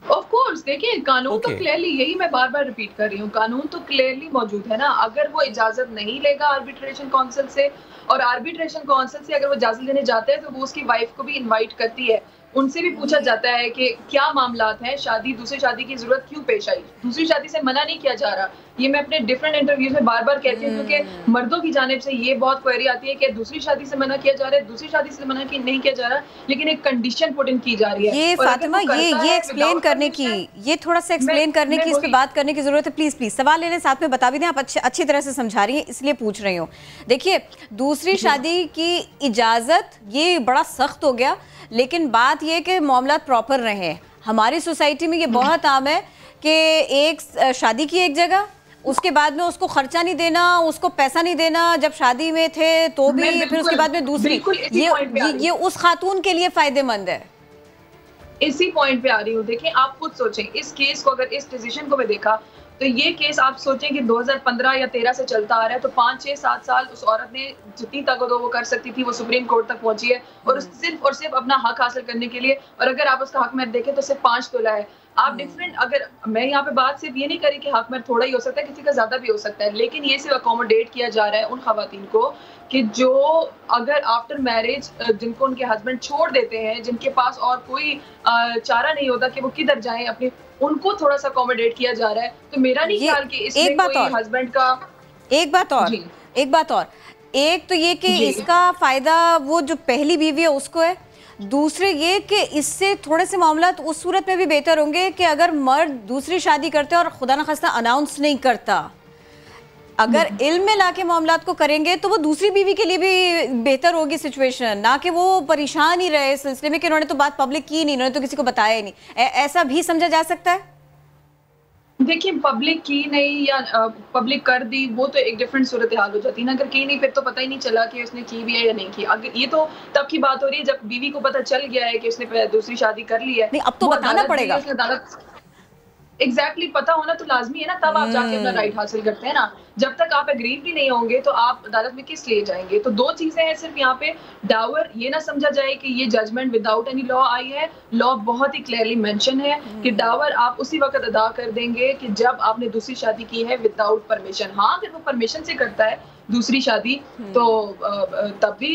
ऑफ कोर्स, देखिए कानून तो क्लियरली, यही मैं बार बार रिपीट कर रही हूँ, कानून तो क्लियरली मौजूद है ना। अगर वो इजाजत नहीं लेगा आर्बिट्रेशन काउंसिल से, और आर्बिट्रेशन काउंसिल से अगर वो इजाजत लेने जाते हैं तो वो उसकी वाइफ को भी इनवाइट करती है, उनसे भी पूछा जाता है कि क्या मामलात हैं, शादी दूसरी शादी की जरूरत क्यों पेश आई, दूसरी शादी से मना नहीं किया जा रहा। ये मैं अपने डिफरेंट इंटरव्यूज में बार बार कहती हूँ, क्योंकि मर्दों की जानिब से ये बहुत क्वेरी आती है कि दूसरी शादी से मना किया जा रहा है, दूसरी शादी से मना नहीं किया जा रहा, लेकिन एक कंडीशन पुट इन की जा रही है। ये फातिमा, ये एक्सप्लेन करने की, ये थोड़ा सा एक्सप्लेन करने की, इस पे बात करने की जरूरत है। प्लीज सवाल लेने साथ में बता भी दें, आप अच्छी तरह से समझा रही हैं इसलिए पूछ रही हूँ। देखिए, दूसरी शादी की इजाजत ये बड़ा सख्त हो गया, लेकिन बात यह कि मामलात प्रॉपर रहे। हमारी सोसाइटी में ये बहुत आम है कि एक शादी की एक जगह, उसके बाद में उसको खर्चा नहीं देना, उसको पैसा नहीं देना, जब शादी में थे तो भी, फिर उसके बाद में दूसरी, ये उस खातून के लिए फायदेमंद है। इसी पॉइंट पे आ रही हूँ। देखिए, आप खुद सोचें, इस केस को, अगर इस डिसीजन को मैं देखा तो ये केस आप सोचें कि 2015 या 13 से चलता आ रहा है, तो 5, 6, 7 साल उस औरत ने जितनी ताकत वो कर सकती थी वो सुप्रीम कोर्ट तक पहुंची है, और सिर्फ अपना हक हासिल करने के लिए। और अगर आप उसका हक महर देखें तो सिर्फ 5 तोला है। आप डिफरेंट, अगर मैं यहाँ पे बात सिर्फ ये नहीं करी कि हक महर थोड़ा ही हो सकता है, किसी का ज्यादा भी हो सकता है, लेकिन ये सिर्फ अकोमोडेट किया जा रहा है उन खवातीन को कि जो अगर आफ्टर मैरिज जिनको उनके हस्बैंड छोड़ देते हैं, जिनके पास और कोई चारा नहीं होता कि वो किधर जाएं अपने, उनको थोड़ा सा अकोमोडेट किया जा रहा है। तो मेरा नहीं ख्याल कि इसमें कोई हस्बैंड का एक बात और एक तो ये कि इसका फायदा वो जो पहली बीवी है उसको है, दूसरे ये कि इससे थोड़े से मामला उस सूरत में भी बेहतर होंगे कि अगर मर्द दूसरी शादी करते और खुदा न खास्ता अनाउंस नहीं करता, अगर इल्म में लाके मामलात को करेंगे तो वो दूसरी बीवी के लिए भी बेहतर होगी सिचुएशन, ना कि वो परेशान ही रहे इस सिलसिले में कि उन्होंने तो बात पब्लिक की नहीं, उन्होंने तो किसी को बताया ही नहीं। ऐसा भी समझा जा सकता है। देखिए, पब्लिक की नहीं या पब्लिक कर दी, वो तो एक डिफरेंट सूरत हाल हो जाती है ना। अगर की नहीं, फिर तो पता ही नहीं चला कि उसने की भी है या नहीं की। अगर ये तो तब की बात हो रही है जब बीवी को पता चल गया है कि उसने दूसरी शादी कर ली है। नहीं, अब तो बताना पड़ेगा। एग्जैक्टली पता होना तो लाजमी है ना, तब आप जाके अपना राइट हासिल करते हैं ना। जब तक आप एग्रीव भी नहीं होंगे तो आप अदालत में किस लिए जाएंगे? तो 2 चीजें हैं सिर्फ यहाँ पे। डावर, ये ना समझा जाए कि ये जजमेंट विदाउट एनी लॉ आई है। लॉ बहुत ही क्लियरली मेंशन है कि डावर आप उसी वक्त अदा कर देंगे कि जब आपने दूसरी शादी की है विदाउट परमिशन। हाँ, अगर वो परमिशन से करता है दूसरी शादी तो तब भी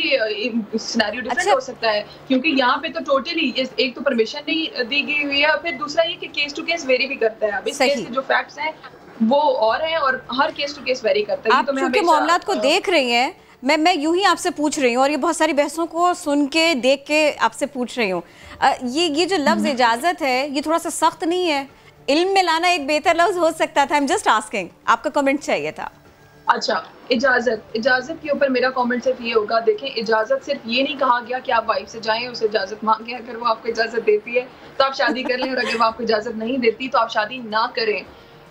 सिनेरियो डिफरेंट हो सकता है, क्योंकि यहाँ पे तो टोटली एक तो परमिशन नहीं दी गई हुई है, फिर दूसरा ये कि केस टू केस वेरी भी करता है। अब इस केस के जो फैक्ट्स हैं वो और हैं, और हर केस टू केस वेरी करता है। आप चूंकि मामलात को देख रही हैं, मैं यूं ही आपसे पूछ रही हूँ, और ये बहुत सारी बहसों को सुन के देख के आपसे पूछ रही हूँ। ये जो लफ्ज इजाजत है ये थोड़ा सा सख्त नहीं है? इल्म में लाना एक बेहतर लफ्ज हो सकता था। आई एम जस्ट आस्किंग, आपका कमेंट चाहिए था। अच्छा, इजाजत के ऊपर मेरा कमेंट सिर्फ ये होगा, देखें इजाजत सिर्फ ये नहीं कहा गया कि आप वाइफ से जाएं, उसे इजाजत मांगे, अगर वो आपको इजाजत देती है तो आप शादी कर लें, और अगर वो आपको इजाजत नहीं देती तो आप शादी ना करें।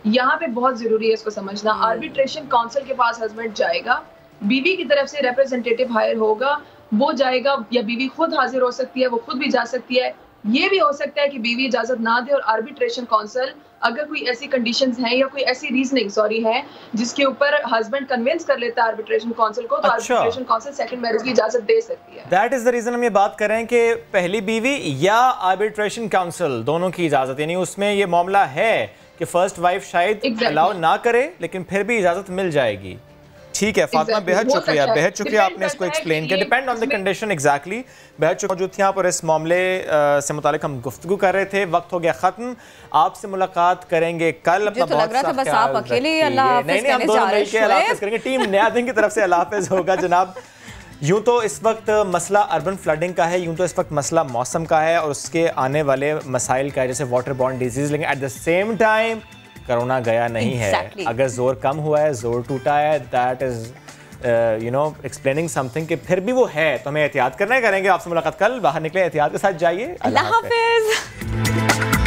यहाँ पे बहुत जरूरी है इसको समझना। आर्बिट्रेशन काउंसिल के पास हस्बैंड जाएगा, बीवी की तरफ से रिप्रेजेंटेटिव हायर होगा, वो जाएगा, या बीवी खुद हाजिर हो सकती है, वो खुद भी जा सकती है। ये भी हो सकता है कि बीवी इजाजत ना दे और आर्बिट्रेशन काउंसिल अगर कोई ऐसी कंडीशंस हैं या कोई ऐसी रीजनिंग है जिसके ऊपर हस्बैंड कन्विंस कर लेता है आर्बिट्रेशन काउंसिल को, तो आर्बिट्रेशन काउंसिल सेकंड मैरिज की इजाजत दे सकती है। दैट इज द रीजन हम ये बात कर रहे हैं कि पहली बीवी या आर्बिट्रेशन काउंसिल दोनों की इजाजत, यानी उसमें ये मामला है कि फर्स्ट वाइफ शायद अलाउ ना करे लेकिन फिर भी इजाजत मिल जाएगी। ठीक है फातिमा, बेहद शुक्रिया आपने इसको एक्सप्लेन किया। Depend on the condition, exactly. बेहद शुक्रिया मौजूद थी आप और इस मामले से मुतालिक हम गुफ्तगू कर रहे थे। वक्त हो गया खत्म, आपसे मुलाकात करेंगे कल। अपना बहुत सा बस आप अकेले अल्लाह हाफ़िज़ नहीं, हम दोनों मिलकर अल्लाह हाफ़िज़ करेंगे। टीम नया दिन की तरफ से अल्लाह हाफ़िज़ होगा जनाब। यूँ तो इस वक्त मसला अर्बन फ्लडिंग का है, यूँ तो इस वक्त मसला मौसम का है और उसके आने वाले मसाइल का है, जैसे वाटर बॉर्न डिजीज़, लेकिन at the same time corona गया नहीं है। अगर जोर कम हुआ है, जोर टूटा है, दैट इज एक्सप्लेनिंग समथिंग कि फिर भी वो है, तो हमें एहतियात करना है। करेंगे आपसे मुलाकात कल, बाहर निकले एहतियात के साथ जाइए। अल्लाह हाफ़िज़।